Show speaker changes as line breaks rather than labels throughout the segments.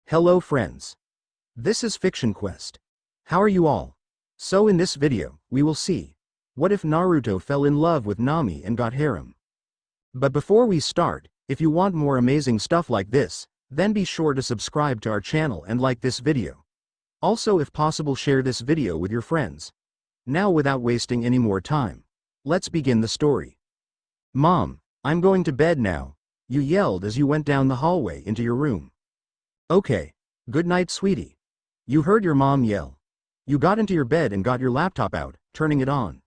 Hello friends. This is Fiction Quest. How are you all? So in this video, we will see, what if Naruto fell in love with Nami and got harem? But before we start, if you want more amazing stuff like this, then be sure to subscribe to our channel and like this video. Also if possible share this video with your friends. Now without wasting any more time, let's begin the story. Mom, I'm going to bed now, you yelled as you went down the hallway into your room. Okay, good night sweetie. You heard your mom yell. You got into your bed and got your laptop out, turning it on.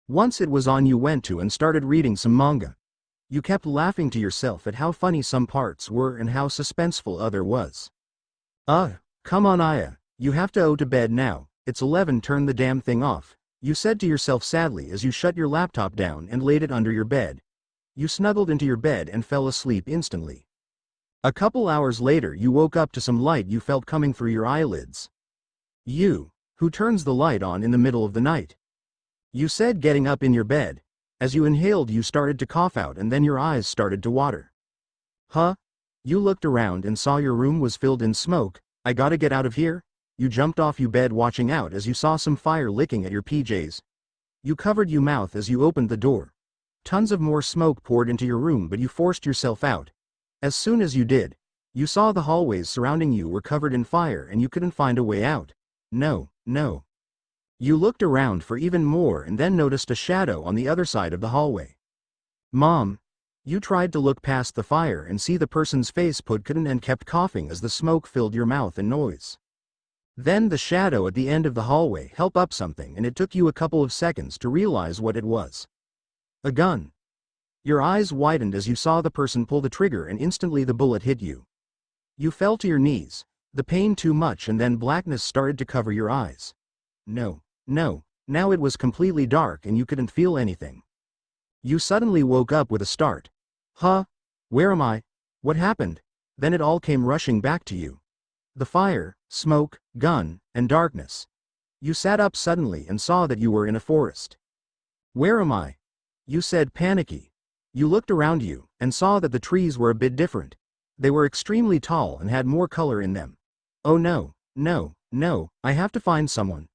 Once it was on, you went to and started reading some manga. You kept laughing to yourself at how funny some parts were and how suspenseful other was. Come on Aya, you have to go to bed now, it's 11, turn the damn thing off, you said to yourself sadly as you shut your laptop down and laid it under your bed. You snuggled into your bed and fell asleep instantly. A couple hours later you woke up to some light you felt coming through your eyelids. You, who turns the light on in the middle of the night? You said, getting up in your bed. As you inhaled you started to cough out and then your eyes started to water. Huh? You looked around and saw your room was filled in smoke. I gotta get out of here? You jumped off your bed watching out as you saw some fire licking at your PJs. You covered your mouth as you opened the door. Tons of more smoke poured into your room but you forced yourself out. As soon as you did, you saw the hallways surrounding you were covered in fire and you couldn't find a way out. No. You looked around for even more and then noticed a shadow on the other side of the hallway. Mom, you tried to look past the fire and see the person's face but couldn't and kept coughing as the smoke filled your mouth and noise. Then the shadow at the end of the hallway held up something and it took you a couple of seconds to realize what it was. A gun. Your eyes widened as you saw the person pull the trigger and instantly the bullet hit you. You fell to your knees, the pain too much, and then blackness started to cover your eyes. No, now it was completely dark and you couldn't feel anything. You suddenly woke up with a start. Huh? Where am I? What happened? Then it all came rushing back to you. The fire, smoke, gun, and darkness. You sat up suddenly and saw that you were in a forest. Where am I? You said, panicky. You looked around you, and saw that the trees were a bit different. They were extremely tall and had more color in them. Oh no, I have to find someone.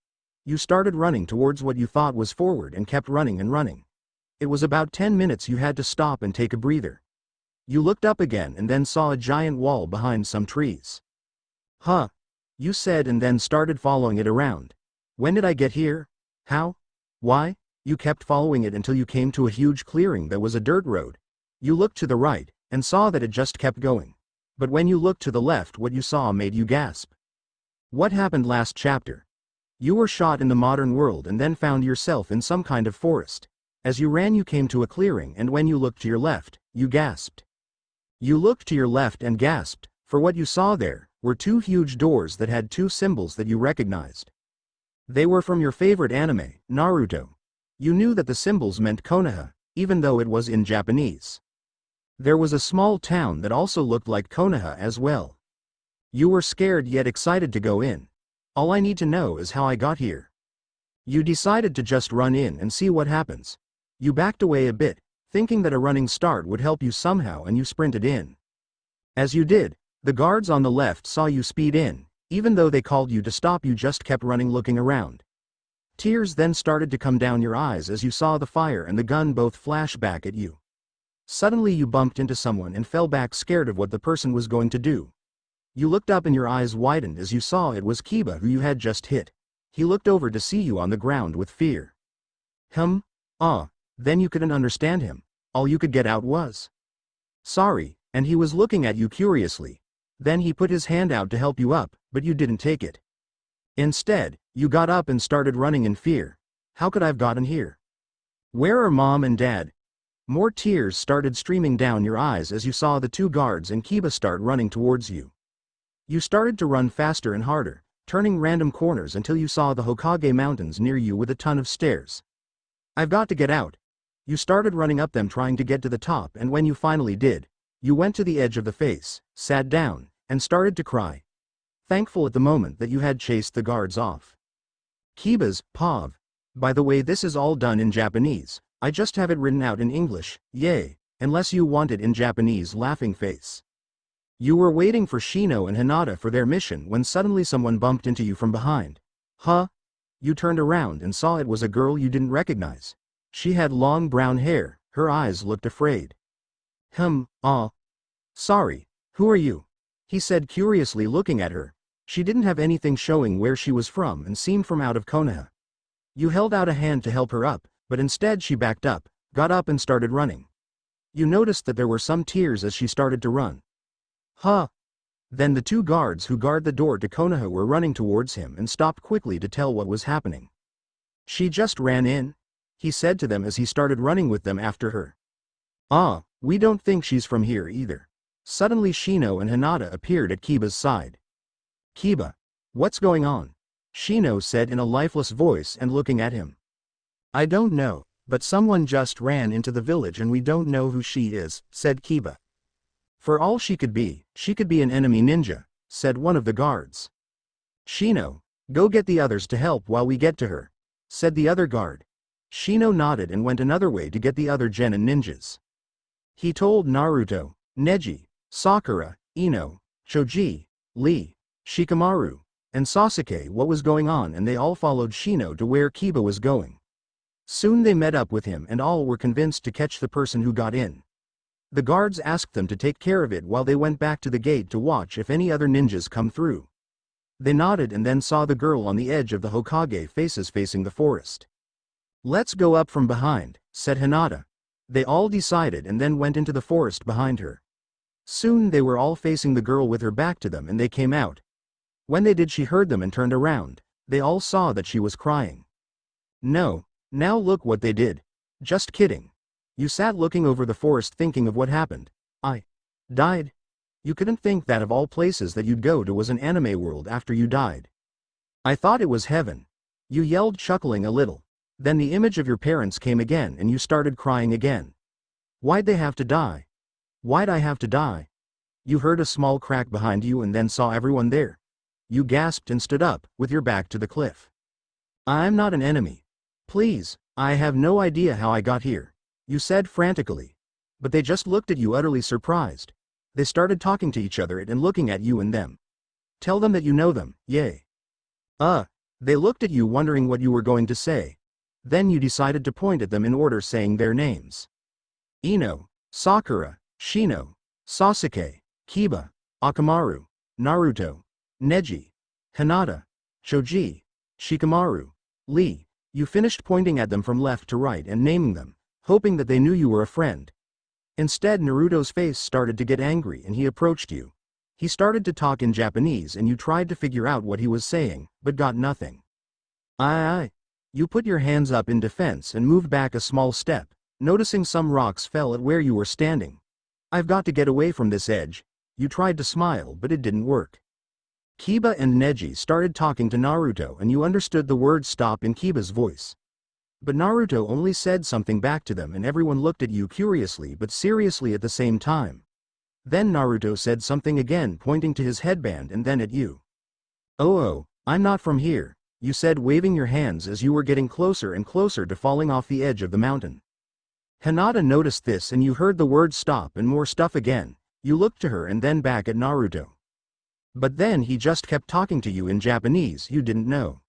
You started running towards what you thought was forward and kept running and running. It was about 10 minutes you had to stop and take a breather. You looked up again and then saw a giant wall behind some trees. Huh? You said and then started following it around. When did I get here? How? Why? You kept following it until you came to a huge clearing that was a dirt road. You looked to the right, and saw that it just kept going. But when you looked to the left, what you saw made you gasp. What happened last chapter? You were shot in the modern world and then found yourself in some kind of forest. As you ran you came to a clearing and when you looked to your left, you gasped. You looked to your left and gasped, for what you saw there were two huge doors that had two symbols that you recognized. They were from your favorite anime, Naruto. You knew that the symbols meant Konoha, even though it was in Japanese. There was a small town that also looked like Konoha as well. You were scared yet excited to go in. All I need to know is how I got here. You decided to just run in and see what happens. You backed away a bit, thinking that a running start would help you somehow, and you sprinted in. As you did, the guards on the left saw you speed in. Even though they called you to stop, you just kept running looking around. Tears then started to come down your eyes as you saw the fire and the gun both flash back at you. Suddenly you bumped into someone and fell back scared of what the person was going to do. You looked up and your eyes widened as you saw it was Kiba, who you had just hit. He looked over to see you on the ground with fear. Then you couldn't understand him. All you could get out was, sorry, and he was looking at you curiously. Then he put his hand out to help you up, but you didn't take it. Instead, you got up and started running in fear. How could I have gotten here? Where are mom and dad? More tears started streaming down your eyes as you saw the two guards and Kiba start running towards you. You started to run faster and harder, turning random corners until you saw the Hokage mountains near you with a ton of stairs. I've got to get out. You started running up them trying to get to the top, and when you finally did, you went to the edge of the face, sat down, and started to cry. Thankful at the moment that you had chased the guards off. Kiba's, Pav. By the way, this is all done in Japanese. I just have it written out in English, yay, unless you want it in Japanese, laughing face. You were waiting for Shino and Hinata for their mission when suddenly someone bumped into you from behind. Huh? You turned around and saw it was a girl you didn't recognize. She had long brown hair, her eyes looked afraid. Sorry, who are you? He said curiously looking at her. She didn't have anything showing where she was from and seemed from out of Konoha. You held out a hand to help her up, but instead she backed up, got up and started running. You noticed that there were some tears as she started to run. Huh? Then the two guards who guard the door to Konoha were running towards him and stopped quickly to tell what was happening. She just ran in? He said to them as he started running with them after her. We don't think she's from here either. Suddenly Shino and Hinata appeared at Kiba's side. Kiba, what's going on? Shino said in a lifeless voice and looking at him. I don't know, but someone just ran into the village and we don't know who she is, said Kiba. For all she could be an enemy ninja, said one of the guards. Shino, go get the others to help while we get to her, said the other guard. Shino nodded and went another way to get the other genin ninjas. He told Naruto, Neji, Sakura, Ino, Choji, Lee, Shikamaru, and Sasuke what was going on, and they all followed Shino to where Kiba was going. Soon they met up with him and all were convinced to catch the person who got in. The guards asked them to take care of it while they went back to the gate to watch if any other ninjas come through. They nodded and then saw the girl on the edge of the Hokage faces facing the forest. Let's go up from behind, said Hinata. They all decided and then went into the forest behind her. Soon they were all facing the girl with her back to them and they came out. When they did, she heard them and turned around. They all saw that she was crying. No, now look what they did. Just kidding. You sat looking over the forest thinking of what happened. I died. You couldn't think that of all places that you'd go to was an anime world after you died. I thought it was heaven. You yelled, chuckling a little. Then the image of your parents came again and you started crying again. Why'd they have to die? Why'd I have to die? You heard a small crack behind you and then saw everyone there. You gasped and stood up, with your back to the cliff. I'm not an enemy. Please, I have no idea how I got here, you said frantically. But they just looked at you utterly surprised. They started talking to each other and looking at you and them. Tell them that you know them, yay. They looked at you wondering what you were going to say. Then you decided to point at them in order, saying their names. Ino, Sakura, Shino, Sasuke, Kiba, Akamaru, Naruto, Neji, Hinata, Choji, Shikamaru, Lee. You finished pointing at them from left to right and naming them, hoping that they knew you were a friend. Instead, Naruto's face started to get angry and he approached you. He started to talk in Japanese and you tried to figure out what he was saying, but got nothing. You put your hands up in defense and moved back a small step, noticing some rocks fell at where you were standing. I've got to get away from this edge. You tried to smile but it didn't work. Kiba and Neji started talking to Naruto and you understood the word stop in Kiba's voice. But Naruto only said something back to them and everyone looked at you curiously but seriously at the same time. Then Naruto said something again, pointing to his headband and then at you. I'm not from here, you said, waving your hands as you were getting closer and closer to falling off the edge of the mountain. Hinata noticed this and you heard the word stop and more stuff again. You looked to her and then back at Naruto. But then he just kept talking to you in Japanese you didn't know.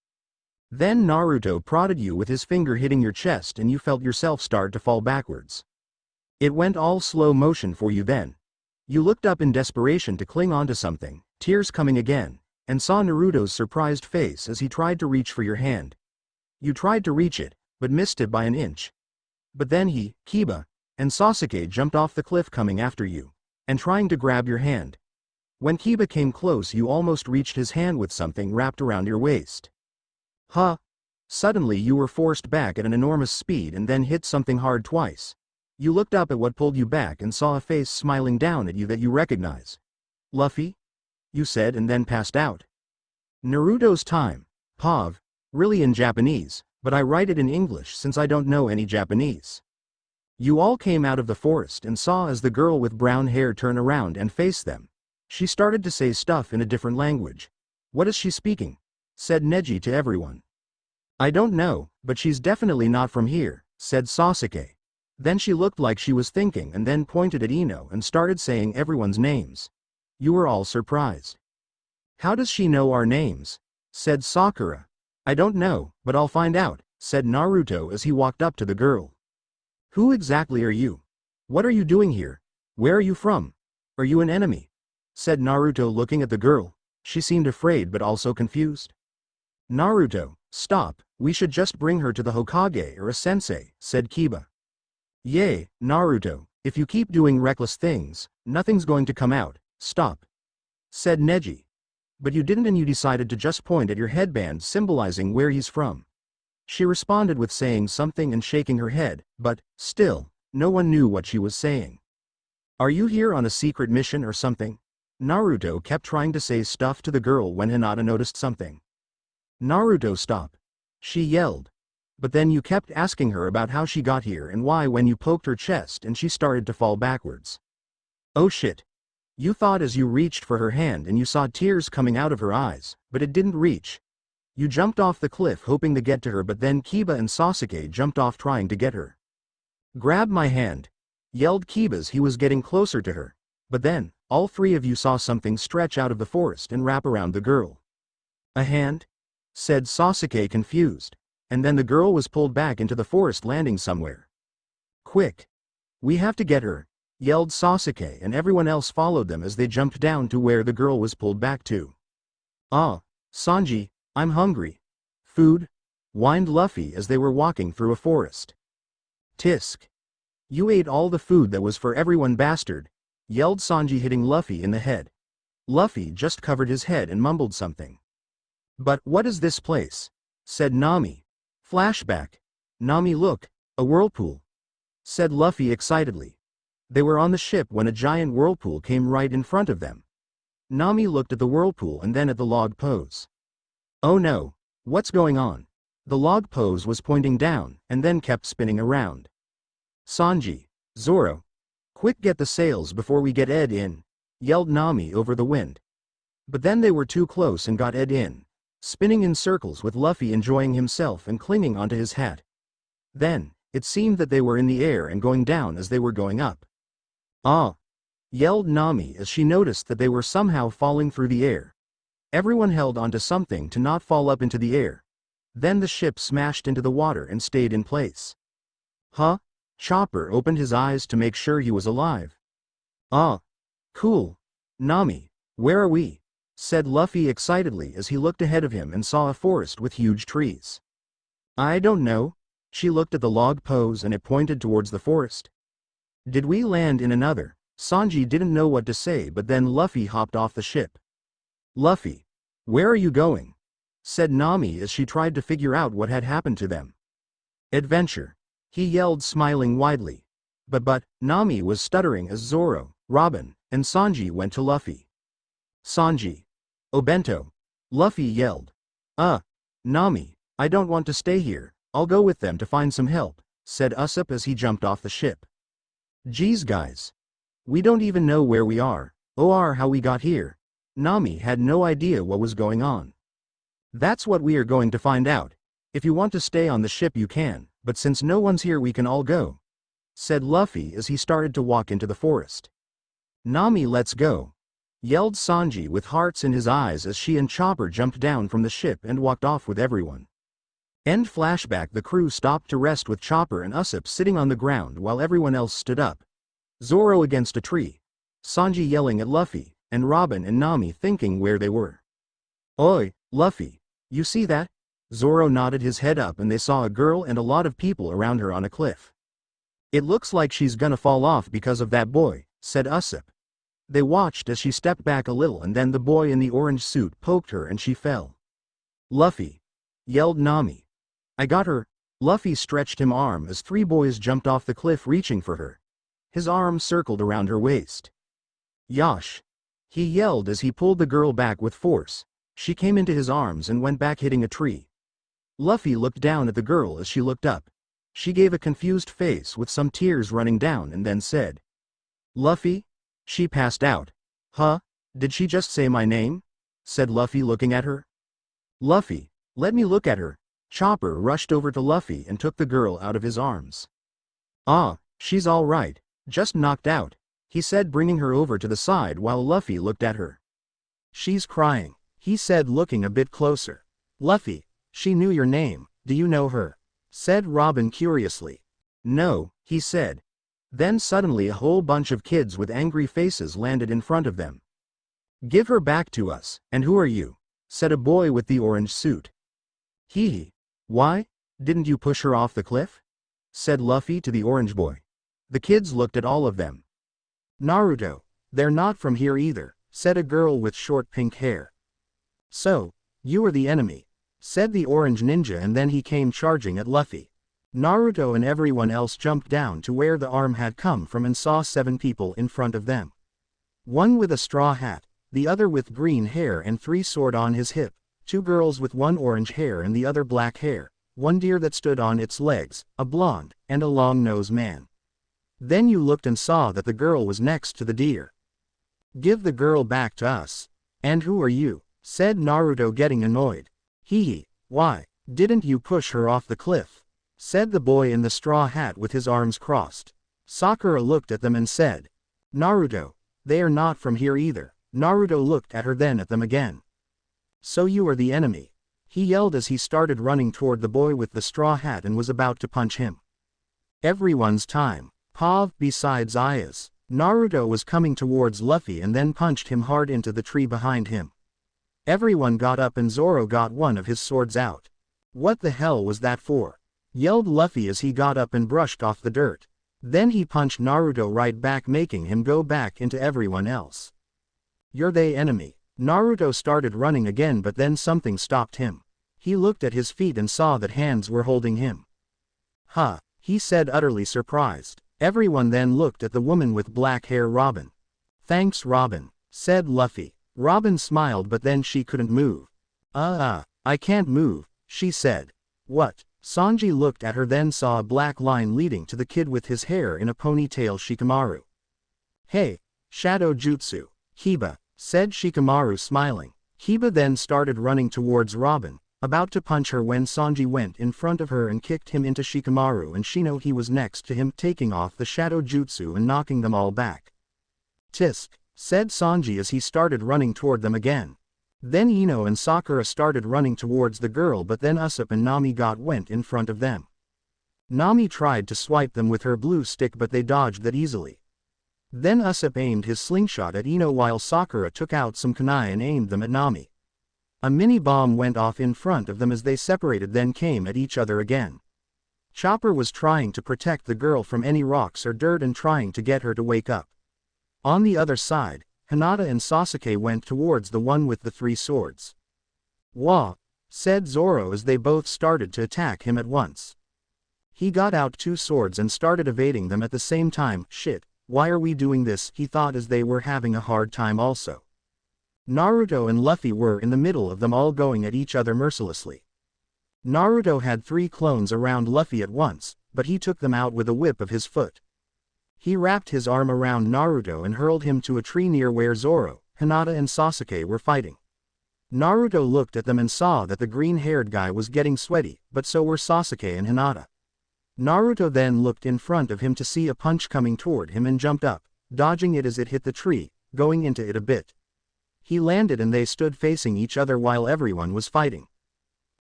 Then Naruto prodded you with his finger, hitting your chest, and you felt yourself start to fall backwards. It went all slow motion for you then. You looked up in desperation to cling onto something, tears coming again, and saw Naruto's surprised face as he tried to reach for your hand. You tried to reach it, but missed it by an inch. But then he, Kiba, and Sasuke jumped off the cliff coming after you, and trying to grab your hand. When Kiba came close you almost reached his hand with something wrapped around your waist. Suddenly you were forced back at an enormous speed and then hit something hard twice. You looked up at what pulled you back and saw a face smiling down at you that you recognize. Luffy? You said and then passed out. Naruto's time, Pav, really in Japanese, but I write it in English since I don't know any Japanese. You all came out of the forest and saw as the girl with brown hair turn around and face them. She started to say stuff in a different language. What is she speaking? Said Neji to everyone. I don't know, but she's definitely not from here, said Sasuke. Then she looked like she was thinking and then pointed at Ino and started saying everyone's names. You were all surprised. How does she know our names? Said Sakura. I don't know, but I'll find out, said Naruto as he walked up to the girl. Who exactly are you? What are you doing here? Where are you from? Are you an enemy? Said Naruto looking at the girl. She seemed afraid but also confused. Naruto, stop, we should just bring her to the Hokage or a sensei, said Kiba. Yay, Naruto, if you keep doing reckless things, nothing's going to come out, stop. Said Neji. But you didn't, and you decided to just point at your headband symbolizing where he's from. She responded with saying something and shaking her head, but, still, no one knew what she was saying. Are you here on a secret mission or something? Naruto kept trying to say stuff to the girl when Hinata noticed something. Naruto, stop. She yelled. But then you kept asking her about how she got here and why when you poked her chest and she started to fall backwards. Oh shit. You thought as you reached for her hand and you saw tears coming out of her eyes, but it didn't reach. You jumped off the cliff hoping to get to her, but then Kiba and Sasuke jumped off trying to get her. Grab my hand, yelled Kiba as he was getting closer to her. But then, all three of you saw something stretch out of the forest and wrap around the girl. A hand? Said Sasuke confused. And then the girl was pulled back into the forest, landing somewhere. Quick! We have to get her, yelled Sasuke, and everyone else followed them as they jumped down to where the girl was pulled back to. Ah, Sanji, I'm hungry. Food? Whined Luffy as they were walking through a forest. Tisk. You ate all the food that was for everyone, bastard, yelled Sanji, hitting Luffy in the head. Luffy just covered his head and mumbled something. But what is this place? Said Nami. Flashback. Nami, look, a whirlpool, said Luffy excitedly. They were on the ship when a giant whirlpool came right in front of them. Nami looked at the whirlpool and then at the log pose. Oh no, what's going on? The log pose was pointing down and then kept spinning around. Sanji, Zoro, quick, get the sails before we get Ed in, yelled Nami over the wind. But then they were too close and got Ed in, spinning in circles with Luffy enjoying himself and clinging onto his hat. Then, it seemed that they were in the air and going down as they were going up. Ah! Yelled Nami as she noticed that they were somehow falling through the air. Everyone held onto something to not fall up into the air. Then the ship smashed into the water and stayed in place. Huh? Chopper opened his eyes to make sure he was alive. Ah! Cool. Nami, where are we? Said Luffy excitedly as he looked ahead of him and saw a forest with huge trees. I don't know. She looked at the log pose and it pointed towards the forest. Did we land in another? Sanji didn't know what to say, but then Luffy hopped off the ship. Luffy, where are you going? Said Nami as she tried to figure out what had happened to them. Adventure, he yelled, smiling widely. But, Nami was stuttering as Zoro, Robin, and Sanji went to Luffy. Sanji. Obento. Luffy yelled. Nami, I don't want to stay here, I'll go with them to find some help, said Usopp as he jumped off the ship. Geez guys. We don't even know where we are, or how we got here. Nami had no idea what was going on. That's what we are going to find out. If you want to stay on the ship you can, but since no one's here we can all go, said Luffy as he started to walk into the forest. Nami, let's go, yelled Sanji with hearts in his eyes as she and Chopper jumped down from the ship and walked off with everyone. End flashback. The crew stopped to rest with Chopper and Usopp sitting on the ground while everyone else stood up. Zoro against a tree, Sanji yelling at Luffy, and Robin and Nami thinking where they were. Oi, Luffy, you see that? Zoro nodded his head up and they saw a girl and a lot of people around her on a cliff. It looks like she's gonna fall off because of that boy, said Usopp. They watched as she stepped back a little and then the boy in the orange suit poked her and she fell. Luffy, yelled Nami. I got her. Luffy stretched his arm as three boys jumped off the cliff reaching for her. His arm circled around her waist. Yosh, he yelled as he pulled the girl back with force. She came into his arms and went back hitting a tree. Luffy looked down at the girl as she looked up. She gave a confused face with some tears running down and then said, Luffy? She passed out. Huh? Did she just say my name? Said Luffy looking at her. Luffy, let me look at her. Chopper rushed over to Luffy and took the girl out of his arms. Ah, she's all right, just knocked out, he said, bringing her over to the side while Luffy looked at her. She's crying, he said, looking a bit closer. Luffy, she knew your name, do you know her? Said Robin curiously. No, he said. Then suddenly a whole bunch of kids with angry faces landed in front of them. Give her back to us, and who are you? Said a boy with the orange suit. Hee. Why? Didn't you push her off the cliff? Said Luffy to the orange boy. The kids looked at all of them. Naruto, they're not from here either, said a girl with short pink hair. So, you are the enemy, said the orange ninja, and then he came charging at Luffy. Naruto and everyone else jumped down to where the arm had come from and saw 7 people in front of them. One with a straw hat, the other with green hair and 3 sword on his hip, 2 girls with one orange hair and the other black hair, 1 deer that stood on its legs, a blonde, and a long-nosed man. Then you looked and saw that the girl was next to the deer. Give the girl back to us. And who are you? Said Naruto, getting annoyed. Hee. Why, didn't you push her off the cliff? Said the boy in the straw hat with his arms crossed. Sakura looked at them and said. Naruto, they are not from here either. Naruto looked at her, then at them again. So you are the enemy, he yelled as he started running toward the boy with the straw hat and was about to punch him. Everyone's time. Pav, besides Aya's. Naruto was coming towards Luffy and then punched him hard into the tree behind him. Everyone got up and Zoro got one of his swords out. What the hell was that for? Yelled Luffy as he got up and brushed off the dirt. Then he punched Naruto right back, making him go back into everyone else. You're the enemy. Naruto started running again, but then something stopped him. He looked at his feet and saw that hands were holding him. Huh, he said, utterly surprised. Everyone then looked at the woman with black hair, Robin. Thanks, Robin, said Luffy. Robin smiled, but then she couldn't move. I can't move, she said. What? Sanji looked at her, then saw a black line leading to the kid with his hair in a ponytail, Shikamaru. Hey, Shadow Jutsu, Kiba, said Shikamaru, smiling. Kiba then started running towards Robin, about to punch her, when Sanji went in front of her and kicked him into Shikamaru, and she knew he was next to him, taking off the Shadow Jutsu and knocking them all back. Tisk, said Sanji as he started running toward them again. Then Ino and Sakura started running towards the girl, but then Usopp and Nami went in front of them. Nami tried to swipe them with her blue stick, but they dodged that easily. Then Usopp aimed his slingshot at Ino while Sakura took out some kunai and aimed them at Nami. A mini bomb went off in front of them as they separated, then came at each other again. Chopper was trying to protect the girl from any rocks or dirt and trying to get her to wake up. On the other side, Hinata and Sasuke went towards the one with the 3 swords. Wah, said Zoro as they both started to attack him at once. He got out 2 swords and started evading them at the same time. Shit, why are we doing this? He thought, as they were having a hard time also. Naruto and Luffy were in the middle of them all, going at each other mercilessly. Naruto had 3 clones around Luffy at once, but he took them out with a whip of his foot. He wrapped his arm around Naruto and hurled him to a tree near where Zoro, Hinata and Sasuke were fighting. Naruto looked at them and saw that the green-haired guy was getting sweaty, but so were Sasuke and Hinata. Naruto then looked in front of him to see a punch coming toward him and jumped up, dodging it as it hit the tree, going into it a bit. He landed and they stood facing each other while everyone was fighting.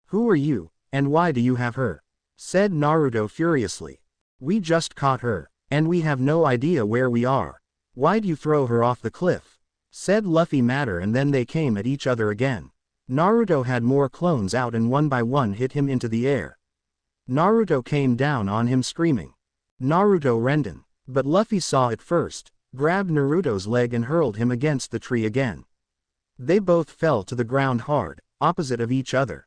Who are you, and why do you have her? Said Naruto furiously. We just caught her, and we have no idea where we are. Why'd you throw her off the cliff? Said Luffy madder, and then they came at each other again. Naruto had more clones out and one by one hit him into the air. Naruto came down on him screaming, Naruto Renden, but Luffy saw it first, grabbed Naruto's leg and hurled him against the tree again. They both fell to the ground hard, opposite of each other.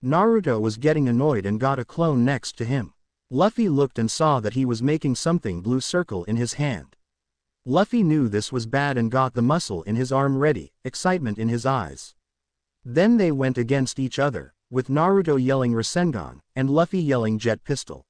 Naruto was getting annoyed and got a clone next to him. Luffy looked and saw that he was making something blue circle in his hand. Luffy knew this was bad and got the muscle in his arm ready, excitement in his eyes. Then they went against each other, with Naruto yelling Rasengan, and Luffy yelling Jet Pistol.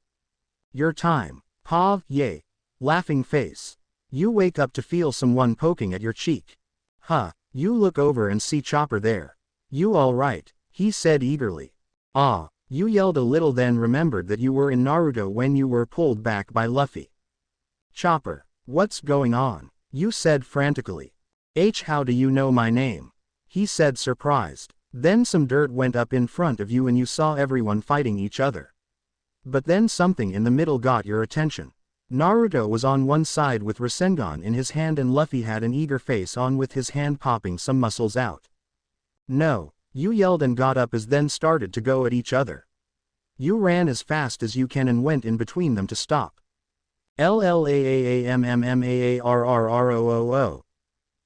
Your time, Pav, yay. Laughing face. You wake up to feel someone poking at your cheek. Huh, you look over and see Chopper there. You alright, he said eagerly. Ah, you yelled a little, then remembered that you were in Naruto when you were pulled back by Luffy. Chopper, What's going on? You said frantically. How do you know my name? He said surprised. Then some dirt went up in front of you and you saw everyone fighting each other. But then something in the middle got your attention. Naruto was on one side with Rasengan in his hand and Luffy had an eager face on with his hand popping some muscles out. No, you yelled and got up as then started to go at each other. You ran as fast as you can and went in between them to stop. LLAAAMMMAARRROOO.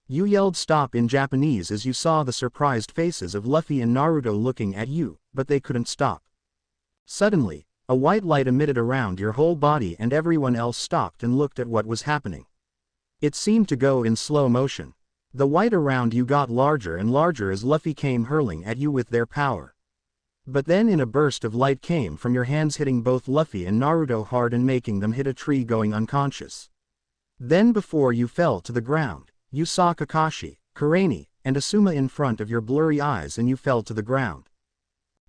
You yelled stop in Japanese as you saw the surprised faces of Luffy and Naruto looking at you, but they couldn't stop. Suddenly, a white light emitted around your whole body and everyone else stopped and looked at what was happening. It seemed to go in slow motion. The white around you got larger and larger as Luffy came hurling at you with their power. But then in a burst of light came from your hands hitting both Luffy and Naruto hard and making them hit a tree going unconscious. Then before you fell to the ground, you saw Kakashi, Kureni, and Asuma in front of your blurry eyes and you fell to the ground.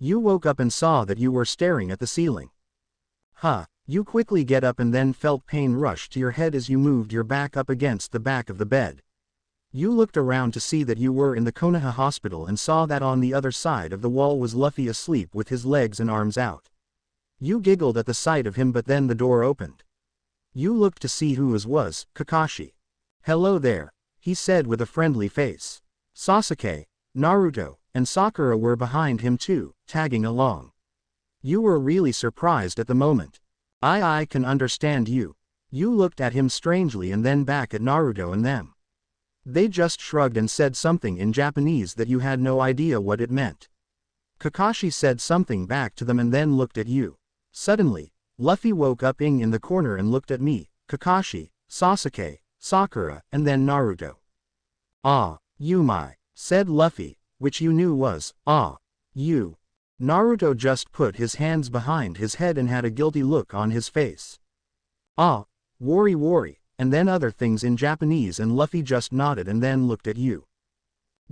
You woke up and saw that you were staring at the ceiling. You quickly get up and then felt pain rush to your head as you moved your back up against the back of the bed. You looked around to see that you were in the Konoha hospital and saw that on the other side of the wall was Luffy asleep with his legs and arms out. You giggled at the sight of him but then the door opened. You looked to see who it was, Kakashi. Hello there, he said with a friendly face. Sasuke, Naruto, and Sakura were behind him too, tagging along. You were really surprised at the moment. I can understand you. You looked at him strangely and then back at Naruto and them. They just shrugged and said something in Japanese that you had no idea what it meant. Kakashi said something back to them and then looked at you. Suddenly, Luffy woke up in the corner and looked at me, Kakashi, Sasuke, Sakura, and then Naruto. You said Luffy, which you knew was, you. Naruto just put his hands behind his head and had a guilty look on his face. Worry, and then other things in Japanese and Luffy just nodded and then looked at you.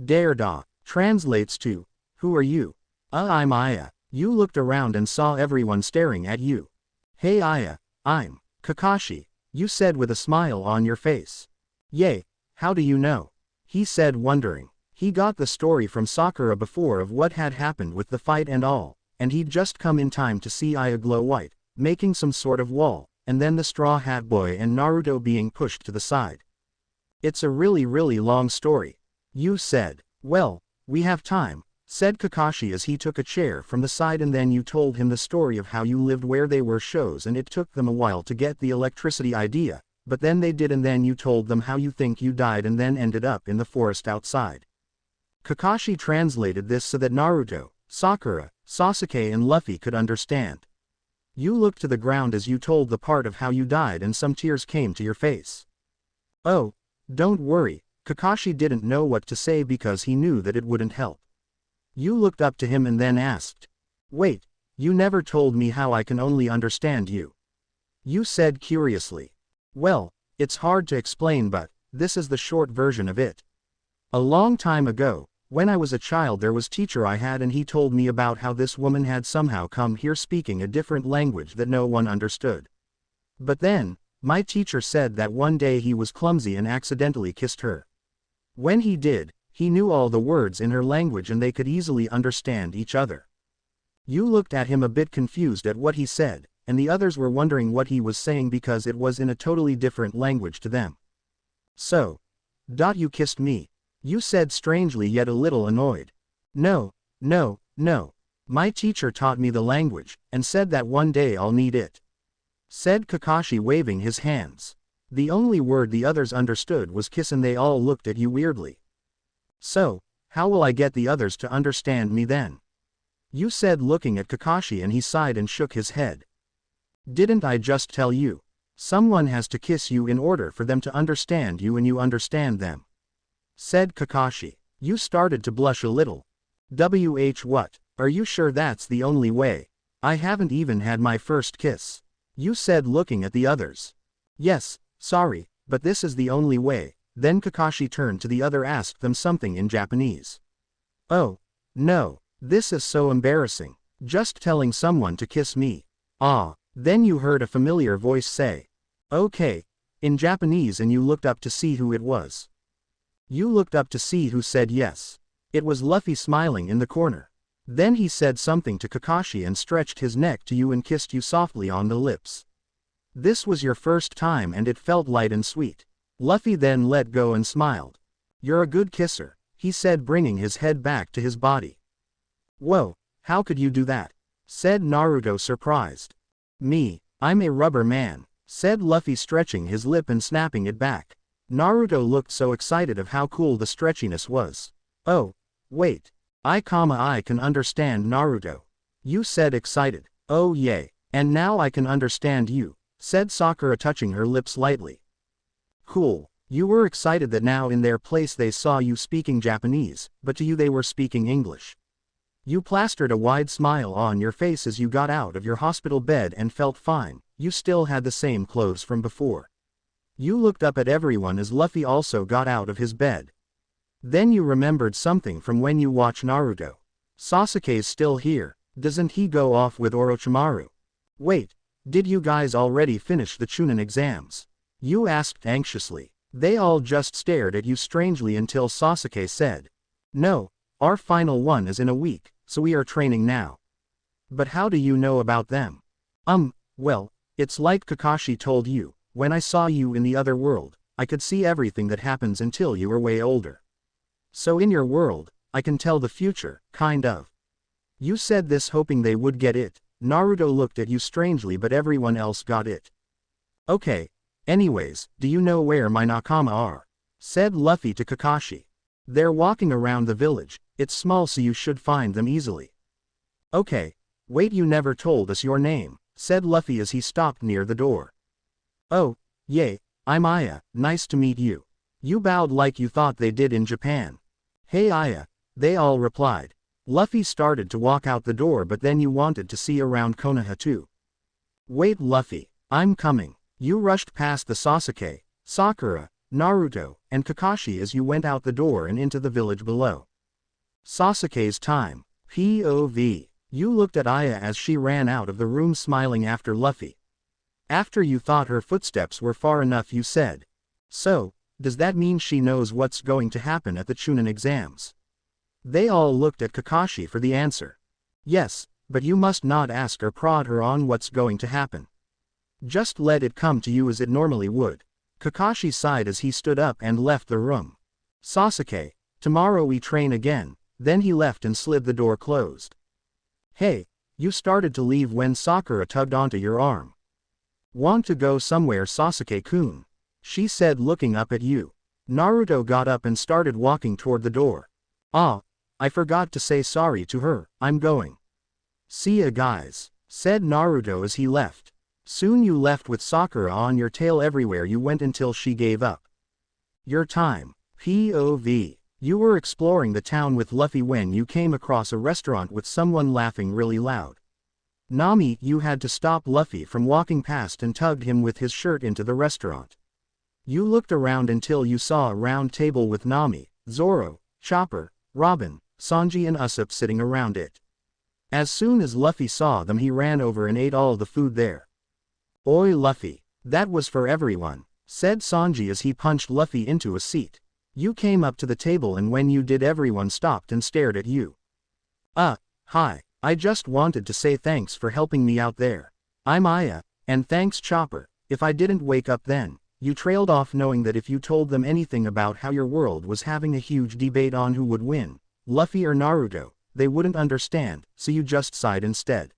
Da translates to, who are you? I'm Aya. You looked around and saw everyone staring at you. Hey Aya, I'm Kakashi, you said with a smile on your face. Yay, how do you know? He said wondering. He got the story from Sakura before of what had happened with the fight and all, and he'd just come in time to see Aya glow white, making some sort of wall, and then the Straw Hat Boy and Naruto being pushed to the side. It's a really long story. You said. Well, we have time, said Kakashi as he took a chair from the side and then you told him the story of how you lived where they were shows and it took them a while to get the electricity idea, but then they did and then you told them how you think you died and then ended up in the forest outside. Kakashi translated this so that Naruto, Sakura, Sasuke and Luffy could understand. You looked to the ground as you told the part of how you died and some tears came to your face. Oh, don't worry, Kakashi didn't know what to say because he knew that it wouldn't help. You looked up to him and then asked. Wait, you never told me how I can only understand you. You said curiously. Well, it's hard to explain but, this is the short version of it. A long time ago, when I was a child there was teacher I had and he told me about how this woman had somehow come here speaking a different language that no one understood. But then, my teacher said that one day he was clumsy and accidentally kissed her. When he did, he knew all the words in her language and they could easily understand each other. You looked at him a bit confused at what he said, and the others were wondering what he was saying because it was in a totally different language to them. So, you kissed me. You said strangely yet a little annoyed. No. My teacher taught me the language, and said that one day I'll need it. Said Kakashi waving his hands. The only word the others understood was kiss and they all looked at you weirdly. So, how will I get the others to understand me then? You said looking at Kakashi and he sighed and shook his head. Didn't I just tell you? Someone has to kiss you in order for them to understand you and you understand them. Said Kakashi. You started to blush a little. What? Are you sure that's the only way? I haven't even had my first kiss. You said looking at the others. Yes, sorry, but this is the only way. Then Kakashi turned to the other asked them something in Japanese. Oh, no, this is so embarrassing. Just telling someone to kiss me. Then you heard a familiar voice say. Okay, in Japanese, and you looked up to see who it was. You looked up to see who said yes. It was Luffy smiling in the corner. Then he said something to Kakashi and stretched his neck to you and kissed you softly on the lips. This was your first time and it felt light and sweet. Luffy then let go and smiled. You're a good kisser, he said, bringing his head back to his body. Whoa, how could you do that? Said Naruto, surprised. Me, I'm a rubber man, said Luffy, stretching his lip and snapping it back. Naruto looked so excited of how cool the stretchiness was. Oh, wait. I can understand Naruto. You said excited. Oh yay. And now I can understand you, said Sakura, touching her lips lightly. Cool. You were excited that now in their place they saw you speaking Japanese, but to you they were speaking English. You plastered a wide smile on your face as you got out of your hospital bed and felt fine. You still had the same clothes from before. You looked up at everyone as Luffy also got out of his bed. Then you remembered something from when you watched Naruto. Sasuke's still here, doesn't he go off with Orochimaru? Wait, did you guys already finish the Chunin exams? You asked anxiously. They all just stared at you strangely until Sasuke said, no, our final one is in a week, so we are training now. But how do you know about them? Well, it's like Kakashi told you, when I saw you in the other world, I could see everything that happens until you were way older. So in your world, I can tell the future, kind of. You said this hoping they would get it. Naruto looked at you strangely, but everyone else got it. Okay, anyways, do you know where my nakama are? Said Luffy to Kakashi. They're walking around the village, it's small so you should find them easily. Okay, wait, you never told us your name, said Luffy as he stopped near the door. Oh, yay, I'm Aya, nice to meet you. You bowed like you thought they did in Japan. Hey Aya, they all replied. Luffy started to walk out the door, but then you wanted to see around Konoha too. Wait Luffy, I'm coming. You rushed past the Sasuke, Sakura, Naruto, and Kakashi as you went out the door and into the village below. Sasuke's time. POV. You looked at Aya as she ran out of the room smiling after Luffy. After you thought her footsteps were far enough, you said, so, does that mean she knows what's going to happen at the Chunin exams? They all looked at Kakashi for the answer. Yes, but you must not ask or prod her on what's going to happen. Just let it come to you as it normally would. Kakashi sighed as he stood up and left the room. Sasuke, tomorrow we train again. Then he left and slid the door closed. Hey, you started to leave when Sakura tugged onto your arm. Want to go somewhere, Sasuke-kun? She said, looking up at you. Naruto got up and started walking toward the door. Ah, I forgot to say sorry to her, I'm going. See ya guys, said Naruto as he left. Soon you left with Sakura on your tail everywhere you went until she gave up. Your time. POV. You were exploring the town with Luffy when you came across a restaurant with someone laughing really loud. Nami, you had to stop Luffy from walking past and tugged him with his shirt into the restaurant. You looked around until you saw a round table with Nami, Zoro, Chopper, Robin, Sanji and Usopp sitting around it. As soon as Luffy saw them, he ran over and ate all the food there. Oi Luffy, that was for everyone, said Sanji as he punched Luffy into a seat. You came up to the table and when you did everyone stopped and stared at you. Hi, I just wanted to say thanks for helping me out there. I'm Aya, and thanks Chopper, if I didn't wake up then. You trailed off knowing that if you told them anything about how your world was having a huge debate on who would win, Luffy or Naruto, they wouldn't understand, so you just sighed instead.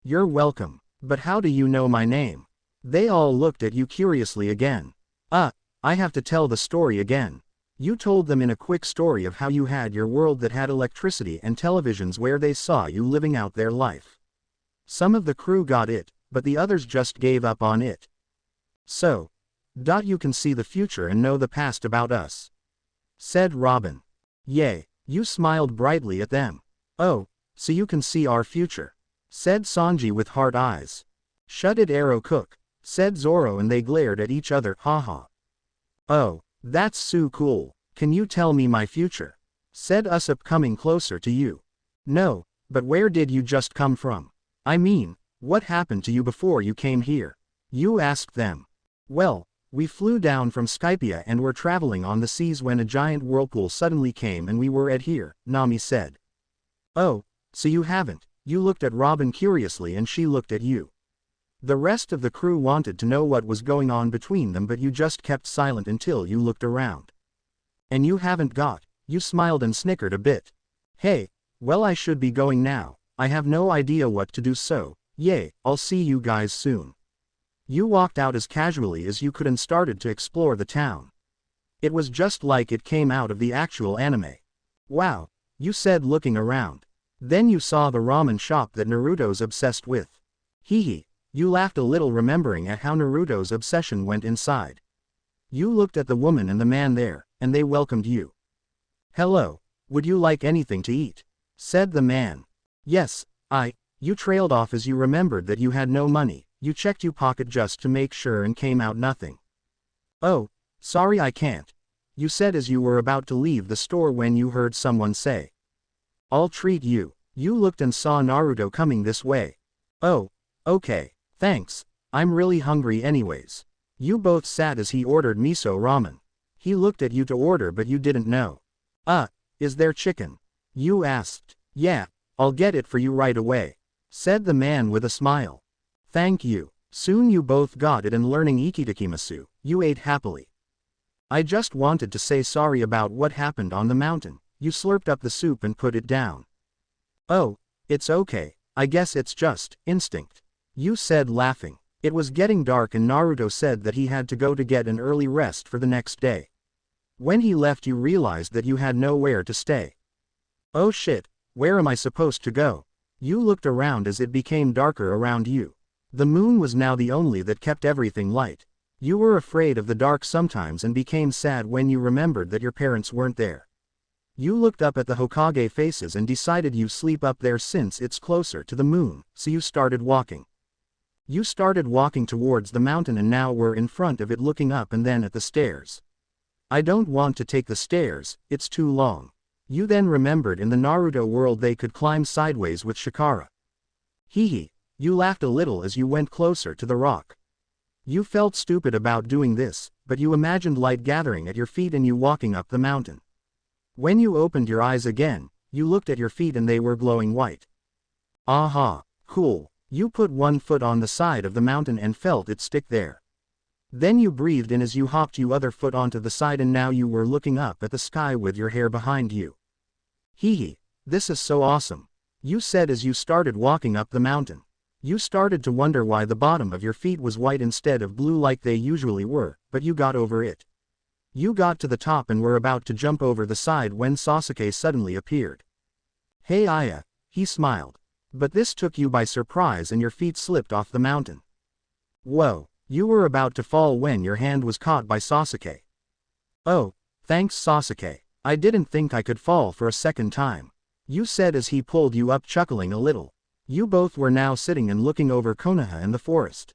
You're welcome, but how do you know my name? They all looked at you curiously again. I have to tell the story again. You told them in a quick story of how you had your world that had electricity and televisions where they saw you living out their life. Some of the crew got it, but the others just gave up on it. So, you can see the future and know the past about us, said Robin. Yay, you smiled brightly at them. Oh, so you can see our future, said Sanji with hard eyes. Shut it Arrow Cook, said Zoro, and they glared at each other. Haha. Oh, that's so cool, can you tell me my future? Said Usopp, coming closer to you. No, but where did you just come from? I mean, what happened to you before you came here? You asked them. Well, We flew down from Skypia and were traveling on the seas when a giant whirlpool suddenly came and we were at here, Nami said. Oh, so you haven't. You looked at Robin curiously and she looked at you. The rest of the crew wanted to know what was going on between them, but you just kept silent until you looked around. And you haven't got. You smiled and snickered a bit. Hey, well, I should be going now. I have no idea what to do, so, yay, I'll see you guys soon. You walked out as casually as you could and started to explore the town. It was just like it came out of the actual anime. Wow, you said, looking around. Then you saw the ramen shop that Naruto's obsessed with. Hee. You laughed a little, remembering at how Naruto's obsession went inside. You looked at the woman and the man there, and they welcomed you. Hello, would you like anything to eat? Said the man. Yes, you trailed off as you remembered that you had no money. You checked your pocket just to make sure and came out nothing. Oh, sorry, I can't. You said as you were about to leave the store when you heard someone say, I'll treat you. You looked and saw Naruto coming this way. Oh, okay, thanks, I'm really hungry anyways. You both sat as he ordered miso ramen. He looked at you to order, but you didn't know. Is there chicken? You asked. Yeah, I'll get it for you right away, said the man with a smile. Thank you. Soon you both got it, and learning ikitakimasu, you ate happily. I just wanted to say sorry about what happened on the mountain. You slurped up the soup and put it down. Oh, it's okay, I guess it's just instinct. You said, laughing. It was getting dark and Naruto said that he had to go to get an early rest for the next day. When he left, you realized that you had nowhere to stay. Oh shit, where am I supposed to go? You looked around as it became darker around you. The moon was now the only that kept everything light. You were afraid of the dark sometimes and became sad when you remembered that your parents weren't there. You looked up at the Hokage faces and decided you sleep up there since it's closer to the moon, so you started walking. You started walking towards the mountain and now were in front of it, looking up and then at the stairs. I don't want to take the stairs, it's too long. You then remembered in the Naruto world they could climb sideways with Chikara. Hee. You laughed a little as you went closer to the rock. You felt stupid about doing this, but you imagined light gathering at your feet and you walking up the mountain. When you opened your eyes again, you looked at your feet and they were glowing white. Aha, cool. You put one foot on the side of the mountain and felt it stick there. Then you breathed in as you hopped your other foot onto the side and now you were looking up at the sky with your hair behind you. Hee, this is so awesome. You said as you started walking up the mountain. You started to wonder why the bottom of your feet was white instead of blue like they usually were, but you got over it. You got to the top and were about to jump over the side when Sasuke suddenly appeared. Hey Aya, he smiled. But this took you by surprise and your feet slipped off the mountain. Whoa, you were about to fall when your hand was caught by Sasuke. Oh, thanks Sasuke, I didn't think I could fall for a second time. You said as he pulled you up, chuckling a little. You both were now sitting and looking over Konoha and the forest.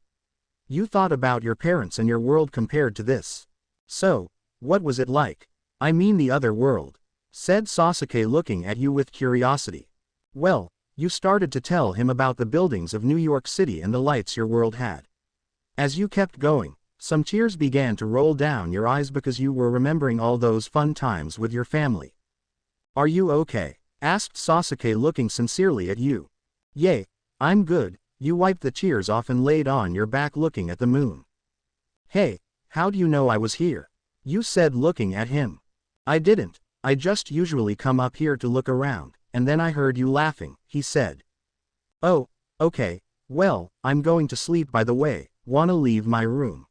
You thought about your parents and your world compared to this. So, what was it like? I mean the other world, said Sasuke looking at you with curiosity. Well, you started to tell him about the buildings of New York City and the lights your world had. As you kept going, some tears began to roll down your eyes because you were remembering all those fun times with your family. Are you okay? Asked Sasuke looking sincerely at you. Yay, I'm good. You wiped the tears off and laid on your back looking at the moon. Hey, how do you know I was here? You said looking at him. I didn't, I just usually come up here to look around, and then I heard you laughing, he said. Oh, okay, well, I'm going to sleep by the way, wanna leave my room?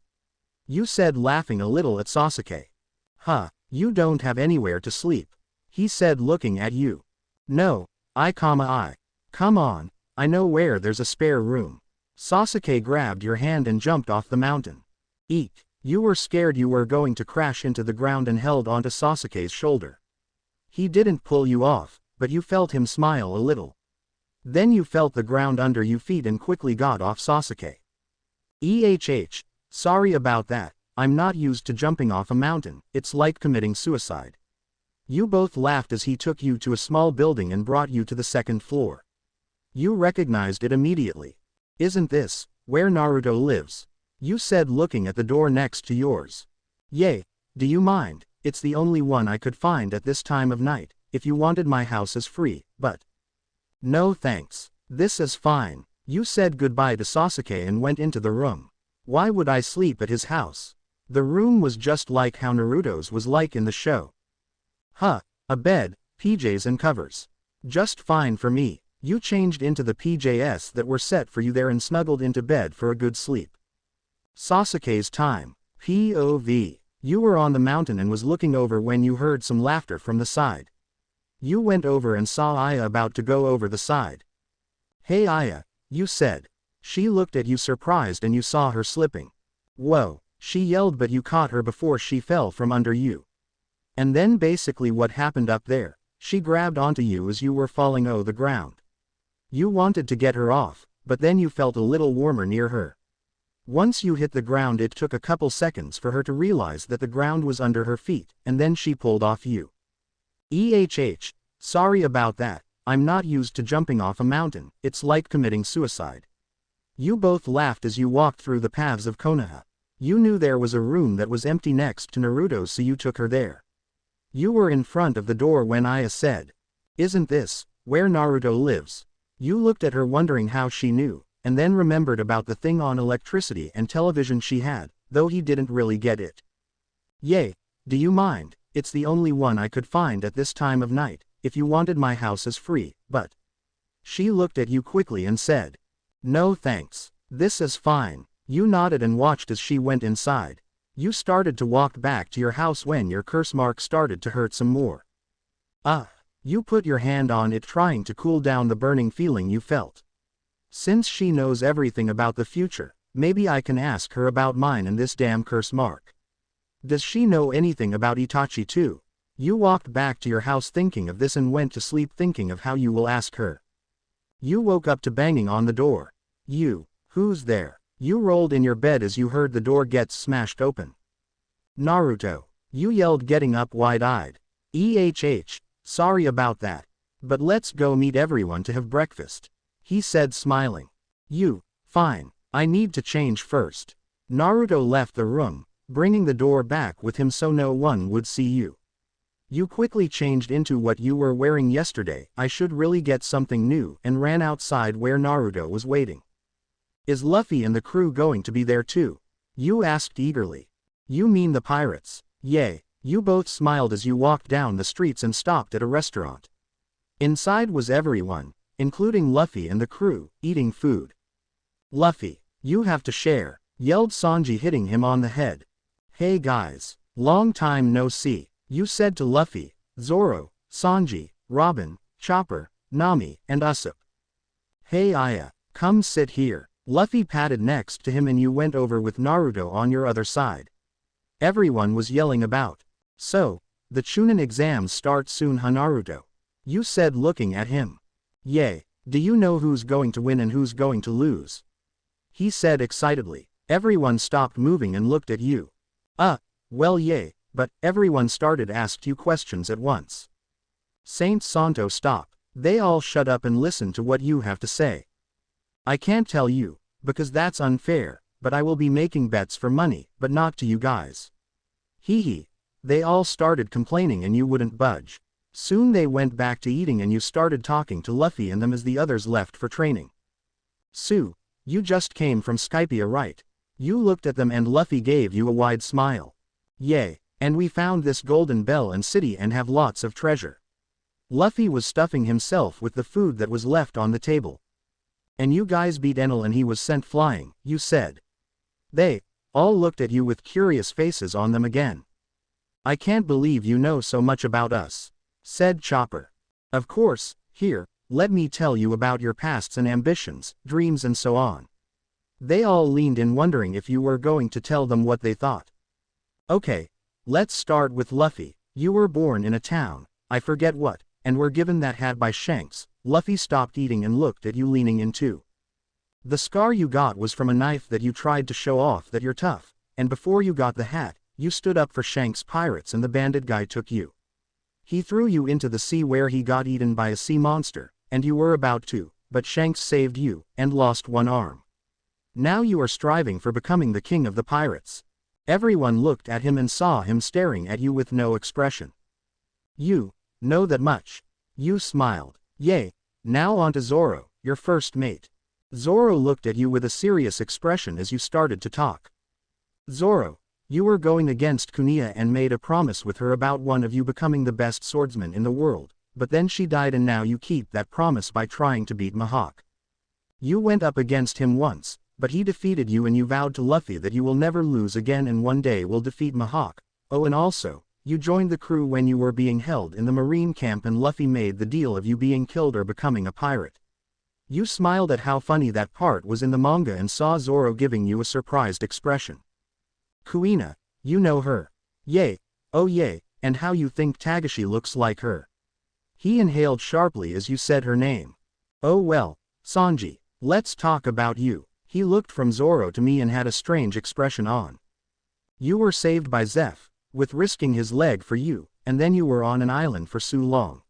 You said laughing a little at Sasuke. Huh, you don't have anywhere to sleep, he said looking at you. No, Come on. I know where there's a spare room. Sasuke grabbed your hand and jumped off the mountain. Eek. You were scared you were going to crash into the ground and held onto Sasuke's shoulder. He didn't pull you off, but you felt him smile a little. Then you felt the ground under your feet and quickly got off Sasuke. Sorry about that, I'm not used to jumping off a mountain, it's like committing suicide. You both laughed as he took you to a small building and brought you to the second floor. You recognized it immediately. Isn't this where Naruto lives? You said looking at the door next to yours. Yay, do you mind? It's the only one I could find at this time of night, if you wanted my house as free, but... No thanks. This is fine. You said goodbye to Sasuke and went into the room. Why would I sleep at his house? The room was just like how Naruto's was like in the show. Huh, a bed, PJs and covers. Just fine for me. You changed into the PJs that were set for you there and snuggled into bed for a good sleep. Sasuke's time. POV. You were on the mountain and was looking over when you heard some laughter from the side. You went over and saw Aya about to go over the side. Hey Aya, you said. She looked at you surprised and you saw her slipping. Whoa, she yelled but you caught her before she fell from under you. And then basically what happened up there, she grabbed onto you as you were falling to the ground. You wanted to get her off, but then you felt a little warmer near her. Once you hit the ground it took a couple seconds for her to realize that the ground was under her feet, and then she pulled off you. Sorry about that, I'm not used to jumping off a mountain, it's like committing suicide. You both laughed as you walked through the paths of Konoha. You knew there was a room that was empty next to Naruto's so you took her there. You were in front of the door when Aya said, "Isn't this where Naruto lives?" You looked at her wondering how she knew, and then remembered about the thing on electricity and television she had, though he didn't really get it. Yay, do you mind? It's the only one I could find at this time of night, if you wanted my house as free, but... She looked at you quickly and said, "No thanks. This is fine." You nodded and watched as she went inside. You started to walk back to your house when your curse mark started to hurt some more. You put your hand on it trying to cool down the burning feeling you felt. Since she knows everything about the future, maybe I can ask her about mine and this damn curse mark. Does she know anything about Itachi too? You walked back to your house thinking of this and went to sleep thinking of how you will ask her. You woke up to banging on the door. Who's there? You rolled in your bed as you heard the door get smashed open. Naruto. You yelled getting up wide-eyed. Sorry about that. But let's go meet everyone to have breakfast. He said smiling. Fine. I need to change first. Naruto left the room, bringing the door back with him so no one would see you. You quickly changed into what you were wearing yesterday. I should really get something new, and ran outside where Naruto was waiting. Is Luffy and the crew going to be there too? You asked eagerly. You mean the pirates? Yay. You both smiled as you walked down the streets and stopped at a restaurant. Inside was everyone, including Luffy and the crew, eating food. Luffy, you have to share, yelled Sanji hitting him on the head. Hey guys, long time no see, you said to Luffy, Zoro, Sanji, Robin, Chopper, Nami, and Usopp. Hey Aya, come sit here. Luffy patted next to him and you went over with Naruto on your other side. Everyone was yelling about. So, the Chunin exams start soon huh Naruto? You said looking at him. Yay, do you know who's going to win and who's going to lose? He said excitedly. Everyone stopped moving and looked at you. Well yay, but everyone started asked you questions at once. Saint Santo stop. They all shut up and listen to what you have to say. I can't tell you, because that's unfair, but I will be making bets for money, but not to you guys. Hee. They all started complaining and you wouldn't budge. Soon they went back to eating and you started talking to Luffy and them as the others left for training. Sue, you just came from Skypia right? You looked at them and Luffy gave you a wide smile. Yay, and we found this golden bell and city and have lots of treasure. Luffy was stuffing himself with the food that was left on the table. And you guys beat Enel and he was sent flying, you said. They all looked at you with curious faces on them again. I can't believe you know so much about us, said Chopper. Of course, here, let me tell you about your pasts and ambitions, dreams and so on. They all leaned in wondering if you were going to tell them what they thought. Okay, let's start with Luffy. You were born in a town, I forget what, and were given that hat by Shanks. Luffy stopped eating and looked at you leaning in too. The scar you got was from a knife that you tried to show off that you're tough, and before you got the hat, you stood up for Shanks' pirates and the bandit guy took you. He threw you into the sea where he got eaten by a sea monster, and you were about to, but Shanks saved you, and lost one arm. Now you are striving for becoming the king of the pirates. Everyone looked at him and saw him staring at you with no expression. You know that much. You smiled. Yay. Now on to Zoro, your first mate. Zoro looked at you with a serious expression as you started to talk. Zoro, you were going against Konoha and made a promise with her about one of you becoming the best swordsman in the world, but then she died and now you keep that promise by trying to beat Mihawk. You went up against him once, but he defeated you and you vowed to Luffy that you will never lose again and one day will defeat Mihawk. Oh, and also, you joined the crew when you were being held in the marine camp and Luffy made the deal of you being killed or becoming a pirate. You smiled at how funny that part was in the manga and saw Zoro giving you a surprised expression. Kuina, you know her. Yay, oh yay, and how you think Tagashi looks like her. He inhaled sharply as you said her name. Oh well, Sanji, let's talk about you. He looked from Zoro to me and had a strange expression on. You were saved by Zeph, with risking his leg for you, and then you were on an island for so long.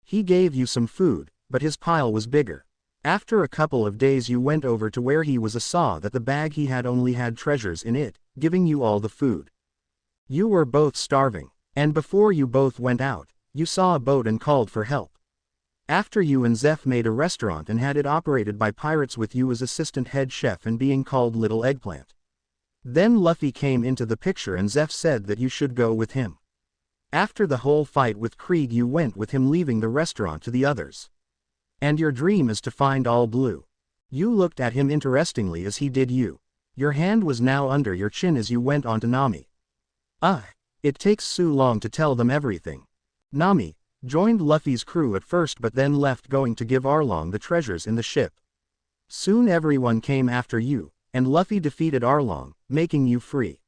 He gave you some food, but his pile was bigger. After a couple of days you went over to where he was and saw that the bag he had only had treasures in it, giving you all the food. You were both starving, and before you both went out, you saw a boat and called for help. After you and Zeph made a restaurant and had it operated by pirates with you as assistant head chef and being called Little Eggplant. Then Luffy came into the picture and Zeph said that you should go with him. After the whole fight with Krieg you went with him leaving the restaurant to the others. And your dream is to find all blue. You looked at him interestingly as he did you. Your hand was now under your chin as you went on to Nami. It takes so long to tell them everything. Nami joined Luffy's crew at first but then left going to give Arlong the treasures in the ship. Soon everyone came after you, and Luffy defeated Arlong, making you free.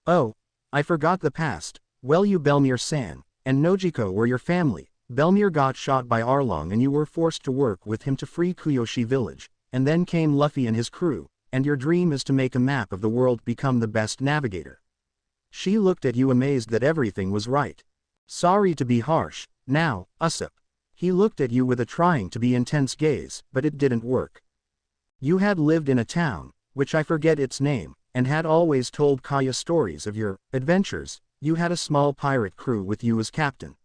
Oh, I forgot the past. Well, you Belmere-san and Nojiko were your family. Belmere got shot by Arlong and you were forced to work with him to free Kuyoshi village, and then came Luffy and his crew, and your dream is to make a map of the world, become the best navigator. She looked at you amazed that everything was right. Sorry to be harsh, now, Usopp. He looked at you with a trying to be intense gaze, but it didn't work. You had lived in a town, which I forget its name, and had always told Kaya stories of your adventures. You had a small pirate crew with you as captain.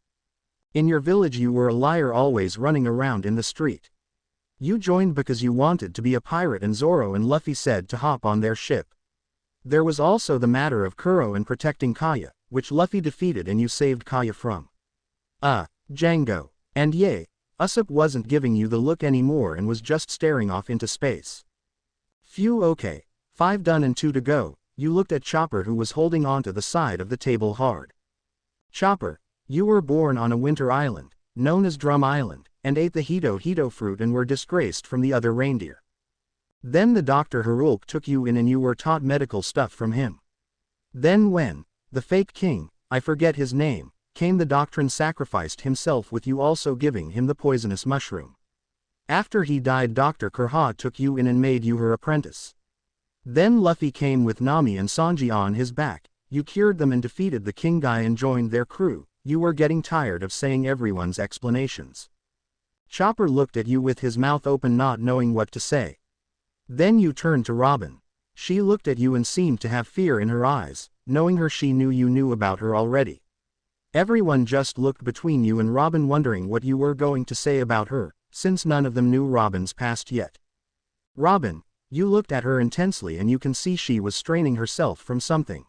In your village you were a liar, always running around in the street. You joined because you wanted to be a pirate and Zoro and Luffy said to hop on their ship. There was also the matter of Kuro and protecting Kaya, which Luffy defeated and you saved Kaya from. Django. And yay, Usopp wasn't giving you the look anymore and was just staring off into space. Phew, okay. 5 done and 2 to go. You looked at Chopper who was holding onto the side of the table hard. Chopper, you were born on a winter island, known as Drum Island, and ate the Hito fruit and were disgraced from the other reindeer. Then the Dr. Harulk took you in and you were taught medical stuff from him. Then when the fake king, I forget his name, came, the doctrine sacrificed himself with you also giving him the poisonous mushroom. After he died, Dr. Konoha took you in and made you her apprentice. Then Luffy came with Nami and Sanji on his back, you cured them and defeated the king guy and joined their crew. You were getting tired of saying everyone's explanations. Chopper looked at you with his mouth open not knowing what to say. Then you turned to Robin. She looked at you and seemed to have fear in her eyes, knowing her she knew you knew about her already. Everyone just looked between you and Robin wondering what you were going to say about her, since none of them knew Robin's past yet. Robin, you looked at her intensely and you can see she was straining herself from something.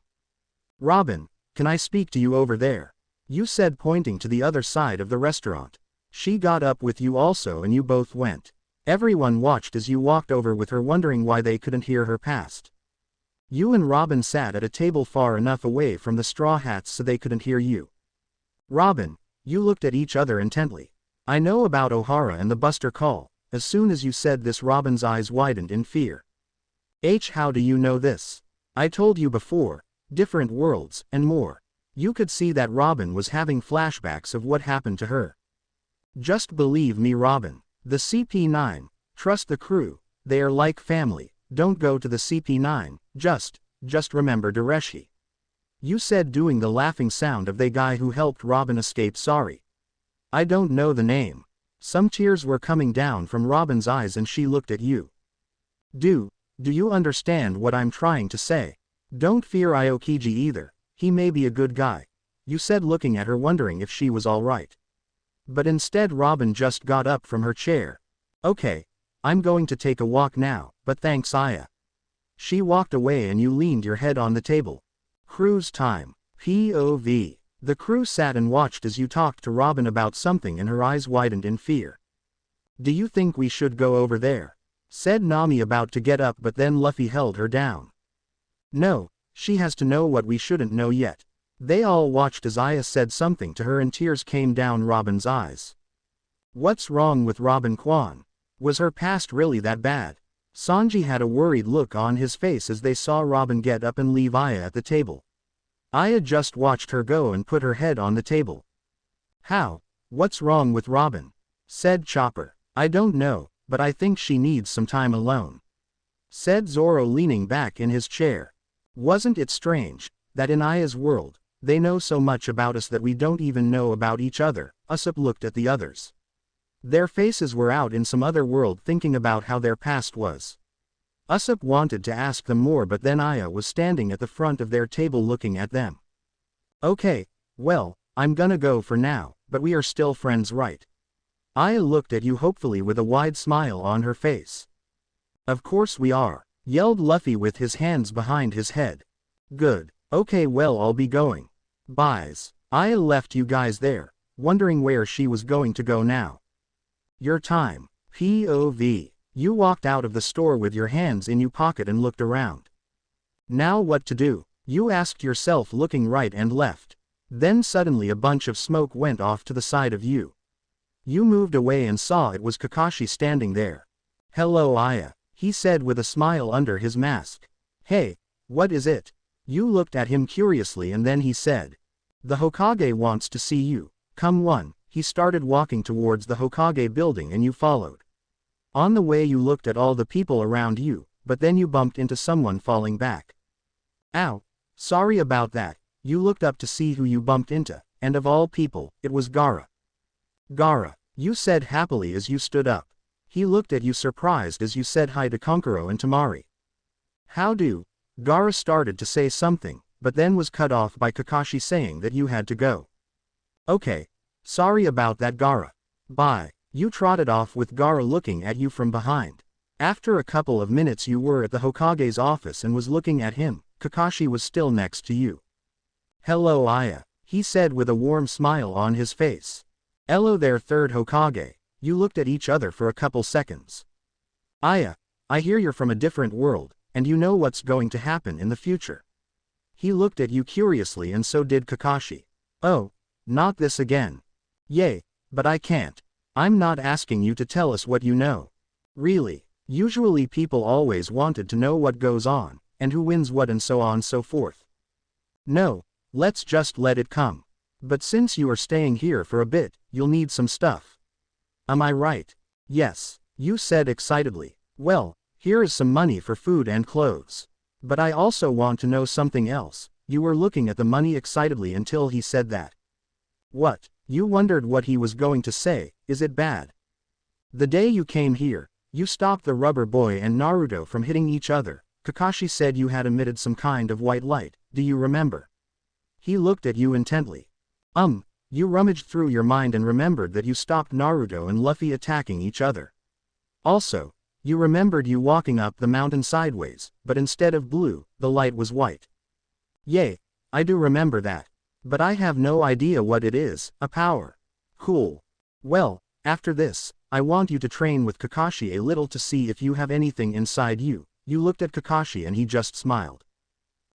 Robin, can I speak to you over there? You said, pointing to the other side of the restaurant. She got up with you also and you both went. Everyone watched as you walked over with her wondering why they couldn't hear her past. You and Robin sat at a table far enough away from the straw hats so they couldn't hear you. Robin, you looked at each other intently. I know about O'Hara and the Buster call. As soon as you said this, Robin's eyes widened in fear. How do you know this? I told you before, different worlds, and more. You could see that Robin was having flashbacks of what happened to her. Just believe me, Robin. The CP9, trust the crew, they are like family. Don't go to the CP9, just remember Dareshi. You said, doing the laughing sound of the guy who helped Robin escape. Sorry. I don't know the name. Some tears were coming down from Robin's eyes and she looked at you. Do Do you understand what I'm trying to say? Don't fear Aokiji either, he may be a good guy, you said, looking at her wondering if she was alright. But instead Robin just got up from her chair. Okay, I'm going to take a walk now, but thanks Aya. She walked away and you leaned your head on the table. Cruise time. POV. The crew sat and watched as you talked to Robin about something and her eyes widened in fear. Do you think we should go over there? Said Nami, about to get up, but then Luffy held her down. No, she has to know what we shouldn't know yet. They all watched as Aya said something to her and tears came down Robin's eyes. What's wrong with Robin Kwan? Was her past really that bad? Sanji had a worried look on his face as they saw Robin get up and leave Aya at the table. Aya just watched her go and put her head on the table. How? What's wrong with Robin? Said Chopper. I don't know, but I think she needs some time alone. Said Zoro, leaning back in his chair. Wasn't it strange, that in Aya's world, they know so much about us that we don't even know about each other? Usopp looked at the others. Their faces were out in some other world thinking about how their past was. Usopp wanted to ask them more, but then Aya was standing at the front of their table looking at them. Okay, well, I'm gonna go for now, but we are still friends, right? Aya looked at you hopefully with a wide smile on her face. Of course we are, yelled Luffy with his hands behind his head. Good, okay, well, I'll be going. Byes. Aya left you guys there, wondering where she was going to go now. Your time. POV. You walked out of the store with your hands in your pocket and looked around. Now what to do? You asked yourself, looking right and left. Then suddenly a bunch of smoke went off to the side of you. You moved away and saw it was Kakashi standing there. Hello Aya, he said with a smile under his mask. Hey, what is it? You looked at him curiously and then he said. The Hokage wants to see you. Come on. He started walking towards the Hokage building and you followed. On the way you looked at all the people around you, but then you bumped into someone falling back. Ow, sorry about that. You looked up to see who you bumped into, and of all people, it was Gaara. Gaara, you said happily as you stood up. He looked at you surprised as you said hi to Konkuro and Temari. How do? Gaara started to say something, but then was cut off by Kakashi saying that you had to go. Okay. Sorry about that Gaara. Bye. You trotted off with Gaara looking at you from behind. After a couple of minutes you were at the Hokage's office and was looking at him. Kakashi was still next to you. Hello Aya, he said with a warm smile on his face. Hello there third Hokage. You looked at each other for a couple seconds. Aya, I hear you're from a different world, and you know what's going to happen in the future. He looked at you curiously and so did Kakashi. Oh, not this again. Yay, but I can't. I'm not asking you to tell us what you know. Really, usually people always wanted to know what goes on, and who wins what and so on so forth. No, let's just let it come. But since you are staying here for a bit, you'll need some stuff. Am I right? Yes, you said excitedly. Well, here is some money for food and clothes. But I also want to know something else. You were looking at the money excitedly until he said that. What? You wondered what he was going to say. Is it bad? The day you came here, you stopped the rubber boy and Naruto from hitting each other. Kakashi said you had emitted some kind of white light. Do you remember? He looked at you intently. You rummaged through your mind and remembered that you stopped Naruto and Luffy attacking each other. Also, you remembered you walking up the mountain sideways, but instead of blue, the light was white. Yay, I do remember that. But I have no idea what it is. A power. Cool. Well, after this, I want you to train with Kakashi a little to see if you have anything inside you. You looked at Kakashi and he just smiled.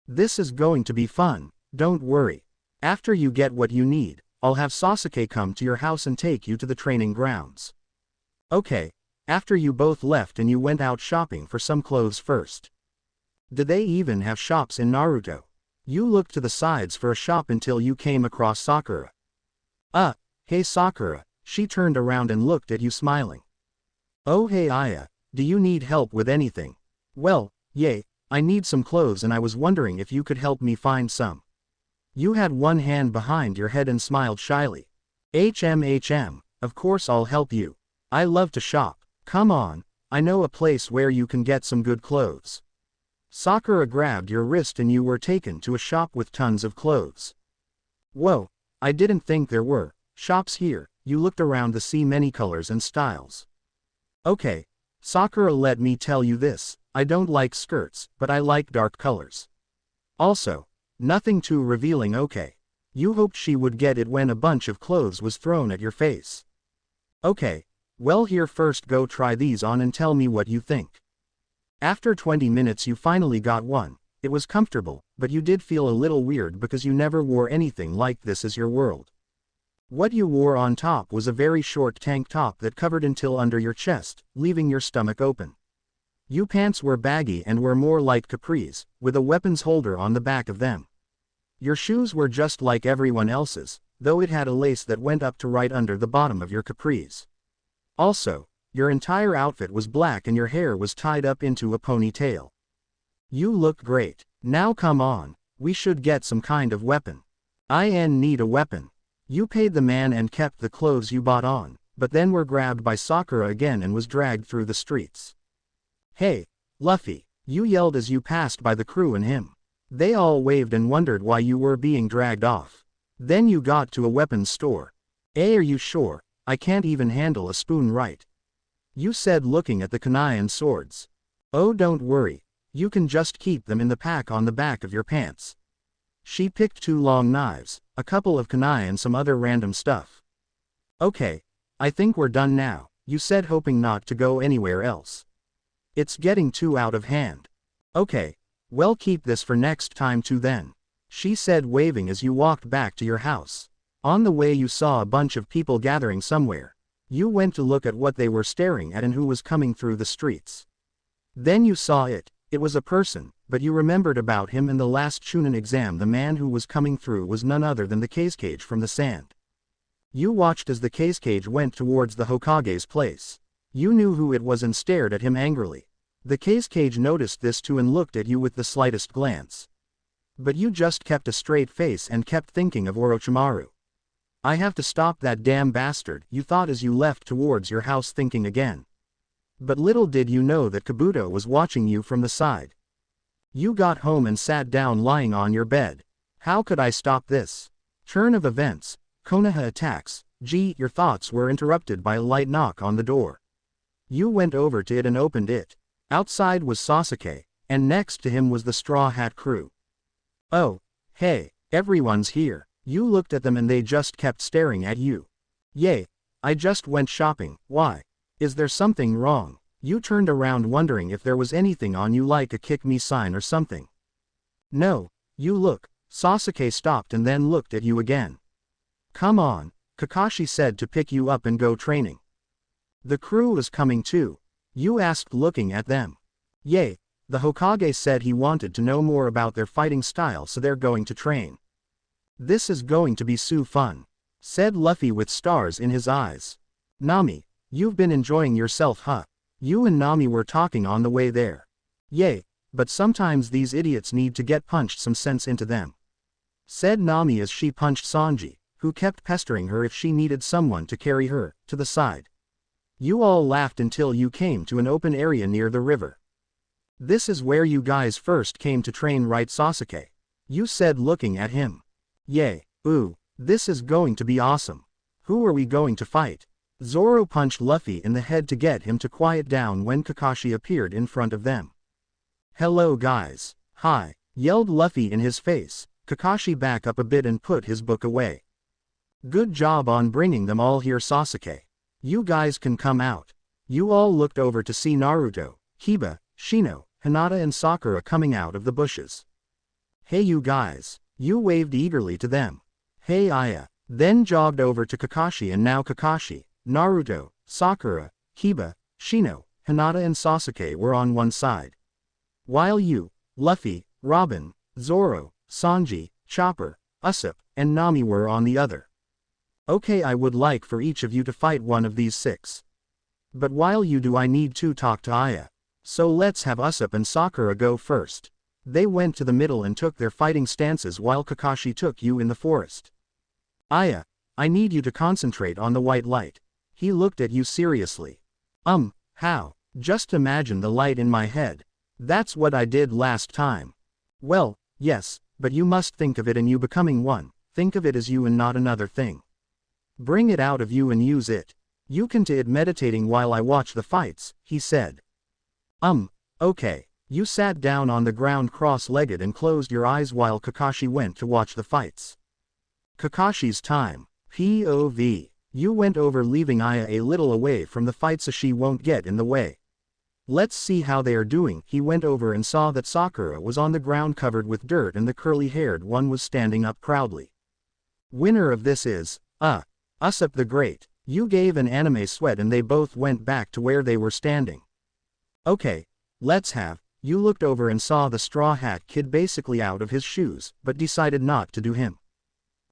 This is going to be fun, don't worry. After you get what you need, I'll have Sasuke come to your house and take you to the training grounds. Okay, after you both left and you went out shopping for some clothes first. Did they even have shops in Naruto? You looked to the sides for a shop until you came across Sakura. Hey Sakura, she turned around and looked at you smiling. Oh hey Aya, do you need help with anything? Well, yay, I need some clothes and I was wondering if you could help me find some. You had one hand behind your head and smiled shyly. Of course I'll help you. I love to shop. Come on, I know a place where you can get some good clothes. Sakura grabbed your wrist and you were taken to a shop with tons of clothes. Whoa, I didn't think there were shops here. You looked around to see many colors and styles. Okay, Sakura, let me tell you this, I don't like skirts, but I like dark colors. Also, nothing too revealing, okay? You hoped she would get it when a bunch of clothes was thrown at your face. Okay, well, here, first go try these on and tell me what you think. After 20 minutes you finally got one. It was comfortable, but you did feel a little weird because you never wore anything like this as your world. What you wore on top was a very short tank top that covered until under your chest, leaving your stomach open. Your pants were baggy and were more like capris, with a weapons holder on the back of them. Your shoes were just like everyone else's, though it had a lace that went up to right under the bottom of your capris. Also, your entire outfit was black and your hair was tied up into a ponytail. You look great. Now come on, we should get some kind of weapon. I need a weapon. You paid the man and kept the clothes you bought on, but then were grabbed by Sakura again and was dragged through the streets. Hey, Luffy, you yelled as you passed by the crew and him. They all waved and wondered why you were being dragged off. Then you got to a weapons store. Are you sure? I can't even handle a spoon right. You said, looking at the kunai and swords. Oh, don't worry. You can just keep them in the pack on the back of your pants. She picked 2 long knives, a couple of kunai and some other random stuff. Okay, I think we're done now, you said, hoping not to go anywhere else. It's getting too out of hand. Okay, well, keep this for next time too then, she said, waving as you walked back to your house. On the way you saw a bunch of people gathering somewhere. You went to look at what they were staring at and who was coming through the streets. Then you saw it was a person, but you remembered about him in the last Chunin exam. The man who was coming through was none other than the cage from the sand. You watched as the cage went towards the Hokage's place. You knew who it was and stared at him angrily. The cage noticed this too and looked at you with the slightest glance. But you just kept a straight face and kept thinking of Orochimaru. I have to stop that damn bastard, you thought as you left towards your house, thinking again. But little did you know that Kabuto was watching you from the side. You got home and sat down lying on your bed. How could I stop this? Turn of events, Konoha attacks. Your thoughts were interrupted by a light knock on the door. You went over to it and opened it. Outside was Sasuke, and next to him was the Straw Hat crew. Oh, hey, everyone's here. You looked at them and they just kept staring at you. Yay, I just went shopping. Why? Is there something wrong? You turned around wondering if there was anything on you, like a kick me sign or something. No, you look. Sasuke stopped and then looked at you again. Come on, Kakashi said to pick you up and go training. The crew is coming too. You asked, looking at them. Yay, the Hokage said he wanted to know more about their fighting style, so they're going to train. This is going to be so fun, said Luffy with stars in his eyes. Nami, you've been enjoying yourself, huh? You and Nami were talking on the way there. Yay, but sometimes these idiots need to get punched some sense into them, said Nami as she punched Sanji, who kept pestering her if she needed someone to carry her, to the side. You all laughed until you came to an open area near the river. This is where you guys first came to train, right, Sasuke? You said, looking at him. Yay, ooh, this is going to be awesome. Who are we going to fight? Zoro punched Luffy in the head to get him to quiet down when Kakashi appeared in front of them. Hello guys. Hi, yelled Luffy in his face. Kakashi back up a bit and put his book away. Good job on bringing them all here, Sasuke. You guys can come out. You all looked over to see Naruto, Kiba, Shino, Hinata and Sakura coming out of the bushes. Hey you guys. You waved eagerly to them. Hey Aya, then jogged over to Kakashi, and now Kakashi, Naruto, Sakura, Kiba, Shino, Hinata and Sasuke were on one side, while you, Luffy, Robin, Zoro, Sanji, Chopper, Usopp, and Nami were on the other. Okay, I would like for each of you to fight one of these 6. But while you do, I need to talk to Aya. So let's have Usopp and Sakura go first. They went to the middle and took their fighting stances while Kakashi took you in the forest. Aya, I need you to concentrate on the white light. He looked at you seriously. How? Just imagine the light in my head. That's what I did last time. Well, yes, but you must think of it and you becoming one. Think of it as you and not another thing. Bring it out of you and use it. You can do it meditating while I watch the fights, he said. Okay. You sat down on the ground cross-legged and closed your eyes while Kakashi went to watch the fights. Kakashi's time. POV. You went over leaving Aya a little away from the fight so she won't get in the way. Let's see how they are doing. He went over and saw that Sakura was on the ground covered with dirt and the curly-haired one was standing up proudly. Winner of this is, Usopp the Great. You gave an anime sweat and they both went back to where they were standing. Okay, let's have. You looked over and saw the Straw Hat Kid basically out of his shoes, but decided not to do him.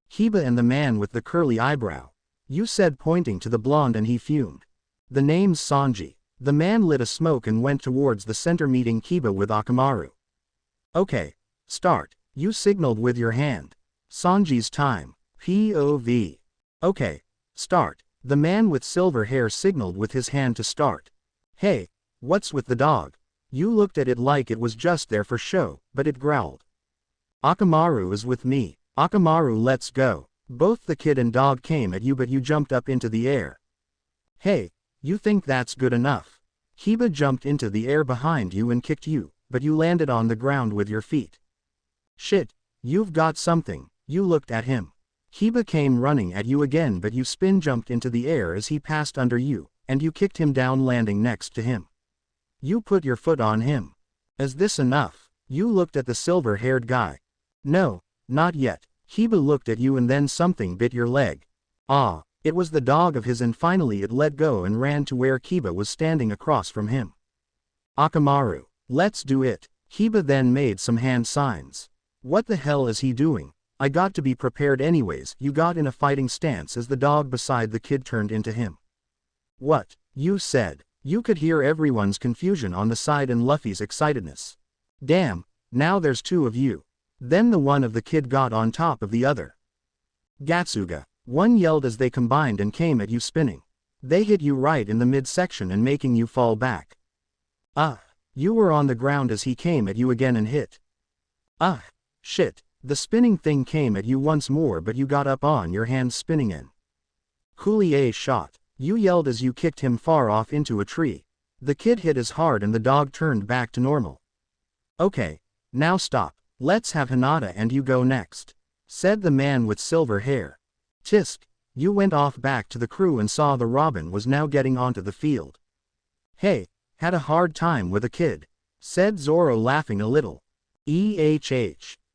Kiba and the man with the curly eyebrow. You said pointing to the blonde and he fumed. The name's Sanji. The man lit a smoke and went towards the center meeting Kiba with Orochimaru. Okay, start. You signaled with your hand. Sanji's time. POV. Okay, start. The man with silver hair signaled with his hand to start. Hey, what's with the dog? You looked at it like it was just there for show, but it growled. Orochimaru is with me. Orochimaru, let's go. Both the kid and dog came at you but you jumped up into the air. Hey, you think that's good enough? Kiba jumped into the air behind you and kicked you, but you landed on the ground with your feet. Shit, you've got something. You looked at him. Kiba came running at you again but you spin jumped into the air as he passed under you, and you kicked him down landing next to him. You put your foot on him. Is this enough? You looked at the silver-haired guy. No, not yet. Kiba looked at you and then something bit your leg. It was the dog of his and finally it let go and ran to where Kiba was standing across from him. Orochimaru, let's do it. Kiba then made some hand signs. What the hell is he doing? I got to be prepared anyways. You got in a fighting stance as the dog beside the kid turned into him. What? You said. You could hear everyone's confusion on the side and Luffy's excitedness. Damn, now there's two of you. Then the one of the kid got on top of the other. Gatsuga. One yelled as they combined and came at you spinning. They hit you right in the midsection and making you fall back. You were on the ground as he came at you again and hit. Shit. The spinning thing came at you once more but you got up on your hands spinning in. Coulier shot. You yelled as you kicked him far off into a tree. The kid hit as hard and the dog turned back to normal. Okay, now stop. Let's have Hinata and you go next. Said the man with silver hair. Tisk. You went off back to the crew and saw the Robin was now getting onto the field. Hey, had a hard time with a kid. Said Zoro laughing a little.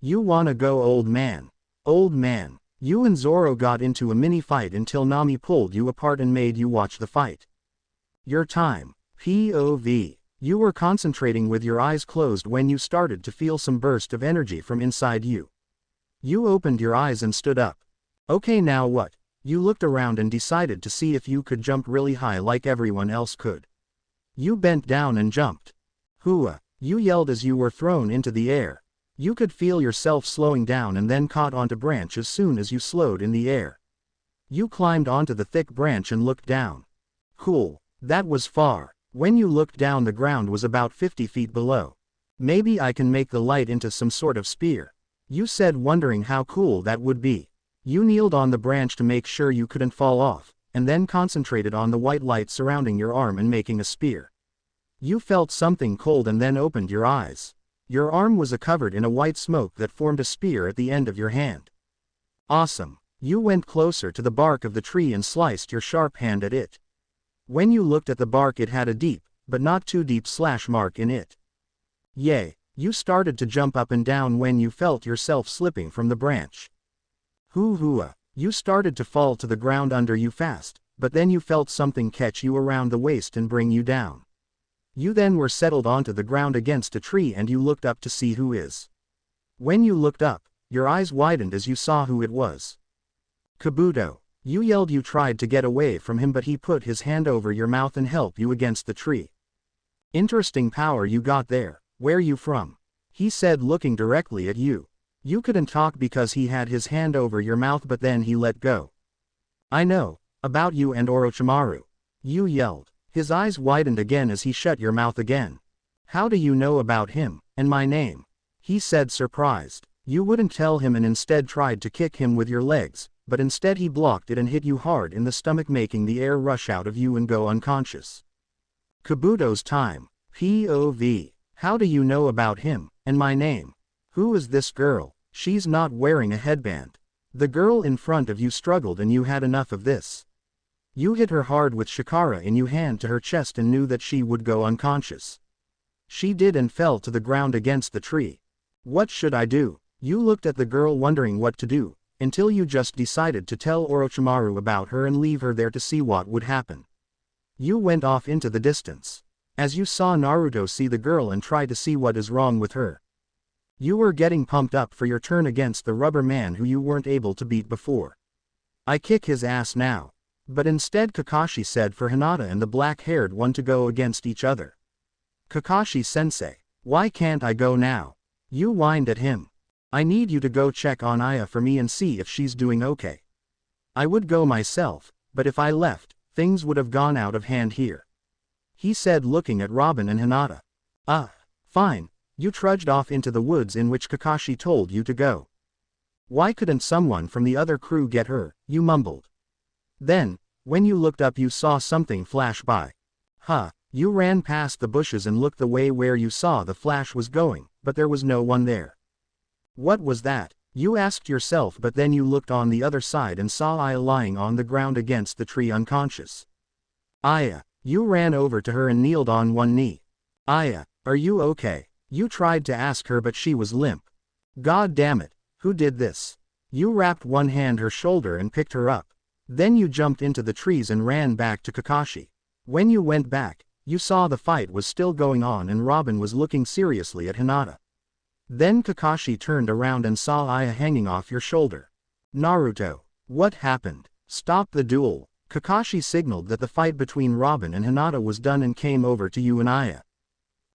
You wanna go old man? Old man. You and Zoro got into a mini fight until Nami pulled you apart and made you watch the fight. Your time. POV. You were concentrating with your eyes closed when you started to feel some burst of energy from inside you. You opened your eyes and stood up. Okay, now what? You looked around and decided to see if you could jump really high like everyone else could. You bent down and jumped. Hua. You yelled as you were thrown into the air. You could feel yourself slowing down and then caught onto branch as soon as you slowed in the air. You climbed onto the thick branch and looked down. Cool. That was far. When you looked down the ground was about 50 feet below. Maybe I can make the light into some sort of spear. You said wondering how cool that would be. You kneeled on the branch to make sure you couldn't fall off, and then concentrated on the white light surrounding your arm and making a spear. You felt something cold and then opened your eyes. Your arm was covered in a white smoke that formed a spear at the end of your hand. Awesome. You went closer to the bark of the tree and sliced your sharp hand at it. When you looked at the bark it had a deep, but not too deep slash mark in it. Yay. You started to jump up and down when you felt yourself slipping from the branch. Hua. You started to fall to the ground under you fast, but then you felt something catch you around the waist and bring you down. You then were settled onto the ground against a tree and you looked up to see who is. When you looked up, your eyes widened as you saw who it was. Kabuto. You yelled. You tried to get away from him but he put his hand over your mouth and helped you against the tree. Interesting power you got there. Where you from? He said looking directly at you. You couldn't talk because he had his hand over your mouth but then he let go. I know, about you and Orochimaru. You yelled. His eyes widened again as he shut your mouth again. How do you know about him, and my name? He said surprised. You wouldn't tell him and instead tried to kick him with your legs, but instead he blocked it and hit you hard in the stomach making the air rush out of you and go unconscious. Kabuto's time. POV. How do you know about him, and my name? Who is this girl? She's not wearing a headband. The girl in front of you struggled and you had enough of this. You hit her hard with Shikara in your hand to her chest and knew that she would go unconscious. She did and fell to the ground against the tree. What should I do? You looked at the girl wondering what to do, until you just decided to tell Orochimaru about her and leave her there to see what would happen. You went off into the distance. As you saw Naruto see the girl and try to see what is wrong with her. You were getting pumped up for your turn against the rubber man who you weren't able to beat before. I kick his ass now. But instead Kakashi said for Hinata and the black-haired one to go against each other. Kakashi-sensei, why can't I go now? You whined at him. I need you to go check on Aya for me and see if she's doing okay. I would go myself, but if I left, things would have gone out of hand here. He said looking at Robin and Hinata. Fine, you trudged off into the woods in which Kakashi told you to go. Why couldn't someone from the other crew get her, you mumbled. Then, when you looked up you saw something flash by. You ran past the bushes and looked the way where you saw the flash was going, but there was no one there. What was that? You asked yourself, but then you looked on the other side and saw Aya lying on the ground against the tree unconscious. Aya, you ran over to her and kneeled on one knee. Aya, are you okay? You tried to ask her but she was limp. God damn it, who did this? You wrapped one hand her shoulder and picked her up. Then you jumped into the trees and ran back to Kakashi. When you went back, you saw the fight was still going on and Robin was looking seriously at Hinata. Then Kakashi turned around and saw Aya hanging off your shoulder. Naruto, what happened? Stop the duel. Kakashi signaled that the fight between Robin and Hinata was done and came over to you and Aya.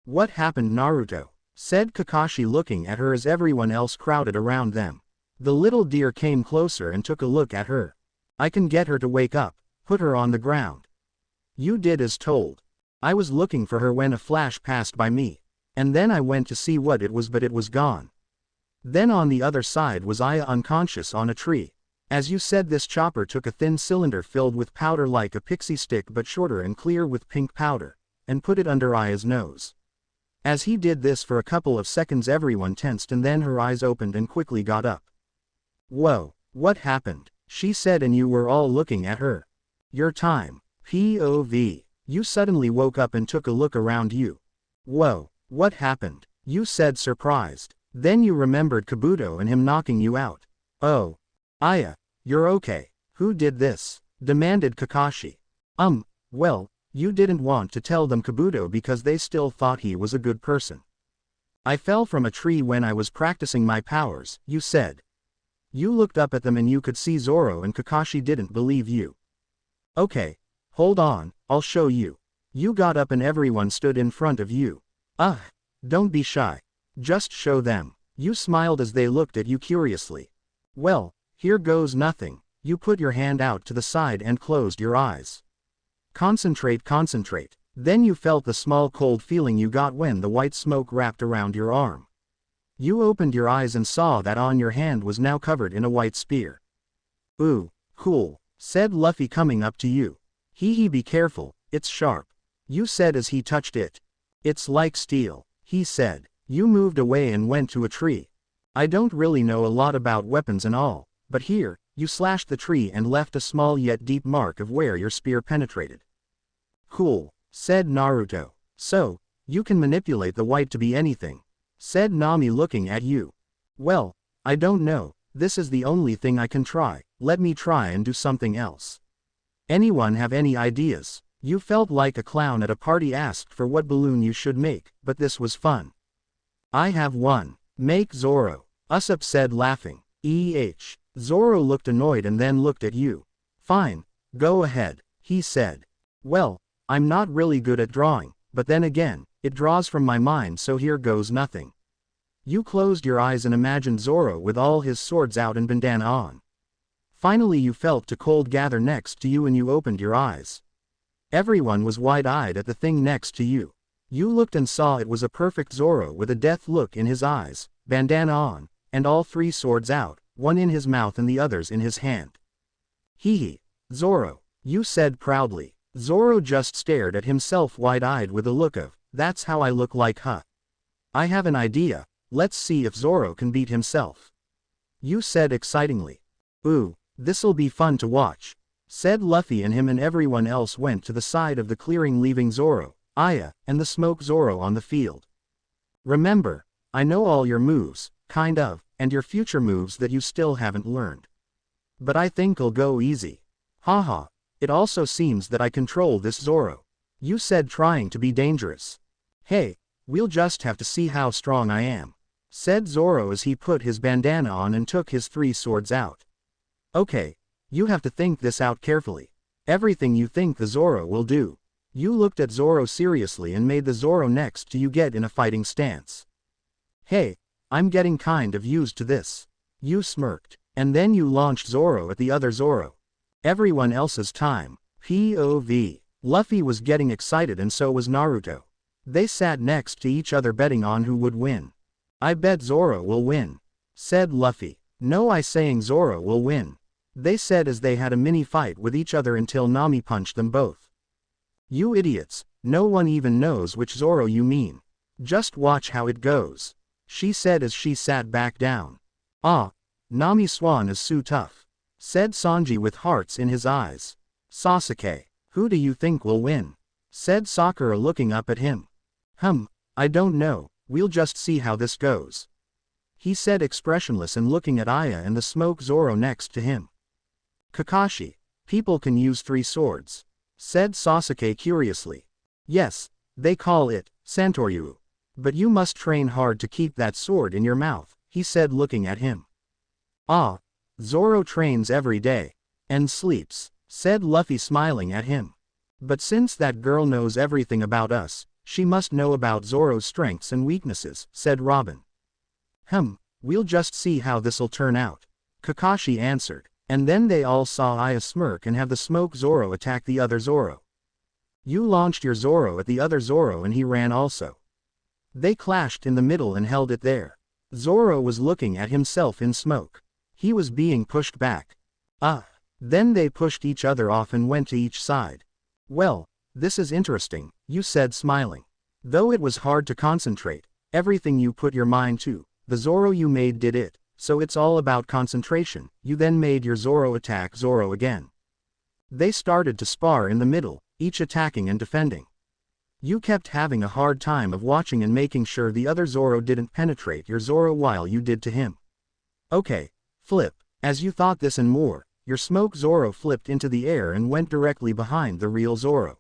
What happened, Naruto? Said Kakashi looking at her as everyone else crowded around them. The little deer came closer and took a look at her. I can get her to wake up, put her on the ground. You did as told. I was looking for her when a flash passed by me. And then I went to see what it was but it was gone. Then on the other side was Aya unconscious on a tree. As you said this chopper took a thin cylinder filled with powder like a pixie stick but shorter and clear with pink powder, and put it under Aya's nose. As he did this for a couple of seconds everyone tensed and then her eyes opened and quickly got up. Whoa, what happened? She said and you were all looking at her. Your time. POV. You suddenly woke up and took a look around you. Whoa. What happened? You said surprised. Then you remembered Kabuto and him knocking you out. Oh. Aya, you're okay. Who did this? Demanded Kakashi. Well, you didn't want to tell them Kabuto because they still thought he was a good person. I fell from a tree when I was practicing my powers, you said. You looked up at them and you could see Zoro and Kakashi didn't believe you. Okay. Hold on, I'll show you. You got up and everyone stood in front of you. Don't be shy. Just show them. You smiled as they looked at you curiously. Well, here goes nothing. You put your hand out to the side and closed your eyes. Concentrate. Then you felt the small cold feeling you got when the white smoke wrapped around your arm. You opened your eyes and saw that on your hand was now covered in a white spear. Ooh, cool, said Luffy coming up to you. Be careful, it's sharp. You said as he touched it. It's like steel, he said. You moved away and went to a tree. I don't really know a lot about weapons and all, but here, you slashed the tree and left a small yet deep mark of where your spear penetrated. Cool, said Naruto. So, you can manipulate the white to be anything, said Nami looking at you. Well, I don't know, this is the only thing I can try, let me try and do something else. Anyone have any ideas? You felt like a clown at a party asked for what balloon you should make, but this was fun. I have one. Make Zoro. Usopp said laughing. Zoro looked annoyed and then looked at you. Fine, go ahead, he said. Well, I'm not really good at drawing, but then again, it draws from my mind so here goes nothing. You closed your eyes and imagined Zoro with all his swords out and bandana on. Finally you felt a cold gather next to you and you opened your eyes. Everyone was wide-eyed at the thing next to you. You looked and saw it was a perfect Zoro with a death look in his eyes, bandana on, and all three swords out, one in his mouth and the others in his hand. Hee, Zoro, you said proudly. Zoro just stared at himself wide-eyed with a look of, that's how I look like, huh? I have an idea, let's see if Zoro can beat himself. You said excitingly. Ooh, this'll be fun to watch, said Luffy, and him and everyone else went to the side of the clearing, leaving Zoro, Aya, and the Smoke Zoro on the field. Remember, I know all your moves, kind of, and your future moves that you still haven't learned. But I think I'll go easy. Haha, it also seems that I control this Zoro. You said, trying to be dangerous. Hey, we'll just have to see how strong I am, said Zoro as he put his bandana on and took his three swords out. Okay, you have to think this out carefully. Everything you think the Zoro will do. You looked at Zoro seriously and made the Zoro next to you get in a fighting stance. Hey, I'm getting kind of used to this. You smirked, and then you launched Zoro at the other Zoro. Everyone else's time. POV. Luffy was getting excited and so was Naruto. They sat next to each other betting on who would win. I bet Zoro will win, said Luffy. No, I saying Zoro will win, they said as they had a mini fight with each other until Nami punched them both. You idiots, no one even knows which Zoro you mean. Just watch how it goes, she said as she sat back down. Ah, Nami Swan is so tough, said Sanji with hearts in his eyes. Sasuke, who do you think will win? Said Sakura looking up at him. I don't know, we'll just see how this goes, he said expressionless and looking at Aya and the Smoke Zoro next to him. Kakashi, people can use three swords, said Sasuke curiously. Yes, they call it Santoryu. But you must train hard to keep that sword in your mouth, he said looking at him. Ah, Zoro trains every day. And sleeps, said Luffy smiling at him. But since that girl knows everything about us, she must know about Zoro's strengths and weaknesses, said Robin. We'll just see how this'll turn out, Kakashi answered, and then they all saw Aya smirk and have the Smoke Zoro attack the other Zoro. You launched your Zoro at the other Zoro and he ran also. They clashed in the middle and held it there. Zoro was looking at himself in smoke. He was being pushed back. Then they pushed each other off and went to each side. Well, this is interesting, you said smiling. Though it was hard to concentrate, everything you put your mind to, the Zoro you made did it, so it's all about concentration. You then made your Zoro attack Zoro again. They started to spar in the middle, each attacking and defending. You kept having a hard time of watching and making sure the other Zoro didn't penetrate your Zoro while you did to him. Okay, flip. As you thought this and more, your Smoke Zoro flipped into the air and went directly behind the real Zoro.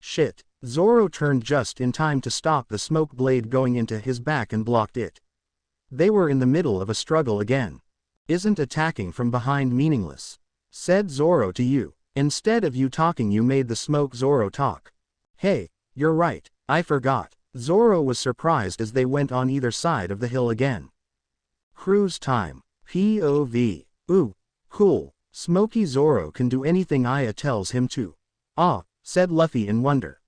Shit. Zoro turned just in time to stop the smoke blade going into his back and blocked it. They were in the middle of a struggle again. Isn't attacking from behind meaningless? Said Zoro to you. Instead of you talking, you made the Smoke Zoro talk. Hey, you're right, I forgot. Zoro was surprised as they went on either side of the hill again. Cruise time. POV. Ooh, cool. Smoky Zoro can do anything Aya tells him to. Said Luffy in wonder.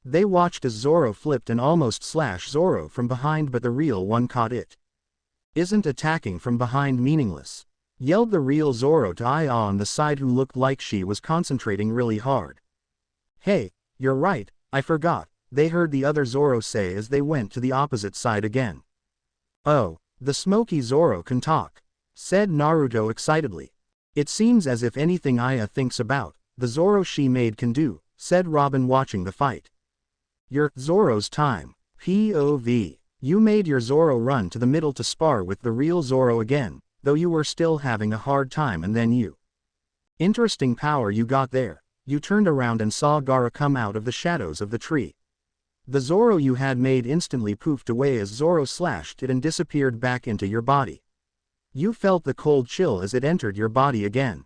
They watched as Zoro flipped and almost slashed Zoro from behind, but the real one caught it. Isn't attacking from behind meaningless? Yelled the real Zoro to Aya on the side, who looked like she was concentrating really hard. Hey, you're right, I forgot, they heard the other Zoro say as they went to the opposite side again. Oh, the Smoky Zoro can talk, said Naruto excitedly. It seems as if anything Aya thinks about, the Zoro she made can do, said Robin watching the fight. Your Zoro's time. POV. You made your Zoro run to the middle to spar with the real Zoro again, though you were still having a hard time, and then you. Interesting power you got there. You turned around and saw Gaara come out of the shadows of the tree. The Zoro you had made instantly poofed away as Zoro slashed it and disappeared back into your body. You felt the cold chill as it entered your body again.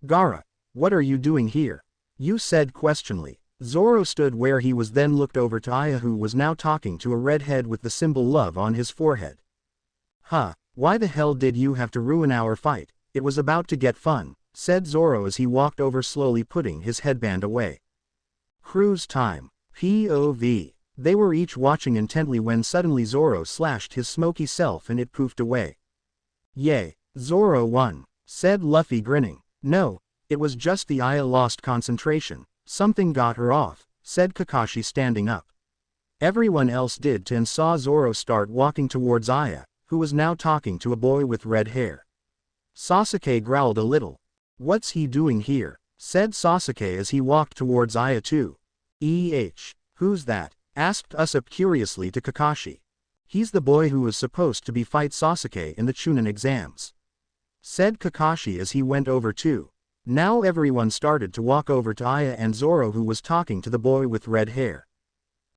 Gaara, what are you doing here? You said questioningly. Zoro stood where he was, then looked over to Aya, who was now talking to a redhead with the symbol love on his forehead. Why the hell did you have to ruin our fight? It was about to get fun, said Zoro as he walked over slowly, putting his headband away. Cruise time. POV. They were each watching intently when suddenly Zoro slashed his smoky self and it poofed away. Yay, Zoro won, said Luffy grinning. No, it was just the Aya lost concentration. Something got her off, said Kakashi standing up. Everyone else did too and saw Zoro start walking towards Aya, who was now talking to a boy with red hair. Sasuke growled a little. What's he doing here? Said Sasuke as he walked towards Aya too. Who's that? Asked Usopp curiously to Kakashi. He's the boy who was supposed to be fight Sasuke in the Chunin exams. Said Kakashi as he went over too. Now everyone started to walk over to Aya and Zoro who was talking to the boy with red hair.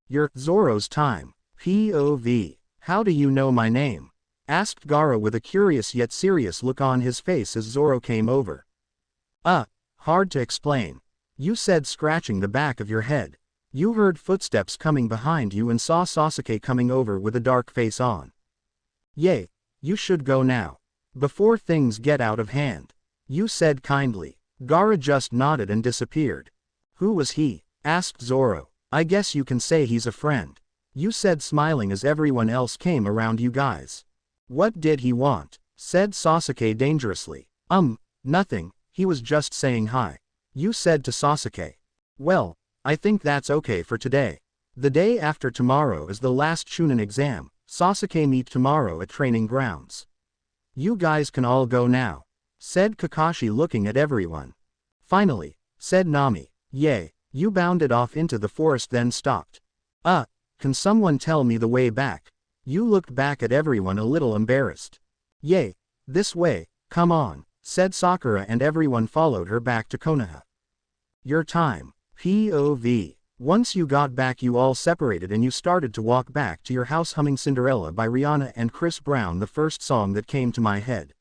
You're Zoro's time. POV. How do you know my name? Asked Gaara with a curious yet serious look on his face as Zoro came over. Hard to explain. You said scratching the back of your head. You heard footsteps coming behind you and saw Sasuke coming over with a dark face on. Yay, you should go now. Before things get out of hand. You said kindly. Gaara just nodded and disappeared. Who was he? Asked Zoro. I guess you can say he's a friend. You said smiling as everyone else came around you guys. What did he want? Said Sasuke dangerously. Nothing, he was just saying hi. You said to Sasuke. Well, I think that's okay for today. The day after tomorrow is the last Chunin exam. Sasuke meet tomorrow at training grounds. You guys can all go now. Said Kakashi looking at everyone. Finally, said Nami. Yay, you bounded off into the forest then stopped. Can someone tell me the way back? You looked back at everyone a little embarrassed. Yay, this way, come on, said Sakura and everyone followed her back to Konoha. Your time. POV. Once you got back you all separated and you started to walk back to your house humming Cinderella by Rihanna and Chris Brown, the first song that came to my head.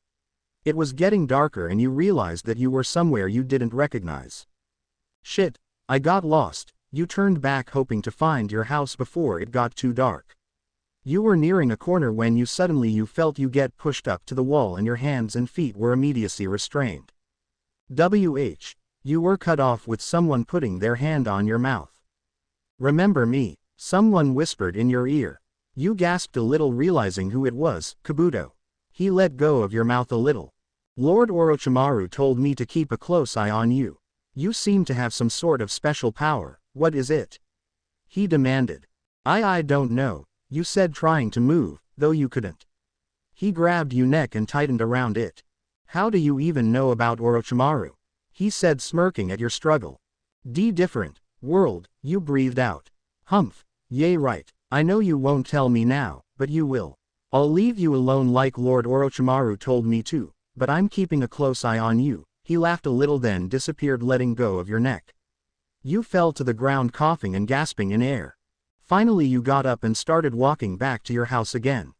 It was getting darker and you realized that you were somewhere you didn't recognize. Shit, I got lost. You turned back hoping to find your house before it got too dark. You were nearing a corner when you felt you get pushed up to the wall and your hands and feet were immediately restrained. You were cut off with someone putting their hand on your mouth. Remember me? Someone whispered in your ear. You gasped a little realizing who it was, Kabuto. He let go of your mouth a little. Lord Orochimaru told me to keep a close eye on you. You seem to have some sort of special power, what is it? He demanded. I don't know, you said trying to move, though you couldn't. He grabbed your neck and tightened around it. How do you even know about Orochimaru? He said smirking at your struggle. Different world, you breathed out. Humph, yay right, I know you won't tell me now, but you will. I'll leave you alone like Lord Orochimaru told me to, but I'm keeping a close eye on you. He laughed a little then disappeared letting go of your neck. You fell to the ground coughing and gasping in air. Finally you got up and started walking back to your house again.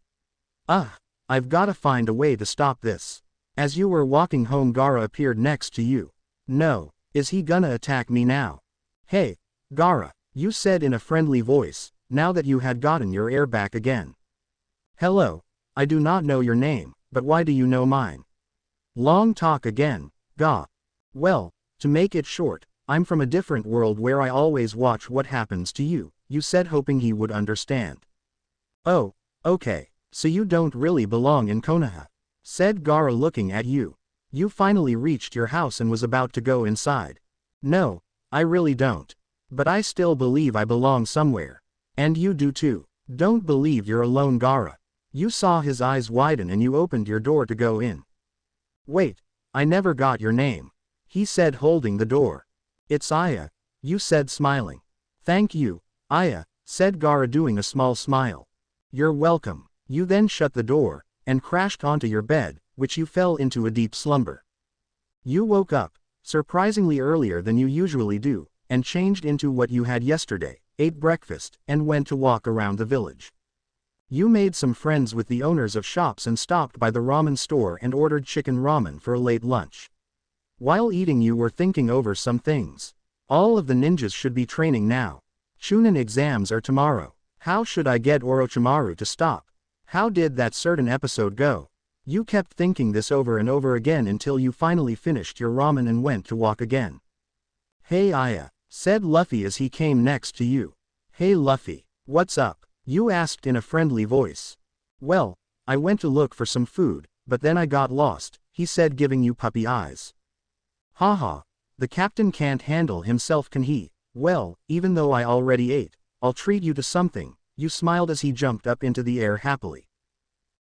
I've gotta find a way to stop this. As you were walking home Gaara appeared next to you. No, is he gonna attack me now? Hey, Gaara, you said in a friendly voice, now that you had gotten your air back again. Hello, I do not know your name, but why do you know mine? Long talk again, Ga. Well, to make it short, I'm from a different world where I always watch what happens to you, you said hoping he would understand. Oh, okay, so you don't really belong in Konoha, said Gaara looking at you. You finally reached your house and was about to go inside. No, I really don't. But I still believe I belong somewhere. And you do too. Don't believe you're alone Gaara. You saw his eyes widen and you opened your door to go in. Wait, I never got your name. He said holding the door. It's Aya, you said smiling. Thank you, Aya, said Gaara doing a small smile. You're welcome. You then shut the door, and crashed onto your bed, which you fell into a deep slumber. You woke up, surprisingly earlier than you usually do, and changed into what you had yesterday, ate breakfast, and went to walk around the village. You made some friends with the owners of shops and stopped by the ramen store and ordered chicken ramen for a late lunch. While eating you were thinking over some things. All of the ninjas should be training now. Chunin exams are tomorrow. How should I get Orochimaru to stop? How did that certain episode go? You kept thinking this over and over again until you finally finished your ramen and went to walk again. Hey Aya, said Luffy as he came next to you. Hey Luffy, what's up? You asked in a friendly voice. Well, I went to look for some food, but then I got lost, he said, giving you puppy eyes. Haha, the captain can't handle himself, can he? Well, even though I already ate, I'll treat you to something, you smiled as he jumped up into the air happily.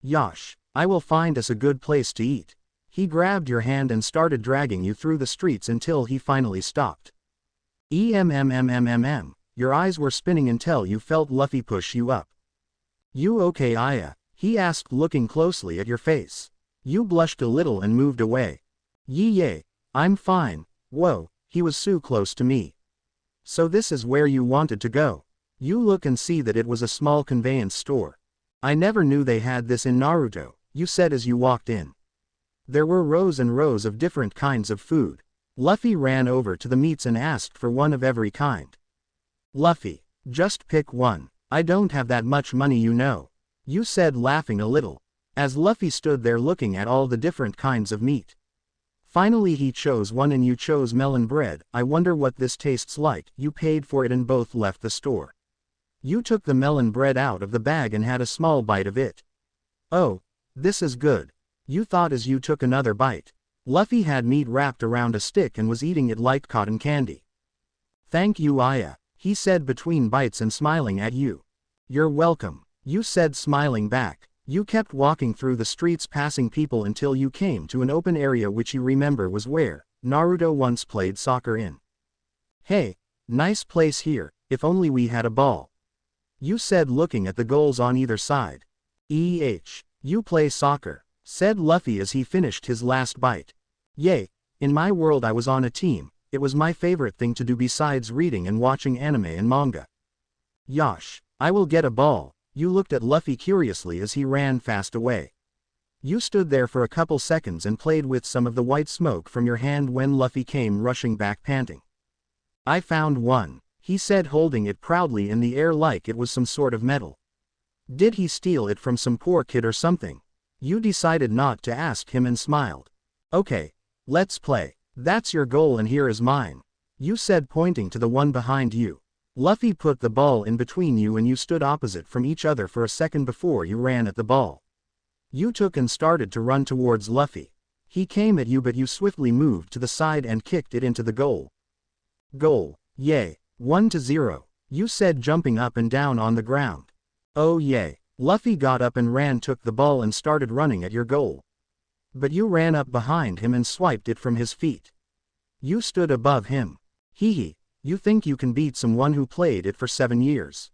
Yosh, I will find us a good place to eat. He grabbed your hand and started dragging you through the streets until he finally stopped. Your eyes were spinning until you felt Luffy push you up. You okay, Aya? He asked, looking closely at your face. You blushed a little and moved away. Yay, I'm fine. Whoa, he was so close to me. So this is where you wanted to go. You look and see that it was a small conveyance store. I never knew they had this in Naruto, you said as you walked in. There were rows and rows of different kinds of food. Luffy ran over to the meats and asked for one of every kind. Luffy, just pick one. I don't have that much money, you know. You said, laughing a little, as Luffy stood there looking at all the different kinds of meat. Finally he chose one and you chose melon bread. I wonder what this tastes like. You paid for it and both left the store. You took the melon bread out of the bag and had a small bite of it. Oh, this is good. You thought as you took another bite. Luffy had meat wrapped around a stick and was eating it like cotton candy. Thank you, Aya, he said between bites and smiling at you. You're welcome, you said, smiling back. You kept walking through the streets passing people until you came to an open area which you remember was where Naruto once played soccer in. Hey, nice place here, if only we had a ball. You said, looking at the goals on either side. You play soccer, said Luffy as he finished his last bite. Yay, in my world I was on a team, it was my favorite thing to do besides reading and watching anime and manga. Yosh, I will get a ball. You looked at Luffy curiously as he ran fast away. You stood there for a couple seconds and played with some of the white smoke from your hand when Luffy came rushing back panting. I found one, he said, holding it proudly in the air like it was some sort of metal. Did he steal it from some poor kid or something? You decided not to ask him and smiled. Okay, let's play. That's your goal and here is mine, you said, pointing to the one behind you. Luffy put the ball in between you and you stood opposite from each other for a second before you ran at the ball. You took and started to run towards Luffy. He came at you but you swiftly moved to the side and kicked it into the goal. Goal, yay, 1-0, you said, jumping up and down on the ground. Oh yay. Luffy got up and took the ball and started running at your goal. But you ran up behind him and swiped it from his feet. You stood above him. Hee. You think you can beat someone who played it for 7 years?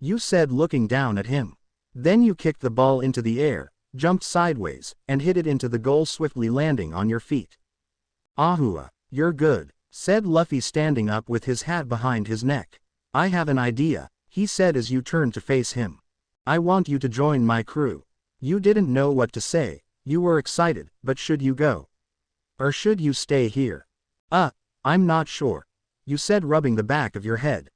You said, looking down at him. Then you kicked the ball into the air, jumped sideways, and hit it into the goal, swiftly landing on your feet. Ahua, you're good, said Luffy, standing up with his hat behind his neck. I have an idea, he said as you turned to face him. I want you to join my crew. You didn't know what to say, you were excited, but should you go? Or should you stay here? I'm not sure, you said, rubbing the back of your head.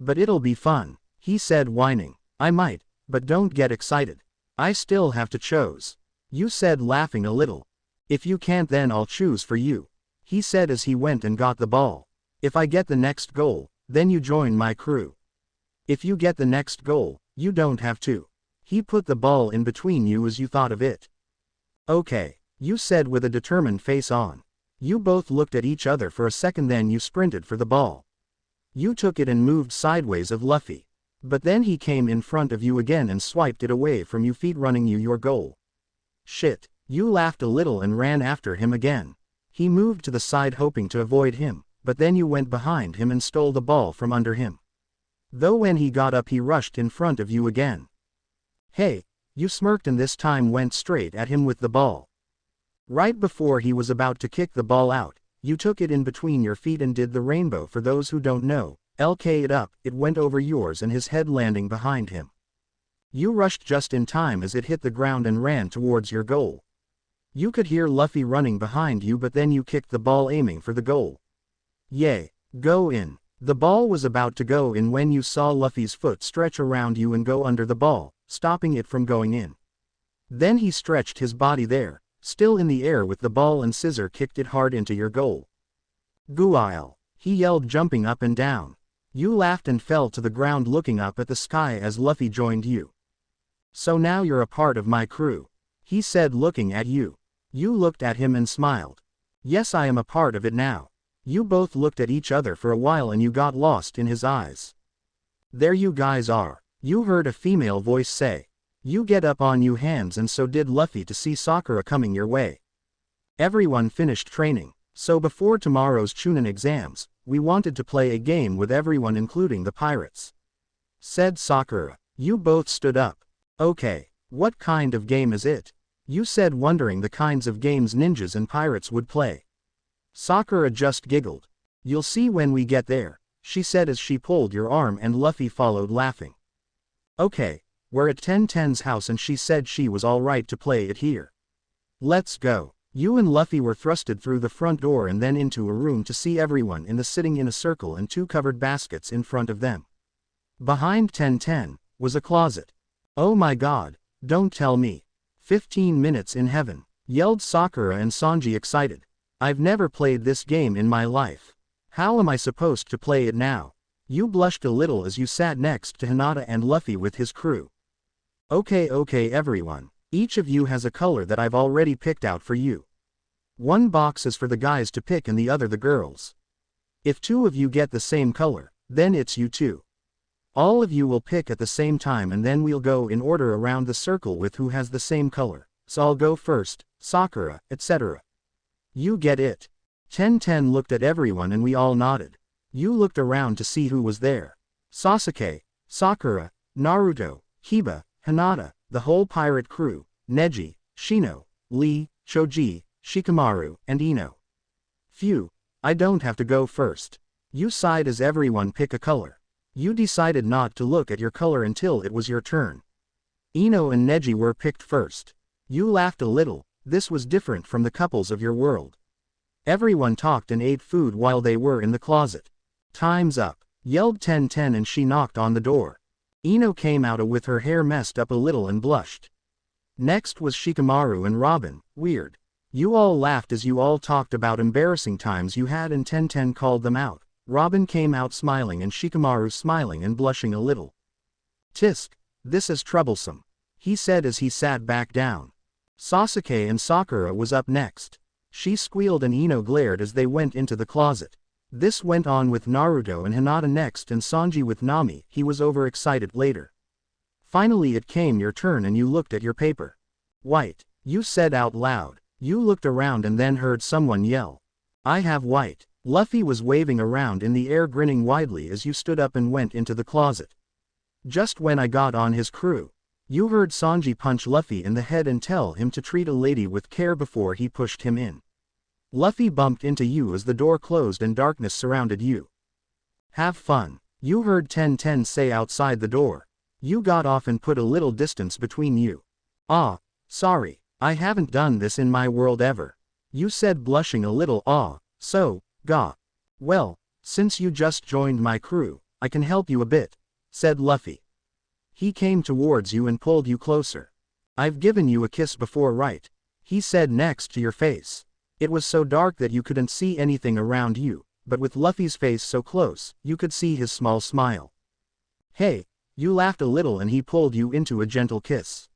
But it'll be fun, he said, whining. I might, but don't get excited. I still have to choose. You said, laughing a little. If you can't, then I'll choose for you, he said as he went and got the ball. If I get the next goal, then you join my crew. If you get the next goal, you don't have to. He put the ball in between you as you thought of it. Okay, you said with a determined face on. You both looked at each other for a second, then you sprinted for the ball. You took it and moved sideways of Luffy. But then he came in front of you again and swiped it away from you feet, running you your goal. Shit, you laughed a little and ran after him again. He moved to the side hoping to avoid him, but then you went behind him and stole the ball from under him. Though when he got up he rushed in front of you again. Hey, you smirked and this time went straight at him with the ball. Right before he was about to kick the ball out, you took it in between your feet and did the rainbow. For those who don't know, it up, it went over yours and his head, landing behind him. You rushed just in time as it hit the ground and ran towards your goal. You could hear Luffy running behind you, but then you kicked the ball, aiming for the goal. Yay, go in. The ball was about to go in when you saw Luffy's foot stretch around you and go under the ball, stopping it from going in. Then he stretched his body there, still in the air with the ball, and scissor kicked it hard into your goal. Guile. he yelled, jumping up and down. You laughed and fell to the ground, looking up at the sky as Luffy joined you. So now you're a part of my crew, he said, looking at you. You looked at him and smiled. Yes, I am a part of it now. You both looked at each other for a while and you got lost in his eyes. There you guys are, you heard a female voice say. You get up on you hands, and so did Luffy to see Sakura coming your way. Everyone finished training, so before tomorrow's Chunin exams, we wanted to play a game with everyone including the pirates, said Sakura. You both stood up. Okay, what kind of game is it? You said, wondering the kinds of games ninjas and pirates would play. Sakura just giggled. You'll see when we get there, she said as she pulled your arm, and Luffy followed, laughing. Okay, we're at 1010's house and she said she was alright to play it here. Let's go. You and Luffy were thrusted through the front door and then into a room to see everyone sitting in a circle and two covered baskets in front of them. Behind 1010 was a closet. Oh my god, don't tell me. 15 minutes in heaven, yelled Sakura and Sanji, excited. I've never played this game in my life. How am I supposed to play it now? You blushed a little as you sat next to Hinata and Luffy with his crew. Okay everyone, each of you has a color that I've already picked out for you. One box is for the guys to pick and the other the girls. If two of you get the same color, then it's you two. All of you will pick at the same time and then we'll go in order around the circle with who has the same color, so I'll go first, Sakura, etc. You get it? 1010 looked at everyone and we all nodded. You looked around to see who was there. Sasuke, Sakura, Naruto, Kiba, Hinata, the whole pirate crew, Neji, Shino, Lee, Choji, Shikamaru, and Ino. Phew, I don't have to go first. You sighed as everyone picked a color. You decided not to look at your color until it was your turn. Ino and Neji were picked first. You laughed a little. This was different from the couples of your world. Everyone talked and ate food while they were in the closet. Time's up, yelled 1010, and she knocked on the door. Ino came out with her hair messed up a little and blushed. Next was Shikamaru and Robin. Weird. You all laughed as you all talked about embarrassing times you had and 1010 called them out. Robin came out smiling and Shikamaru smiling and blushing a little. Tisk, this is troublesome, he said as he sat back down. Sasuke and Sakura was up next. She squealed and Ino glared as they went into the closet. This went on with Naruto and Hinata next and Sanji with Nami. He was overexcited later. Finally it came your turn and you looked at your paper. White, you said out loud. You looked around and then heard someone yell. I have white. Luffy was waving around in the air, grinning widely as you stood up and went into the closet. Just when I got on his crew. You heard Sanji punch Luffy in the head and tell him to treat a lady with care before he pushed him in. Luffy bumped into you as the door closed and darkness surrounded you. Have fun, you heard 1010 say outside the door. You got off and put a little distance between you. Ah, sorry, I haven't done this in my world ever. You said, blushing a little. Well, since you just joined my crew, I can help you a bit, said Luffy. He came towards you and pulled you closer. I've given you a kiss before, right? He said next to your face. It was so dark that you couldn't see anything around you, but with Luffy's face so close, you could see his small smile. Hey, you laughed a little and he pulled you into a gentle kiss.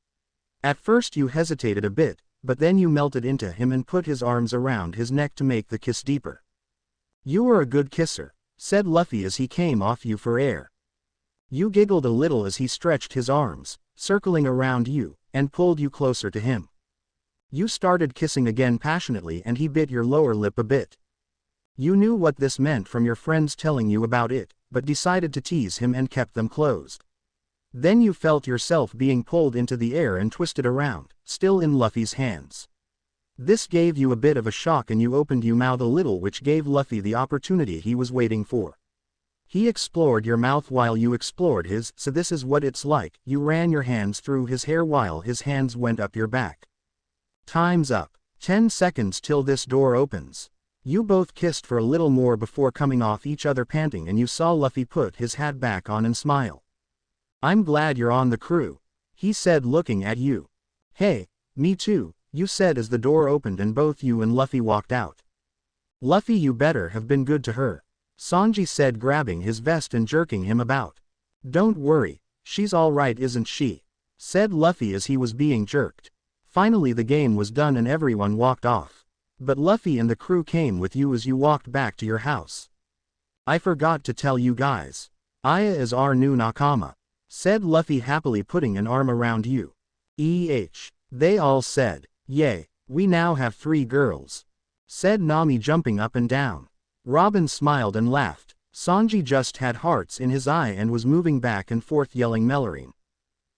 At first you hesitated a bit, but then you melted into him and put his arms around his neck to make the kiss deeper. You are a good kisser, said Luffy as he came off you for air. You giggled a little as he stretched his arms, circling around you, and pulled you closer to him. You started kissing again passionately and he bit your lower lip a bit. You knew what this meant from your friends telling you about it, but decided to tease him and kept them closed. Then you felt yourself being pulled into the air and twisted around, still in Luffy's hands. This gave you a bit of a shock and you opened your mouth a little, which gave Luffy the opportunity he was waiting for. He explored your mouth while you explored his, so this is what it's like. You ran your hands through his hair while his hands went up your back. Time's up. 10 seconds till this door opens. You both kissed for a little more before coming off each other panting, and you saw Luffy put his hat back on and smile. I'm glad you're on the crew, he said, looking at you. Hey, me too, you said as the door opened and both you and Luffy walked out. Luffy, you better have been good to her. Sanji said, grabbing his vest and jerking him about. Don't worry, she's alright, isn't she? Said Luffy as he was being jerked. Finally the game was done and everyone walked off. But Luffy and the crew came with you as you walked back to your house. I forgot to tell you guys. Aya is our new nakama. Said Luffy, happily putting an arm around you. They all said, yay, we now have 3 girls. Said Nami, jumping up and down. Robin smiled and laughed. Sanji just had hearts in his eye and was moving back and forth yelling Melorine.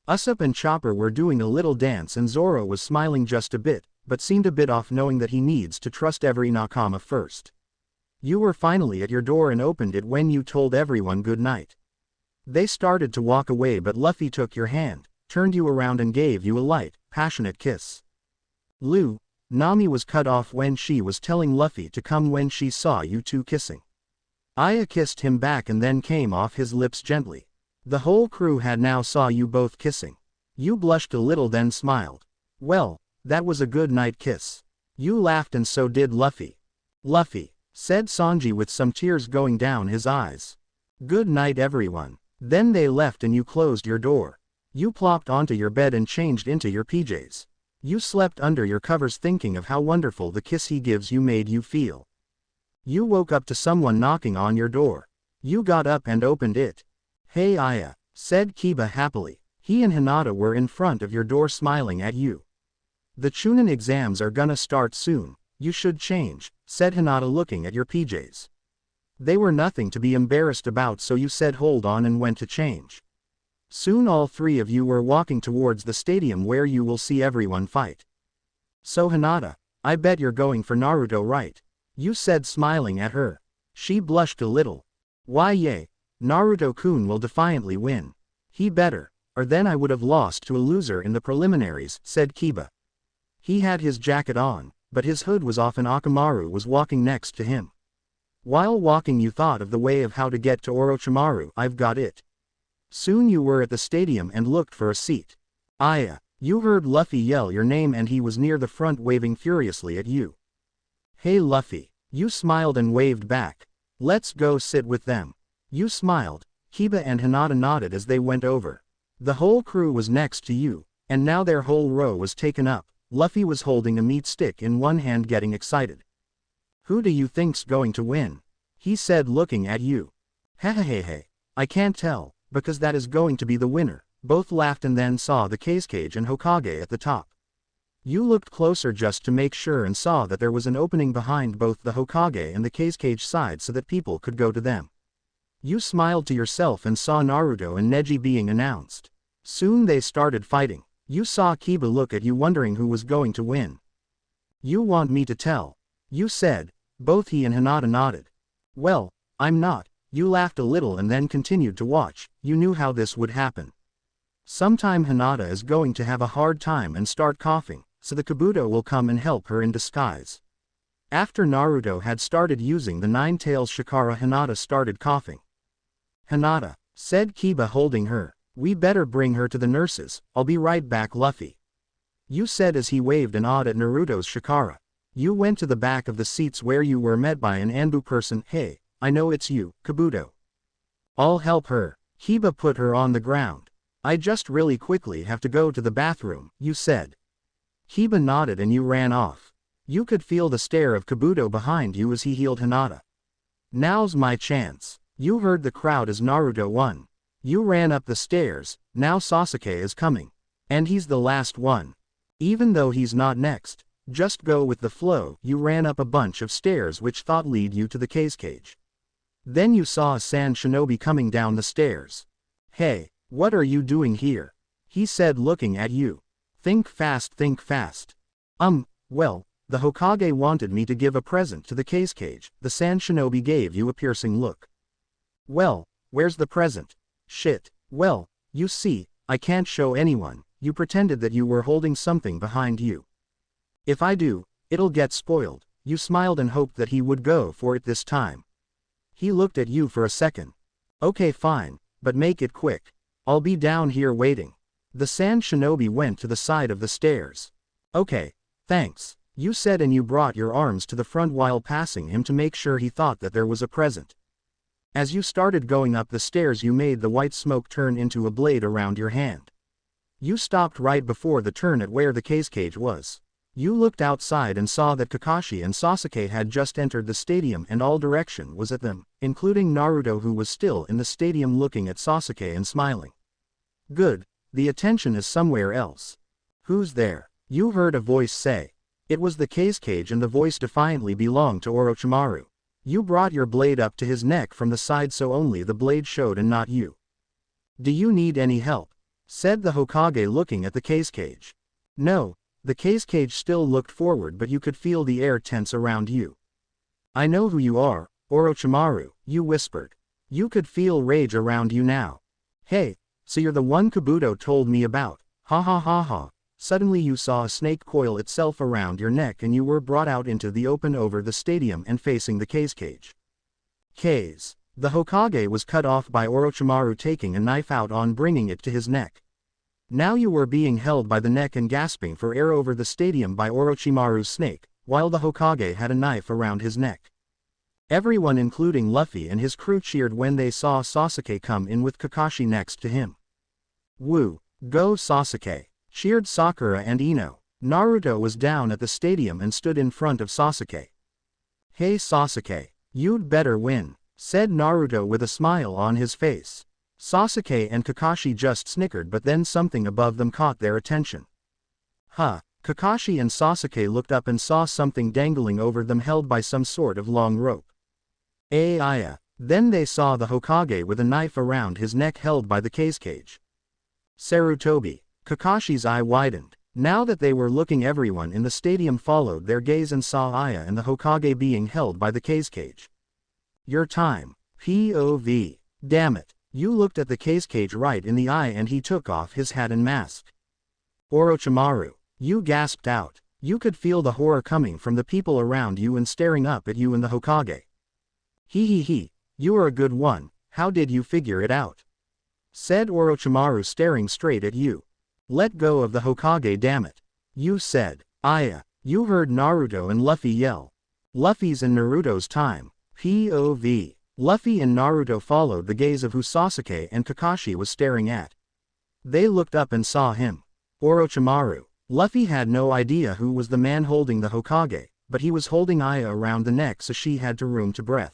Usopp and Chopper were doing a little dance and Zoro was smiling just a bit, but seemed a bit off, knowing that he needs to trust every nakama first. You were finally at your door and opened it when you told everyone good night. They started to walk away, but Luffy took your hand, turned you around and gave you a light, passionate kiss. Nami was cut off when she was telling Luffy to come when she saw you two kissing. Aya kissed him back and then came off his lips gently. The whole crew had now saw you both kissing. You blushed a little then smiled. Well, that was a good night kiss. You laughed and so did Luffy. Luffy, said Sanji with some tears going down his eyes. Good night everyone. Then they left and you closed your door. You plopped onto your bed and changed into your PJs. You slept under your covers thinking of how wonderful the kiss he gives you made you feel. You woke up to someone knocking on your door. You got up and opened it. Hey Aya, said Kiba happily. He and Hinata were in front of your door smiling at you. The Chunin exams are gonna start soon. You should change, said Hinata looking at your PJs. They were nothing to be embarrassed about, so you said hold on and went to change. Soon all 3 of you were walking towards the stadium where you will see everyone fight. So Hinata, I bet you're going for Naruto, right? You said, smiling at her. She blushed a little. Why yay, Naruto-kun will defiantly win. He better, or then I would have lost to a loser in the preliminaries, said Kiba. He had his jacket on, but his hood was off and Akamaru was walking next to him. While walking you thought of the way of how to get to Orochimaru. I've got it. Soon you were at the stadium and looked for a seat. Aya, you heard Luffy yell your name and he was near the front waving furiously at you. Hey Luffy, you smiled and waved back. Let's go sit with them. You smiled. Kiba and Hinata nodded as they went over. The whole crew was next to you, and now their whole row was taken up. Luffy was holding a meat stick in one hand, getting excited. Who do you think's going to win? He said, looking at you. Hehehehe, I can't tell, because that is going to be the winner. Both laughed and then saw the Kazekage and Hokage at the top. You looked closer just to make sure and saw that there was an opening behind both the Hokage and the Kazekage side so that people could go to them. You smiled to yourself and saw Naruto and Neji being announced. Soon they started fighting. You saw Kiba look at you wondering who was going to win. You want me to tell? You said. Both he and Hinata nodded. Well, I'm not. You laughed a little and then continued to watch. You knew how this would happen. Sometime Hinata is going to have a hard time and start coughing, so the Kabuto will come and help her in disguise. After Naruto had started using the 9 tails Shikara, Hinata started coughing. Hinata, said Kiba holding her, we better bring her to the nurses. I'll be right back Luffy. You said as he waved and awed at Naruto's Shikara. You went to the back of the seats where you were met by an Anbu person. Hey, I know it's you, Kabuto. I'll help her. Kiba put her on the ground. I just really quickly have to go to the bathroom, you said. Kiba nodded and you ran off. You could feel the stare of Kabuto behind you as he healed Hinata. Now's my chance. You heard the crowd as Naruto won. You ran up the stairs. Now Sasuke is coming. And he's the last one. Even though he's not next, just go with the flow. You ran up a bunch of stairs which thought lead you to the Kazekage. Then you saw a sand shinobi coming down the stairs. Hey, what are you doing here? He said, looking at you. Think fast, think fast. Well, the Hokage wanted me to give a present to the Kazekage. The sand shinobi gave you a piercing look. Well, where's the present? Shit. Well, you see, I can't show anyone. You pretended that you were holding something behind you. If I do, it'll get spoiled. You smiled and hoped that he would go for it this time. He looked at you for a second. Okay fine, but make it quick. I'll be down here waiting. The sand shinobi went to the side of the stairs. Okay, thanks, you said and you brought your arms to the front while passing him to make sure he thought that there was a present. As you started going up the stairs you made the white smoke turn into a blade around your hand. You stopped right before the turn at where the cage was. You looked outside and saw that Kakashi and Sasuke had just entered the stadium and all direction was at them, including Naruto who was still in the stadium looking at Sasuke and smiling. Good, the attention is somewhere else. Who's there? You heard a voice say. It was the cage and the voice defiantly belonged to Orochimaru. You brought your blade up to his neck from the side so only the blade showed and not you. Do you need any help? Said the Hokage looking at the cage. No, the cage still looked forward but you could feel the air tense around you. I know who you are, Orochimaru, you whispered. You could feel rage around you now. Hey, so you're the one Kabuto told me about, ha ha ha ha. Suddenly you saw a snake coil itself around your neck and you were brought out into the open over the stadium and facing the cage. The Hokage was cut off by Orochimaru taking a knife out on bringing it to his neck. Now you were being held by the neck and gasping for air over the stadium by Orochimaru's snake, while the Hokage had a knife around his neck. Everyone including Luffy and his crew cheered when they saw Sasuke come in with Kakashi next to him. Woo, go Sasuke! Cheered Sakura and Ino. Naruto was down at the stadium and stood in front of Sasuke. Hey Sasuke, you'd better win, said Naruto with a smile on his face. Sasuke and Kakashi just snickered but then something above them caught their attention. Kakashi and Sasuke looked up and saw something dangling over them held by some sort of long rope. Then they saw the Hokage with a knife around his neck held by the cage. Sarutobi. Kakashi's eye widened. Now that they were looking everyone in the stadium followed their gaze and saw Aya and the Hokage being held by the cage. Your time. POV. Damn it. You looked at the cage right in the eye and he took off his hat and mask. Orochimaru. You gasped out. You could feel the horror coming from the people around you and staring up at you and the Hokage. He. You are a good one, how did you figure it out? Said Orochimaru staring straight at you. Let go of the Hokage damn it. You said. Aya. You heard Naruto and Luffy yell. Luffy's and Naruto's time. POV. Luffy and Naruto followed the gaze of who Sasuke and Kakashi was staring at. They looked up and saw him. Orochimaru. Luffy had no idea who was the man holding the Hokage, but he was holding Aya around the neck so she had room to breathe.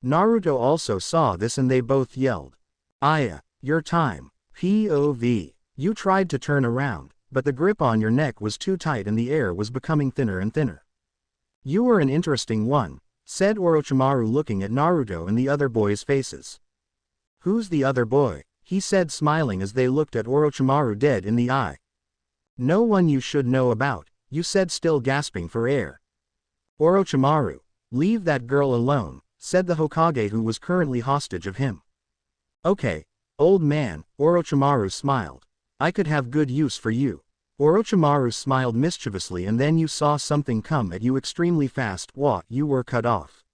Naruto also saw this and they both yelled. Aya, your time. POV. You tried to turn around, but the grip on your neck was too tight and the air was becoming thinner and thinner. You were an interesting one, said Orochimaru looking at Naruto and the other boys' faces. Who's the other boy? He said smiling as they looked at Orochimaru dead in the eye. No one you should know about, you said still gasping for air. Orochimaru, leave that girl alone, said the Hokage who was currently hostage of him. Okay, old man, Orochimaru smiled. I could have good use for you. Orochimaru smiled mischievously and then you saw something come at you extremely fast. You were cut off.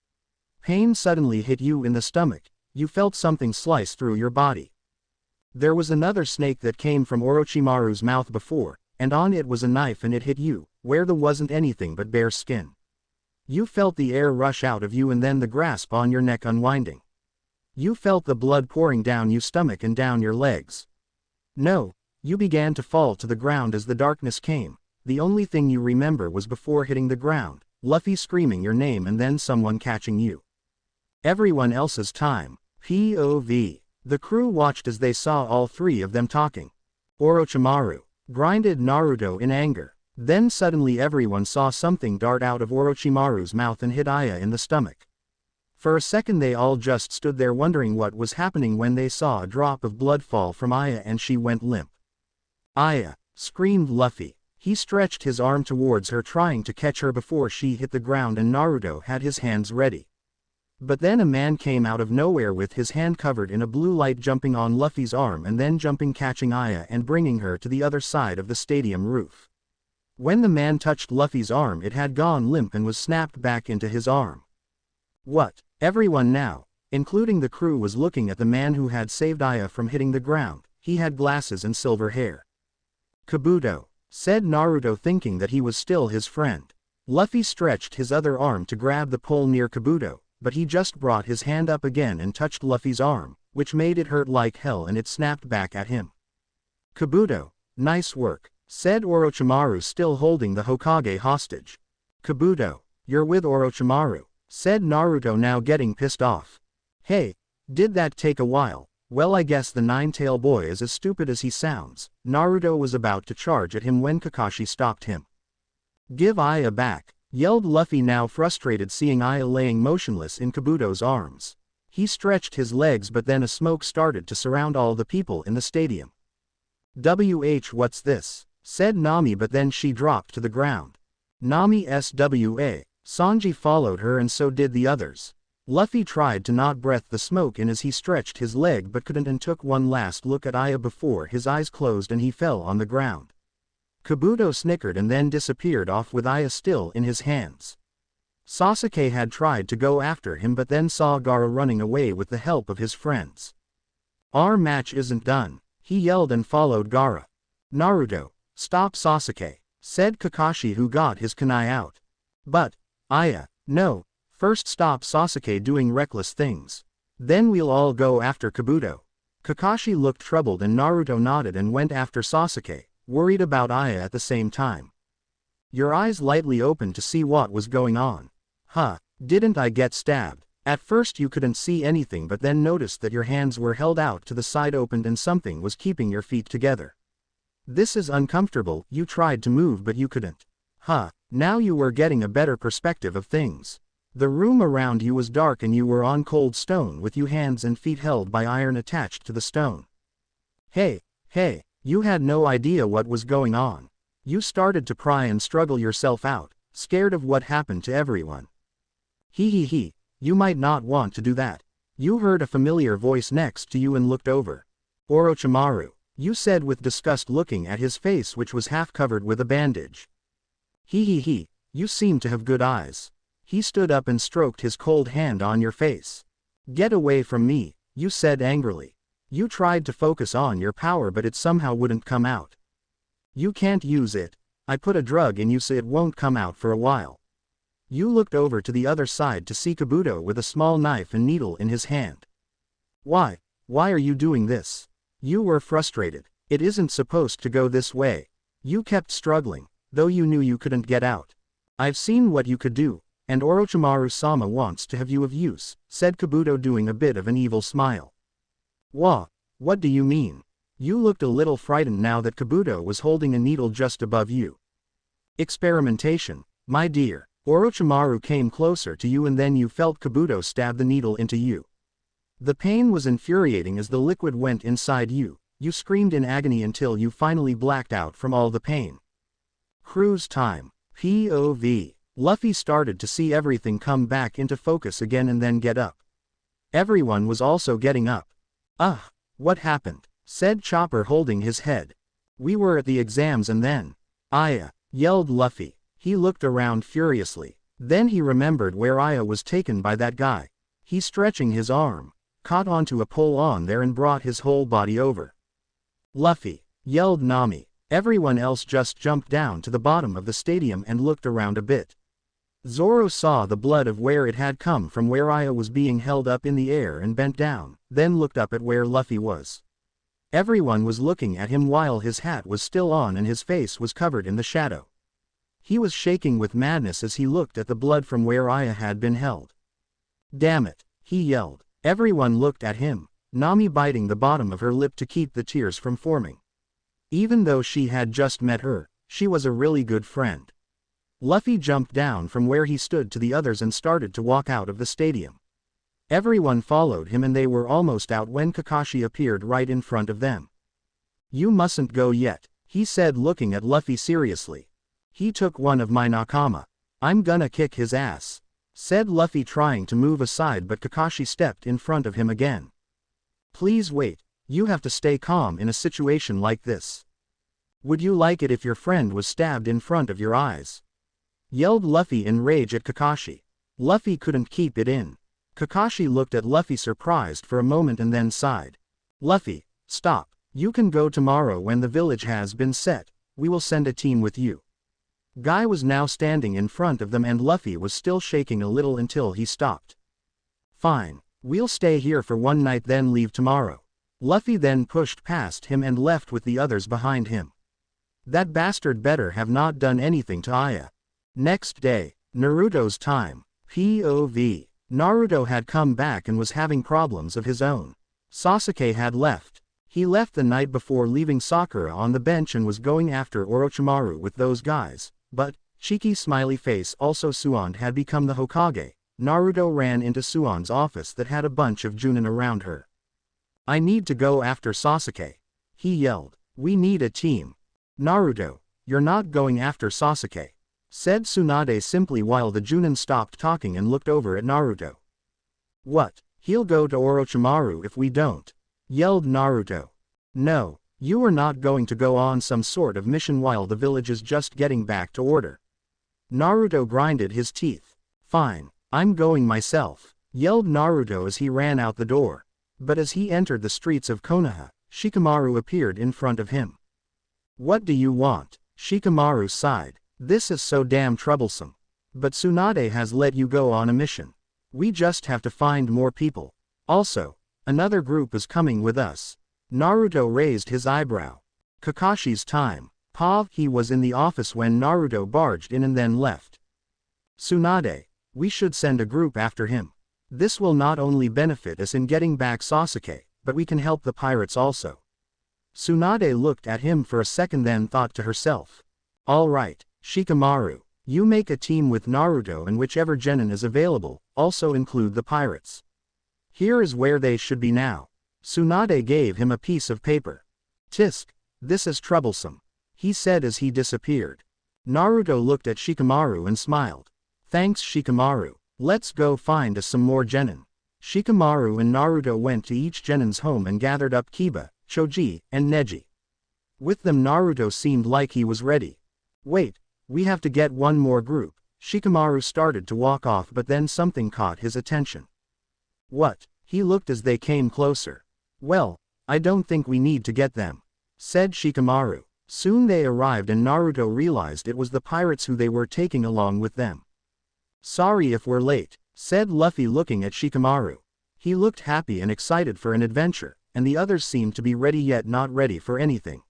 Pain suddenly hit you in the stomach, you felt something slice through your body. There was another snake that came from Orochimaru's mouth before, and on it was a knife and it hit you, where there wasn't anything but bare skin. You felt the air rush out of you and then the grasp on your neck unwinding. You felt the blood pouring down your stomach and down your legs. No. You began to fall to the ground as the darkness came. The only thing you remember was before hitting the ground, Luffy screaming your name and then someone catching you. Everyone else's time. POV. The crew watched as they saw all three of them talking. Orochimaru. Grinded Naruto in anger. Then suddenly everyone saw something dart out of Orochimaru's mouth and hit Aya in the stomach. For a second they all just stood there wondering what was happening when they saw a drop of blood fall from Aya and she went limp. Aya, screamed Luffy. He stretched his arm towards her trying to catch her before she hit the ground and Naruto had his hands ready. But then a man came out of nowhere with his hand covered in a blue light jumping on Luffy's arm and then jumping catching Aya and bringing her to the other side of the stadium roof. When the man touched Luffy's arm it had gone limp and was snapped back into his arm. What? Everyone now, including the crew was looking at the man who had saved Aya from hitting the ground. He had glasses and silver hair. Kabuto, said Naruto thinking that he was still his friend. Luffy stretched his other arm to grab the pole near Kabuto, but he just brought his hand up again and touched Luffy's arm, which made it hurt like hell and it snapped back at him. Kabuto, nice work, said Orochimaru still holding the Hokage hostage. Kabuto, you're with Orochimaru, said Naruto now getting pissed off. Hey, did that take a while? Well, I guess the nine-tail boy is as stupid as he sounds. Naruto was about to charge at him when Kakashi stopped him. Give Aya back, yelled Luffy, now frustrated seeing Aya laying motionless in Kabuto's arms. He stretched his legs, but then a smoke started to surround all the people in the stadium. What's this? Said Nami, but then she dropped to the ground. Nami SWA. Sanji followed her and so did the others. Luffy tried to not breath the smoke in as he stretched his leg but couldn't and took one last look at Aya before his eyes closed and he fell on the ground. Kabuto snickered and then disappeared off with Aya still in his hands. Sasuke had tried to go after him but then saw Gaara running away with the help of his friends. Our match isn't done, he yelled and followed Gaara. Naruto, stop Sasuke, said Kakashi, who got his kunai out. But, Aya, no. First stop Sasuke doing reckless things. Then we'll all go after Kabuto. Kakashi looked troubled and Naruto nodded and went after Sasuke, worried about Aya at the same time. Your eyes lightly opened to see what was going on. Huh, didn't I get stabbed? At first you couldn't see anything but then noticed that your hands were held out to the side, opened, and something was keeping your feet together. This is uncomfortable. You tried to move but you couldn't. Huh, now you were getting a better perspective of things. The room around you was dark and you were on cold stone with your hands and feet held by iron attached to the stone. Hey, you had no idea what was going on. You started to pry and struggle yourself out, scared of what happened to everyone. You might not want to do that. You heard a familiar voice next to you and looked over. Orochimaru, you said with disgust, looking at his face which was half covered with a bandage. You seem to have good eyes. He stood up and stroked his cold hand on your face. Get away from me, you said angrily. You tried to focus on your power but it somehow wouldn't come out. You can't use it. I put a drug in you so it won't come out for a while. You looked over to the other side to see Kabuto with a small knife and needle in his hand. Why are you doing this? You were frustrated. It isn't supposed to go this way. You kept struggling, though you knew you couldn't get out. I've seen what you could do. And Orochimaru-sama wants to have you of use, said Kabuto, doing a bit of an evil smile. What do you mean? You looked a little frightened now that Kabuto was holding a needle just above you. Experimentation, my dear. Orochimaru came closer to you and then you felt Kabuto stab the needle into you. The pain was infuriating as the liquid went inside you. You screamed in agony until you finally blacked out from all the pain. Cruise time. POV. Luffy started to see everything come back into focus again and then get up. Everyone was also getting up. What happened? Said Chopper, holding his head. We were at the exams and then. Aya, yelled Luffy. He looked around furiously. Then he remembered where Aya was taken by that guy. He, stretching his arm, caught onto a pole on there and brought his whole body over. Luffy, yelled Nami. Everyone else just jumped down to the bottom of the stadium and looked around a bit. Zoro saw the blood of where it had come from, where Aya was being held up in the air, and bent down, then looked up at where Luffy was. Everyone was looking at him while his hat was still on and his face was covered in the shadow. He was shaking with madness as he looked at the blood from where Aya had been held. Damn it, he yelled. Everyone looked at him, Nami biting the bottom of her lip to keep the tears from forming. Even though she had just met her, she was a really good friend. Luffy jumped down from where he stood to the others and started to walk out of the stadium. Everyone followed him and they were almost out when Kakashi appeared right in front of them. You mustn't go yet, he said, looking at Luffy seriously. He took one of my nakama. I'm gonna kick his ass, said Luffy, trying to move aside, but Kakashi stepped in front of him again. Please wait, you have to stay calm in a situation like this. Would you like it if your friend was stabbed in front of your eyes? Yelled Luffy in rage at Kakashi. Luffy couldn't keep it in. Kakashi looked at Luffy surprised for a moment and then sighed. Luffy, stop. You can go tomorrow when the village has been set. We will send a team with you. Guy was now standing in front of them and Luffy was still shaking a little until he stopped. Fine, we'll stay here for one night then leave tomorrow. Luffy then pushed past him and left with the others behind him. That bastard better have not done anything to Aya. Next day, Naruto's time. POV. Naruto had come back and was having problems of his own. Sasuke had left. He left the night before leaving Sakura on the bench and was going after Orochimaru with those guys, but, cheeky smiley face also Suan had become the Hokage. Naruto ran into Suan's office that had a bunch of Chunin around her. I need to go after Sasuke. He yelled. We need a team. Naruto, you're not going after Sasuke, said Tsunade simply while the Chunin stopped talking and looked over at Naruto. What, he'll go to Orochimaru if we don't, yelled Naruto. No, you are not going to go on some sort of mission while the village is just getting back to order. Naruto grinded his teeth. Fine, I'm going myself, yelled Naruto as he ran out the door. But as he entered the streets of Konoha, Shikamaru appeared in front of him. What do you want? Shikamaru sighed. This is so damn troublesome. But Tsunade has let you go on a mission. We just have to find more people. Also, another group is coming with us. Naruto raised his eyebrow. Kakashi's time. He was in the office when Naruto barged in and then left. Tsunade, we should send a group after him. This will not only benefit us in getting back Sasuke, but we can help the pirates also. Tsunade looked at him for a second then thought to herself. All right, Shikamaru, you make a team with Naruto and whichever genin is available, also include the pirates. Here is where they should be now. Tsunade gave him a piece of paper. Tisk, this is troublesome, he said as he disappeared. Naruto looked at Shikamaru and smiled. Thanks Shikamaru, let's go find us some more genin. Shikamaru and Naruto went to each genin's home and gathered up Kiba, Choji, and Neji. With them Naruto seemed like he was ready. Wait, we have to get one more group. Shikamaru started to walk off but then something caught his attention. What? He looked as they came closer. Well, I don't think we need to get them, said Shikamaru. Soon they arrived and Naruto realized it was the pirates who they were taking along with them. Sorry if we're late, said Luffy looking at Shikamaru. He looked happy and excited for an adventure, and the others seemed to be ready yet not ready for anything.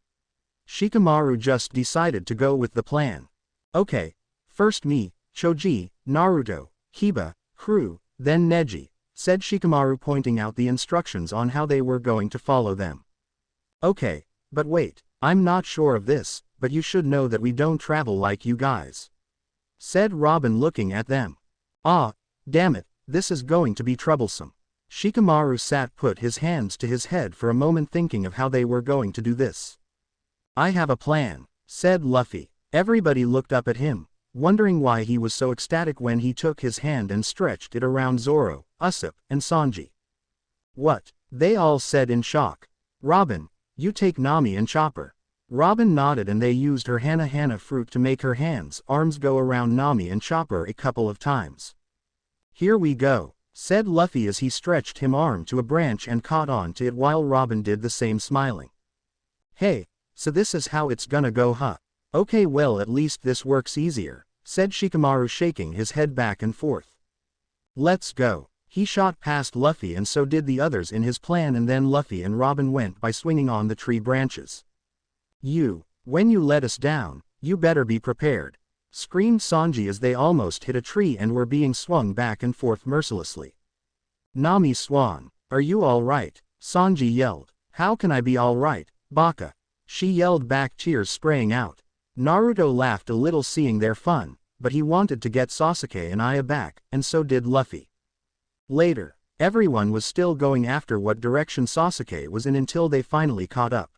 Shikamaru just decided to go with the plan. Okay, first me, Choji, Naruto, Kiba, crew, then Neji, said Shikamaru pointing out the instructions on how they were going to follow them. Okay, but wait, I'm not sure of this, but you should know that we don't travel like you guys, said Robin looking at them. Ah, damn it, this is going to be troublesome. Shikamaru sat put his hands to his head for a moment thinking of how they were going to do this. I have a plan, said Luffy. Everybody looked up at him, wondering why he was so ecstatic when he took his hand and stretched it around Zoro, Usopp, and Sanji. What? They all said in shock. Robin, you take Nami and Chopper. Robin nodded and they used her Hana fruit to make her arms go around Nami and Chopper a couple of times. Here we go, said Luffy as he stretched his arm to a branch and caught on to it while Robin did the same smiling. Hey, so this is how it's gonna go huh? Okay well at least this works easier, said Shikamaru shaking his head back and forth. Let's go. He shot past Luffy and so did the others in his plan and then Luffy and Robin went by swinging on the tree branches. When you let us down, you better be prepared, screamed Sanji as they almost hit a tree and were being swung back and forth mercilessly. Nami Swan, are you alright? Sanji yelled. How can I be alright, Baka? She yelled back, tears spraying out. Naruto laughed a little seeing their fun, but he wanted to get Sasuke and Aya back, and so did Luffy. Later, everyone was still going after what direction Sasuke was in until they finally caught up.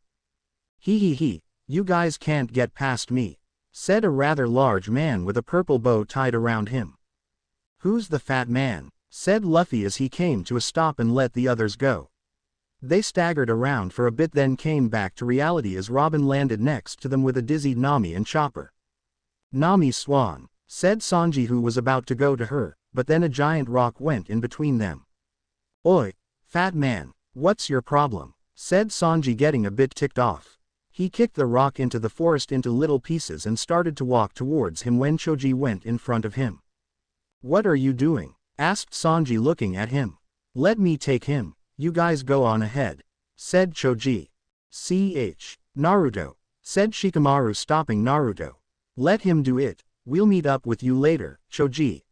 He, you guys can't get past me, said a rather large man with a purple bow tied around him. Who's the fat man? Said Luffy as he came to a stop and let the others go. They staggered around for a bit then came back to reality as Robin landed next to them with a dizzied Nami and Chopper. Nami Swan, said Sanji who was about to go to her, but then a giant rock went in between them. Oi, fat man, what's your problem? Said Sanji getting a bit ticked off. He kicked the rock into the forest into little pieces and started to walk towards him when Choji went in front of him. What are you doing? Asked Sanji looking at him. Let me take him, you guys go on ahead, said Choji. Naruto, said Shikamaru, stopping Naruto. Let him do it, we'll meet up with you later, Choji,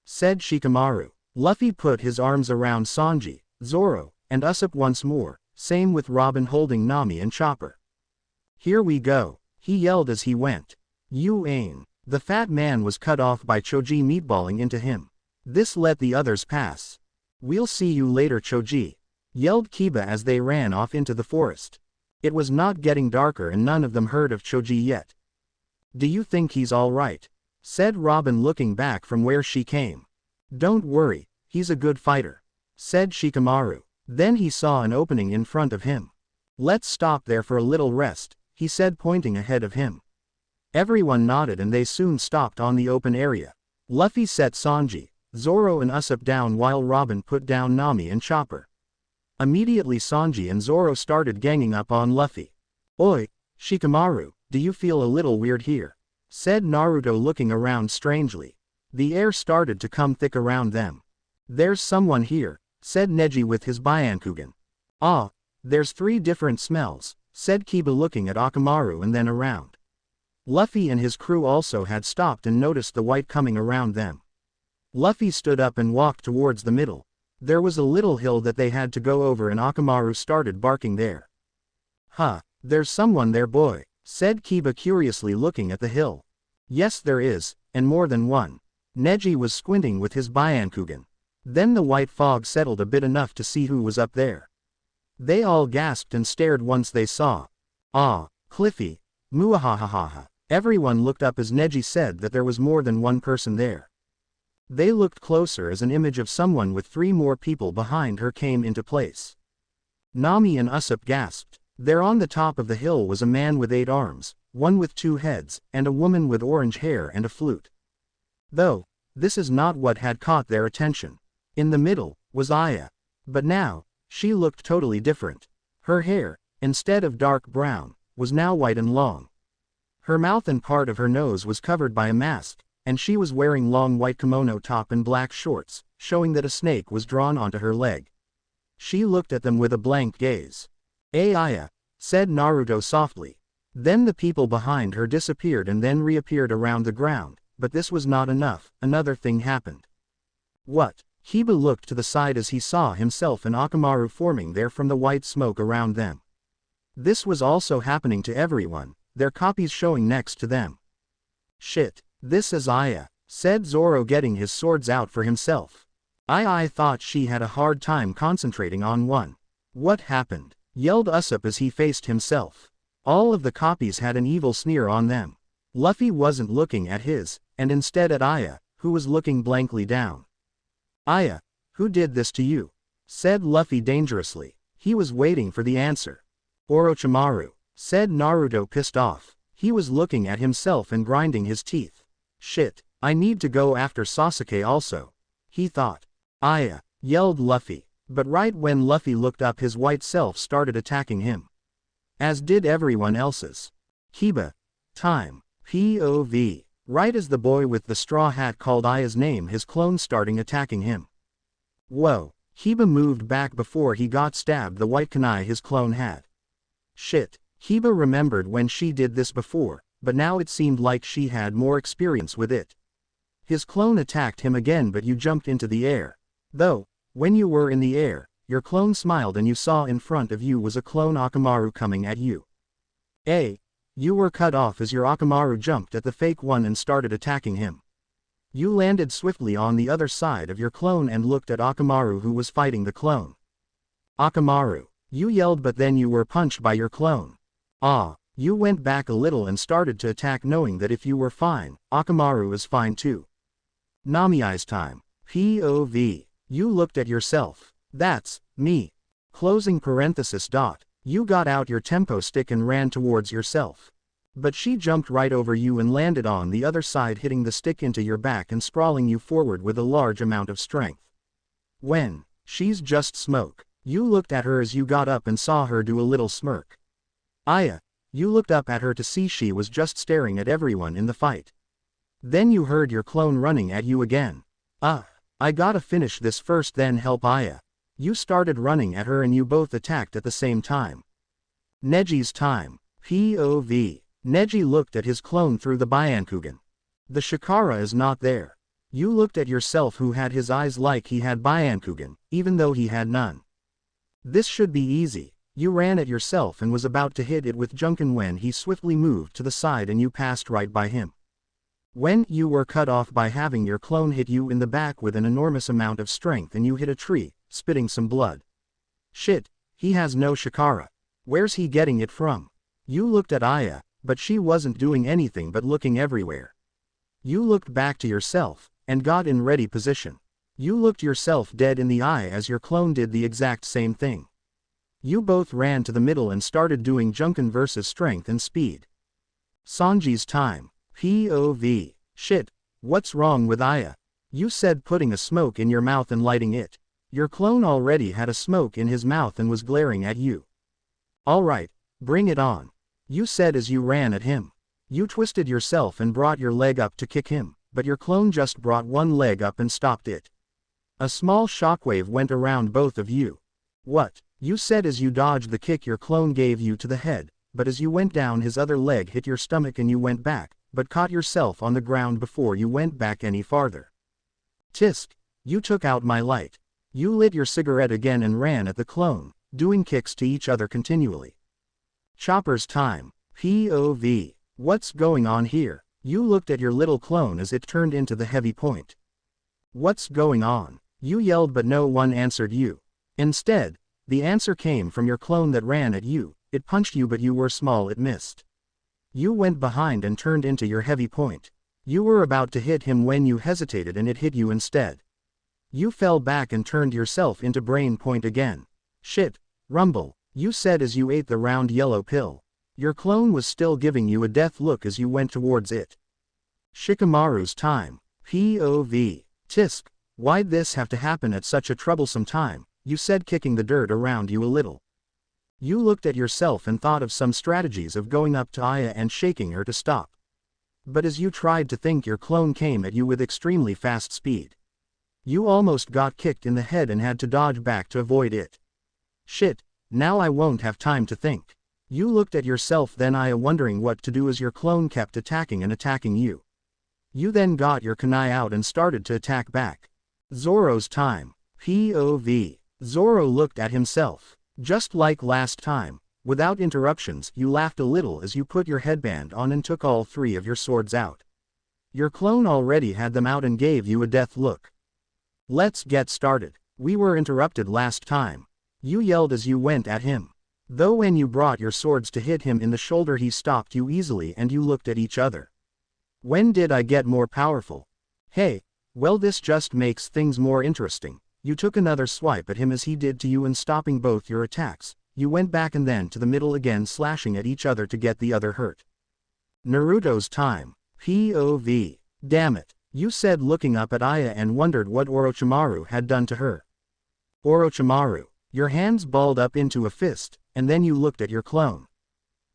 said Shikamaru. Luffy put his arms around Sanji, Zoro, and Usopp once more, same with Robin holding Nami and Chopper. Here we go, he yelled as he went. You aim. The fat man was cut off by Choji meatballing into him. This let the others pass. We'll see you later, Choji, yelled Kiba as they ran off into the forest. It was not getting darker and none of them heard of Choji yet. Do you think he's alright? Said Robin, looking back from where she came. Don't worry, he's a good fighter, said Shikamaru. Then he saw an opening in front of him. Let's stop there for a little rest, he said, pointing ahead of him. Everyone nodded and they soon stopped on the open area. Luffy set Sanji, Zoro and Usopp down while Robin put down Nami and Chopper. Immediately Sanji and Zoro started ganging up on Luffy. Oi, Shikamaru, do you feel a little weird here? Said Naruto, looking around strangely. The air started to come thick around them. There's someone here, said Neji with his Byakugan. Ah, there's 3 different smells, said Kiba, looking at Akamaru and then around. Luffy and his crew also had stopped and noticed the white coming around them. Luffy stood up and walked towards the middle. There was a little hill that they had to go over and Akamaru started barking there. Huh, there's someone there, boy, said Kiba curiously, looking at the hill. Yes there is, and more than one. Neji was squinting with his Byakugan. Then the white fog settled a bit, enough to see who was up there. They all gasped and stared once they saw. Ah, Cliffy. Muahahaha. Everyone looked up as Neji said that there was more than one person there. They looked closer as an image of someone with 3 more people behind her came into place. Nami and Usopp gasped. There on the top of the hill was a man with 8 arms, one with 2 heads, and a woman with orange hair and a flute. Though, this is not what had caught their attention. In the middle was Aya. But now, she looked totally different. Her hair, instead of dark brown, was now white and long. Her mouth and part of her nose was covered by a mask, and she was wearing long white kimono top and black shorts, showing that a snake was drawn onto her leg. She looked at them with a blank gaze. "Hey Aya," said Naruto softly. Then the people behind her disappeared and then reappeared around the ground, but this was not enough, another thing happened. What? Kiba looked to the side as he saw himself and Akamaru forming there from the white smoke around them. This was also happening to everyone, their copies showing next to them. Shit, this is Aya, said Zoro, getting his swords out for himself. I thought she had a hard time concentrating on one. What happened? Yelled Usopp as he faced himself. All of the copies had an evil sneer on them. Luffy wasn't looking at his, and instead at Aya, who was looking blankly down. Aya, who did this to you? Said Luffy dangerously. He was waiting for the answer. Orochimaru, said Naruto, pissed off. He was looking at himself and grinding his teeth. Shit, I need to go after Sasuke also, he thought. Aya, yelled Luffy, but right when Luffy looked up, his white self started attacking him. As did everyone else's. Kiba. Time. POV. Right as the boy with the straw hat called Aya's name, his clone starting attacking him. Whoa, Kiba moved back before he got stabbed the white kunai his clone had. Shit, Kiba remembered when she did this before, but now it seemed like she had more experience with it. His clone attacked him again, but you jumped into the air. Though, when you were in the air, your clone smiled and you saw in front of you was a clone Akamaru coming at you. You were cut off as your Akamaru jumped at the fake one and started attacking him. You landed swiftly on the other side of your clone and looked at Akamaru, who was fighting the clone. Akamaru, you yelled, but then you were punched by your clone. You went back a little and started to attack, knowing that if you were fine, Akamaru is fine too. Nami's time. POV. You looked at yourself. That's me. Closing parenthesis. You got out your tempo stick and ran towards yourself. But she jumped right over you and landed on the other side, hitting the stick into your back and sprawling you forward with a large amount of strength. When she's just smoke. You looked at her as you got up and saw her do a little smirk. Aya, you looked up at her to see she was just staring at everyone in the fight. Then you heard your clone running at you again. I gotta finish this first, then help Aya. You started running at her and you both attacked at the same time. Neji's time. POV. Neji looked at his clone through the Byakugan. The Chikara is not there. You looked at yourself who had his eyes like he had Byakugan, even though he had none. This should be easy. You ran at yourself and was about to hit it with Junkin when he swiftly moved to the side and you passed right by him. When you were cut off by having your clone hit you in the back with an enormous amount of strength and you hit a tree, spitting some blood. Shit, he has no Chikara. Where's he getting it from? You looked at Aya, but she wasn't doing anything but looking everywhere. You looked back to yourself, and got in ready position. You looked yourself dead in the eye as your clone did the exact same thing. You both ran to the middle and started doing Junkin versus strength and speed. Sanji's time. POV. Shit, what's wrong with Aya? You said putting a smoke in your mouth and lighting it. Your clone already had a smoke in his mouth and was glaring at you. Alright, bring it on. You said as you ran at him. You twisted yourself and brought your leg up to kick him, but your clone just brought one leg up and stopped it. A small shockwave went around both of you. What? You said as you dodged the kick your clone gave you to the head, but as you went down his other leg hit your stomach and you went back, but caught yourself on the ground before you went back any farther. Tisk, you took out my light. You lit your cigarette again and ran at the clone, doing kicks to each other continually. Chopper's time. POV. What's going on here? You looked at your little clone as it turned into the heavy point. What's going on? You yelled but no one answered you. Instead, the answer came from your clone that ran at you. It punched you but you were small, it missed. You went behind and turned into your heavy point. You were about to hit him when you hesitated and it hit you instead. You fell back and turned yourself into brain point again. Shit, rumble, you said as you ate the round yellow pill. Your clone was still giving you a death look as you went towards it. Shikamaru's time. POV. Tisk, why'd this have to happen at such a troublesome time? You said, kicking the dirt around you a little. You looked at yourself and thought of some strategies of going up to Aya and shaking her to stop. But as you tried to think, your clone came at you with extremely fast speed. You almost got kicked in the head and had to dodge back to avoid it. Shit, now I won't have time to think. You looked at yourself then Aya wondering what to do as your clone kept attacking and attacking you. You then got your kunai out and started to attack back. Zoro's time. POV. Zoro looked at himself. Just like last time, without interruptions, you laughed a little as you put your headband on and took all three of your swords out. Your clone already had them out and gave you a death look. Let's get started. We were interrupted last time. You yelled as you went at him. Though when you brought your swords to hit him in the shoulder he stopped you easily and you looked at each other. When did I get more powerful? Hey, well this just makes things more interesting. You took another swipe at him as he did to you and stopping both your attacks, you went back and then to the middle again slashing at each other to get the other hurt. Naruto's time. POV. Damn it, you said looking up at Aya and wondered what Orochimaru had done to her. Orochimaru. Your hands balled up into a fist, and then you looked at your clone.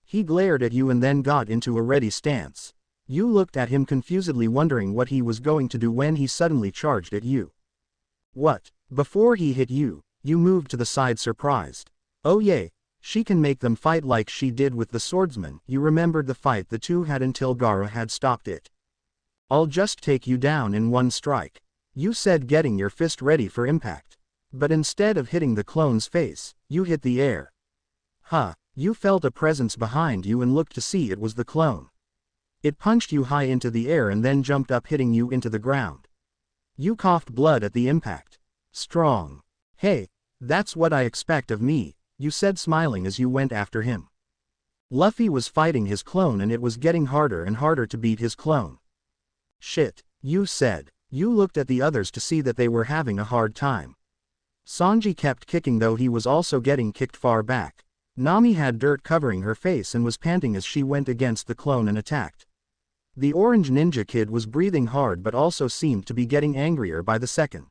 He glared at you and then got into a ready stance. You looked at him confusedly wondering what he was going to do when he suddenly charged at you. What? Before he hit you, you moved to the side surprised. Oh yay, she can make them fight like she did with the swordsman. You remembered the fight the two had until Gaara had stopped it. I'll just take you down in one strike. You said, getting your fist ready for impact. But instead of hitting the clone's face, you hit the air. Huh, you felt a presence behind you and looked to see it was the clone. It punched you high into the air and then jumped up hitting you into the ground. You coughed blood at the impact. Strong. Hey, that's what I expect of me, you said smiling as you went after him. Luffy was fighting his clone and it was getting harder and harder to beat his clone. Shit, you said. You looked at the others to see that they were having a hard time. Sanji kept kicking though he was also getting kicked far back. Nami had dirt covering her face and was panting as she went against the clone and attacked. The orange ninja kid was breathing hard but also seemed to be getting angrier by the second.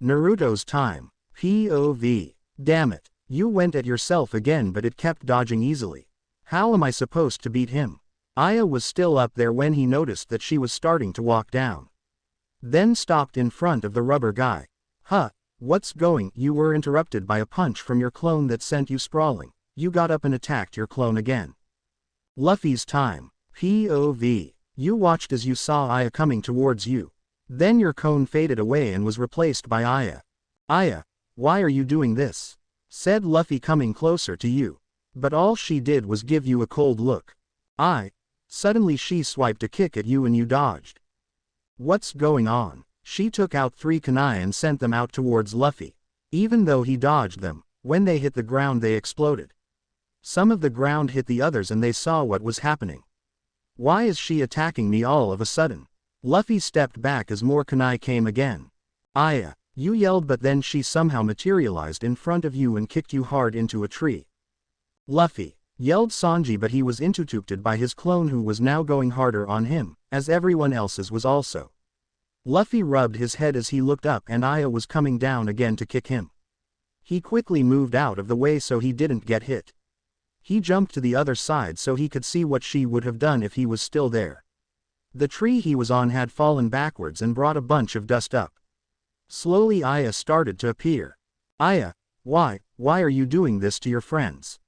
Naruto's time. POV. Damn it, you went at yourself again but it kept dodging easily. How am I supposed to beat him? Aya was still up there when he noticed that she was starting to walk down. Then stopped in front of the rubber guy. Huh, What's going? You were interrupted by a punch from your clone that sent you sprawling. You got up and attacked your clone again. Luffy's time. POV. You watched as you saw Aya coming towards you. Then your cone faded away and was replaced by Aya. Aya, why are you doing this? Said Luffy coming closer to you. But all she did was give you a cold look. Suddenly she swiped a kick at you and you dodged. What's going on? She took out 3 kunai and sent them out towards Luffy. Even though he dodged them, when they hit the ground they exploded. Some of the ground hit the others and they saw what was happening. Why is she attacking me all of a sudden? Luffy stepped back as more kunai came again. Aya, you yelled, but then she somehow materialized in front of you and kicked you hard into a tree. Luffy, yelled Sanji, but he was interrupted by his clone who was now going harder on him, as everyone else's was also. Luffy rubbed his head as he looked up and Aya was coming down again to kick him. He quickly moved out of the way so he didn't get hit. He jumped to the other side so he could see what she would have done if he was still there. The tree he was on had fallen backwards and brought a bunch of dust up. Slowly Aya started to appear. Aya, why are you doing this to your friends?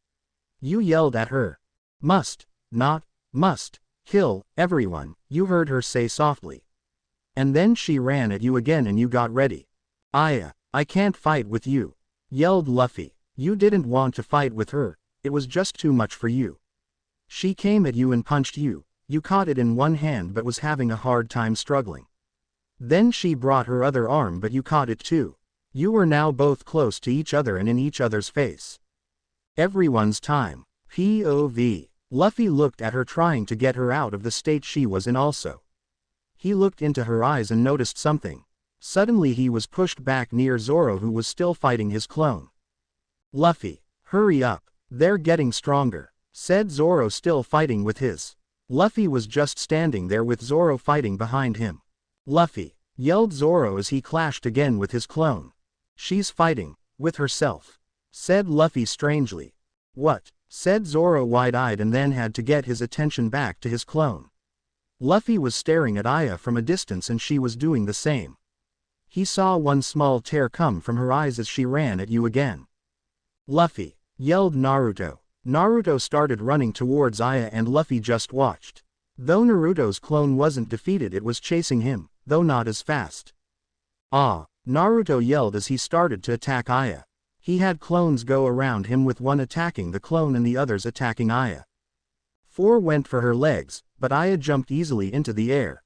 You yelled at her. Must kill everyone, you heard her say softly. And then she ran at you again and you got ready. Aya, I can't fight with you, yelled Luffy. You didn't want to fight with her, it was just too much for you. She came at you and punched you, you caught it in one hand but was having a hard time struggling. Then she brought her other arm but you caught it too. You were now both close to each other and in each other's face. Everyone's time. POV. Luffy looked at her trying to get her out of the state she was in also. He looked into her eyes and noticed something. Suddenly he was pushed back near Zoro who was still fighting his clone. Luffy, hurry up, they're getting stronger, said Zoro still fighting with his. Luffy was just standing there with Zoro fighting behind him. Luffy, yelled Zoro as he clashed again with his clone. She's fighting with herself, said Luffy strangely. What? Said Zoro wide-eyed and then had to get his attention back to his clone. Luffy was staring at Aya from a distance and she was doing the same. He saw one small tear come from her eyes as she ran at you again. Luffy, yelled Naruto. Naruto started running towards Aya and Luffy just watched. Though Naruto's clone wasn't defeated, it was chasing him, though not as fast. Naruto yelled as he started to attack Aya. He had clones go around him with one attacking the clone and the others attacking Aya. 4 went for her legs, but Aya jumped easily into the air.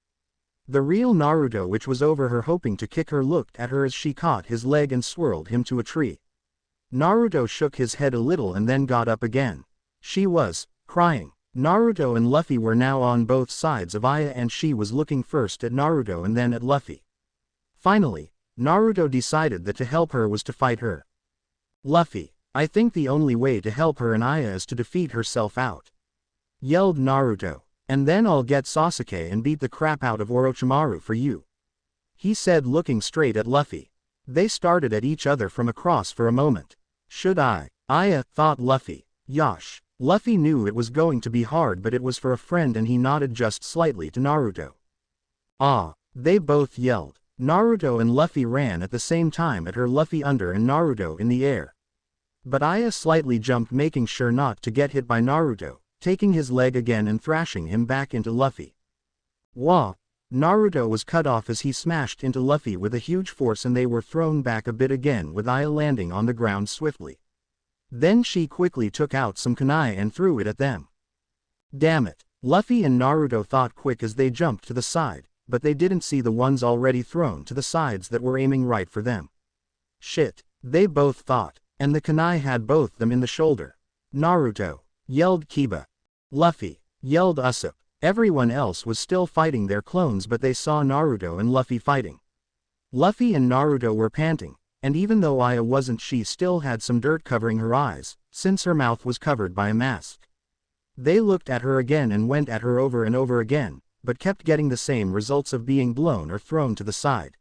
The real Naruto, which was over her hoping to kick her, looked at her as she caught his leg and swirled him to a tree. Naruto shook his head a little and then got up again. She was crying. Naruto and Luffy were now on both sides of Aya and she was looking first at Naruto and then at Luffy. Finally, Naruto decided that to help her was to fight her. Luffy, I think the only way to help her and Aya is to defeat herself out, yelled Naruto, and then I'll get Sasuke and beat the crap out of Orochimaru for you, he said looking straight at Luffy. They started at each other from across for a moment. Should I? Aya, thought Luffy. Yosh. Luffy knew it was going to be hard but it was for a friend and he nodded just slightly to Naruto. They both yelled. Naruto and Luffy ran at the same time at her, Luffy under and Naruto in the air. But Aya slightly jumped, making sure not to get hit by Naruto, taking his leg again and thrashing him back into Luffy. Wah! Naruto was cut off as he smashed into Luffy with a huge force and they were thrown back a bit again with Aya landing on the ground swiftly. Then she quickly took out some kunai and threw it at them. Damn it! Luffy and Naruto thought quick as they jumped to the side, but they didn't see the ones already thrown to the sides that were aiming right for them. Shit, they both thought, and the kunai had both them in the shoulder. Naruto, yelled Kiba. Luffy, yelled Usopp. Everyone else was still fighting their clones but they saw Naruto and Luffy fighting. Luffy and Naruto were panting, and even though Aya wasn't, she still had some dirt covering her eyes, since her mouth was covered by a mask. They looked at her again and went at her over and over again, but kept getting the same results of being blown or thrown to the side.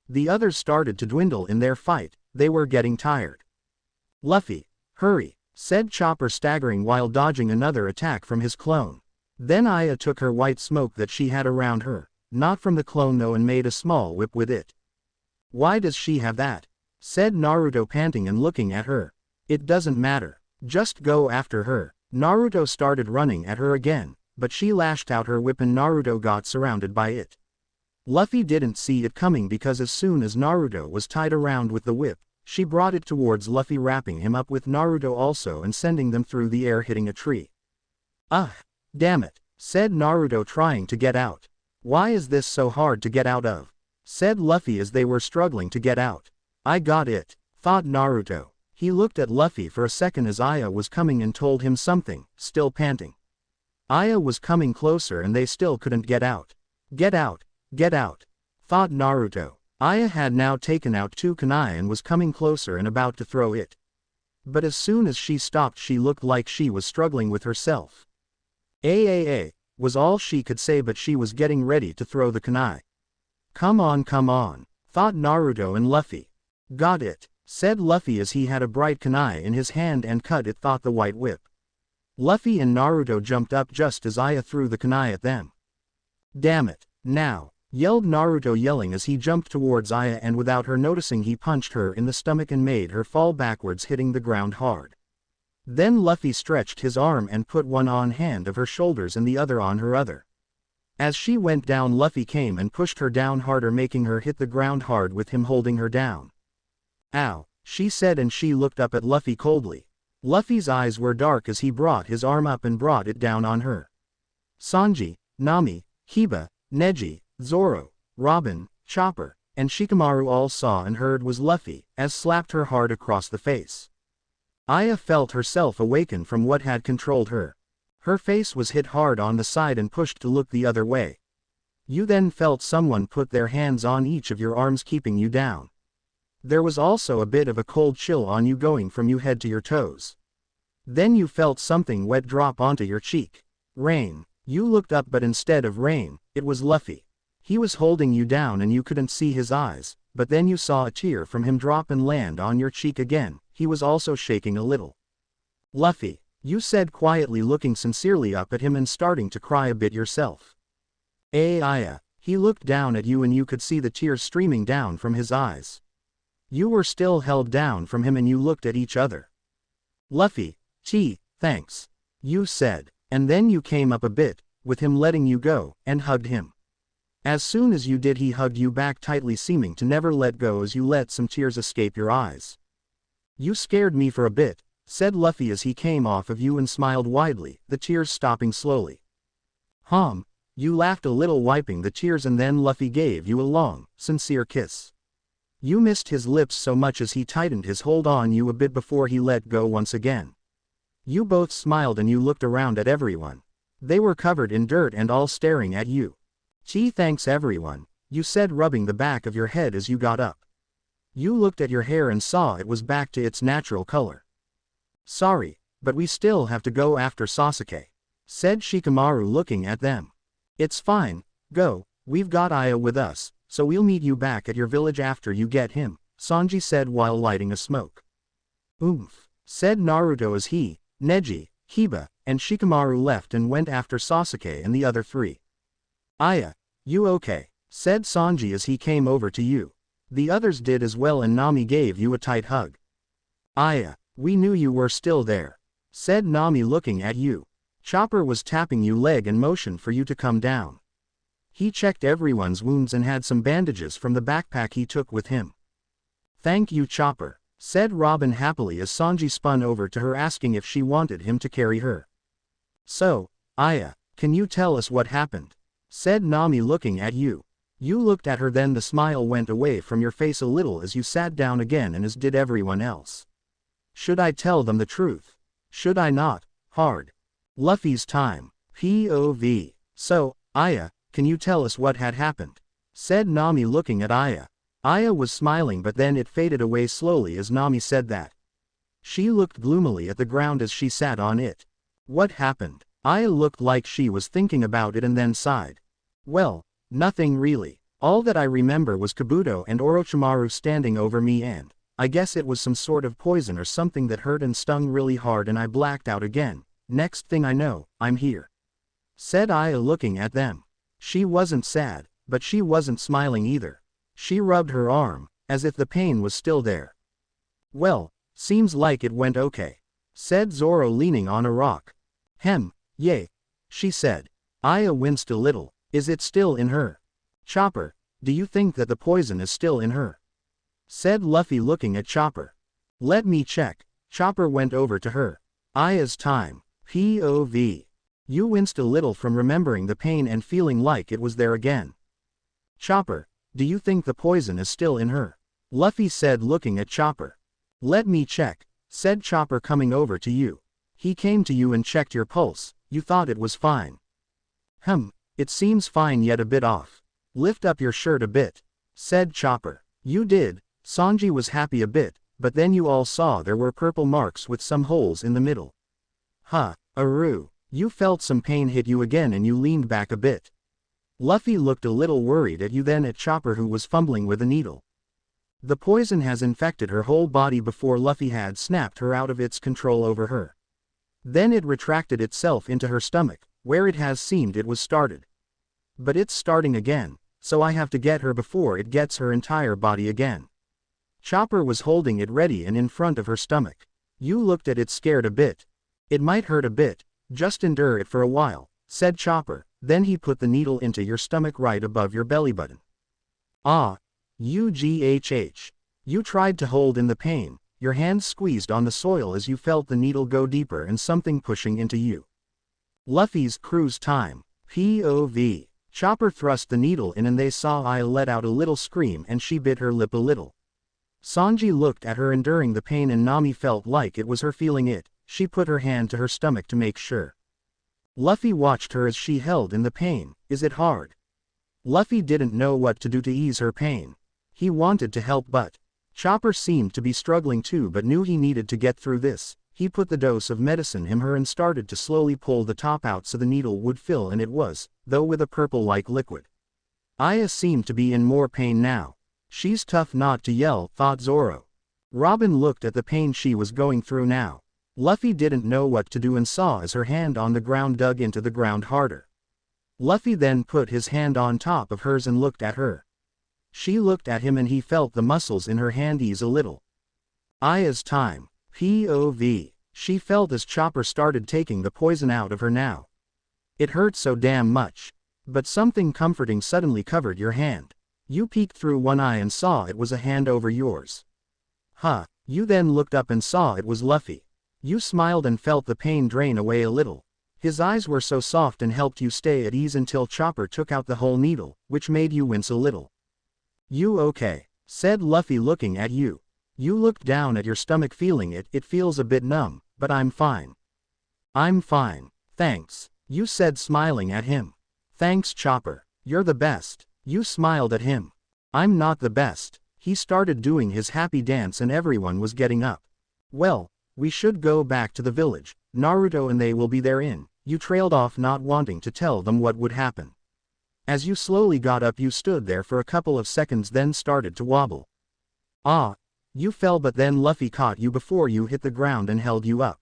The others started to dwindle in their fight, they were getting tired. Luffy, hurry, said Chopper staggering while dodging another attack from his clone. Then Aya took her white smoke that she had around her, not from the clone though, and made a small whip with it. Why does she have that? said Naruto panting and looking at her. It doesn't matter. Just go after her. Naruto started running at her again, but she lashed out her whip and Naruto got surrounded by it. Luffy didn't see it coming because as soon as Naruto was tied around with the whip, she brought it towards Luffy, wrapping him up with Naruto also and sending them through the air, hitting a tree. "Ugh, damn it," said Naruto, trying to get out. "Why is this so hard to get out of?" said Luffy as they were struggling to get out. "I got it," thought Naruto. He looked at Luffy for a second as Aya was coming and told him something, still panting. Aya was coming closer and they still couldn't get out. Get out, thought Naruto. Aya had now taken out 2 kunai and was coming closer and about to throw it. But as soon as she stopped, she looked like she was struggling with herself. Was all she could say, but she was getting ready to throw the kunai. Come on, thought Naruto and Luffy. Got it, said Luffy as he had a bright kunai in his hand and cut it, thought the white whip. Luffy and Naruto jumped up just as Aya threw the kunai at them. Damn it, now, yelled Naruto, yelling as he jumped towards Aya, and without her noticing he punched her in the stomach and made her fall backwards, hitting the ground hard. Then Luffy stretched his arm and put one on hand of her shoulders and the other on her other. As she went down, Luffy came and pushed her down harder, making her hit the ground hard with him holding her down. Ow, she said, and she looked up at Luffy coldly. Luffy's eyes were dark as he brought his arm up and brought it down on her. Sanji, Nami, Kiba, Neji, Zoro, Robin, Chopper, and Shikamaru all saw and heard was Luffy, as slapped her hard across the face. Aya felt herself awaken from what had controlled her. Her face was hit hard on the side and pushed to look the other way. You then felt someone put their hands on each of your arms, keeping you down. There was also a bit of a cold chill on you going from your head to your toes. Then you felt something wet drop onto your cheek. Rain. You looked up, but instead of rain, it was Luffy. He was holding you down and you couldn't see his eyes, but then you saw a tear from him drop and land on your cheek again. He was also shaking a little. Luffy, you said quietly, looking sincerely up at him and starting to cry a bit yourself. Aya, he looked down at you and you could see the tears streaming down from his eyes. You were still held down from him and you looked at each other. Luffy, thanks, you said, and then you came up a bit, with him letting you go, and hugged him. As soon as you did, he hugged you back tightly, seeming to never let go as you let some tears escape your eyes. You scared me for a bit, said Luffy as he came off of you and smiled widely, the tears stopping slowly. You laughed a little, wiping the tears, and then Luffy gave you a long, sincere kiss. You missed his lips so much as he tightened his hold on you a bit before he let go once again. You both smiled and you looked around at everyone. They were covered in dirt and all staring at you. Thanks everyone, you said, rubbing the back of your head as you got up. You looked at your hair and saw it was back to its natural color. Sorry, but we still have to go after Sasuke, said Shikamaru, looking at them. It's fine, go, we've got Aya with us, so we'll meet you back at your village after you get him, Sanji said while lighting a smoke. Said Naruto as he, Neji, Kiba, and Shikamaru left and went after Sasuke and the other 3. Aya, you okay? Said Sanji as he came over to you. The others did as well and Nami gave you a tight hug. Aya, we knew you were still there, said Nami, looking at you. Chopper was tapping you leg and motioned for you to come down. He checked everyone's wounds and had some bandages from the backpack he took with him. Thank you, Chopper, said Robin happily as Sanji spun over to her, asking if she wanted him to carry her. So, Aya, can you tell us what happened? Said Nami, looking at you. You looked at her, then the smile went away from your face a little as you sat down again, and as did everyone else. Should I tell them the truth? Should I not? Hard. Luffy's time. POV. So, Aya, can you tell us what had happened? Said Nami, looking at Aya. Aya was smiling, but then it faded away slowly as Nami said that. She looked gloomily at the ground as she sat on it. What happened? Aya looked like she was thinking about it and then sighed. Well, nothing really. All that I remember was Kabuto and Orochimaru standing over me, and I guess it was some sort of poison or something that hurt and stung really hard, and I blacked out again. Next thing I know, I'm here. Said Aya, looking at them. She wasn't sad, but she wasn't smiling either. She rubbed her arm, as if the pain was still there. Well, seems like it went okay, said Zoro leaning on a rock. Yay, she said. Aya winced a little. Is it still in her? Chopper, do you think that the poison is still in her? Said Luffy looking at Chopper. Let me check. Chopper went over to her. Aya's time. POV. You winced a little from remembering the pain and feeling like it was there again. Chopper, do you think the poison is still in her? Luffy said looking at Chopper. Let me check, said Chopper coming over to you. He came to you and checked your pulse, you thought it was fine. It seems fine yet a bit off. Lift up your shirt a bit, said Chopper. You did. Sanji was happy a bit, but then you all saw there were purple marks with some holes in the middle. Aru, you felt some pain hit you again and you leaned back a bit. Luffy looked a little worried at you, then at Chopper who was fumbling with a needle. The poison has infected her whole body before Luffy had snapped her out of its control over her. Then it retracted itself into her stomach, where it has seemed it was started. But it's starting again, so I have to get her before it gets her entire body again. Chopper was holding it ready and in front of her stomach. You looked at it scared a bit. It might hurt a bit, just endure it for a while, said Chopper, then he put the needle into your stomach right above your belly button. UGHH. You tried to hold in the pain, your hands squeezed on the soil as you felt the needle go deeper and something pushing into you. Luffy's cruise time. POV. Chopper thrust the needle in and they saw Aya let out a little scream and she bit her lip a little. Sanji looked at her enduring the pain and Nami felt like it was her feeling it. She put her hand to her stomach to make sure. Luffy watched her as she held in the pain. Is it hard? Luffy didn't know what to do to ease her pain. He wanted to help but Chopper seemed to be struggling too but knew he needed to get through this. He put the dose of medicine in her and started to slowly pull the top out so the needle would fill, and it was, though with a purple-like liquid. Aya seemed to be in more pain now. She's tough not to yell, thought Zoro. Robin looked at the pain she was going through now. Luffy didn't know what to do and saw as her hand on the ground dug into the ground harder. Luffy then put his hand on top of hers and looked at her. She looked at him and he felt the muscles in her hand ease a little. Aya's time. POV. She felt as Chopper started taking the poison out of her now. It hurt so damn much. But something comforting suddenly covered your hand. You peeked through one eye and saw it was a hand over yours. You then looked up and saw it was Luffy. You smiled and felt the pain drain away a little. His eyes were so soft and helped you stay at ease until Chopper took out the whole needle, which made you wince a little. You okay? Said Luffy looking at you. You looked down at your stomach feeling it. It feels a bit numb, but I'm fine. I'm fine, thanks, you said smiling at him. Thanks Chopper, you're the best. You smiled at him. I'm not the best. He started doing his happy dance and everyone was getting up. Well, we should go back to the village. Naruto and they will be there in. You trailed off not wanting to tell them what would happen. As you slowly got up you stood there for a couple of seconds then started to wobble. You fell but then Luffy caught you before you hit the ground and held you up.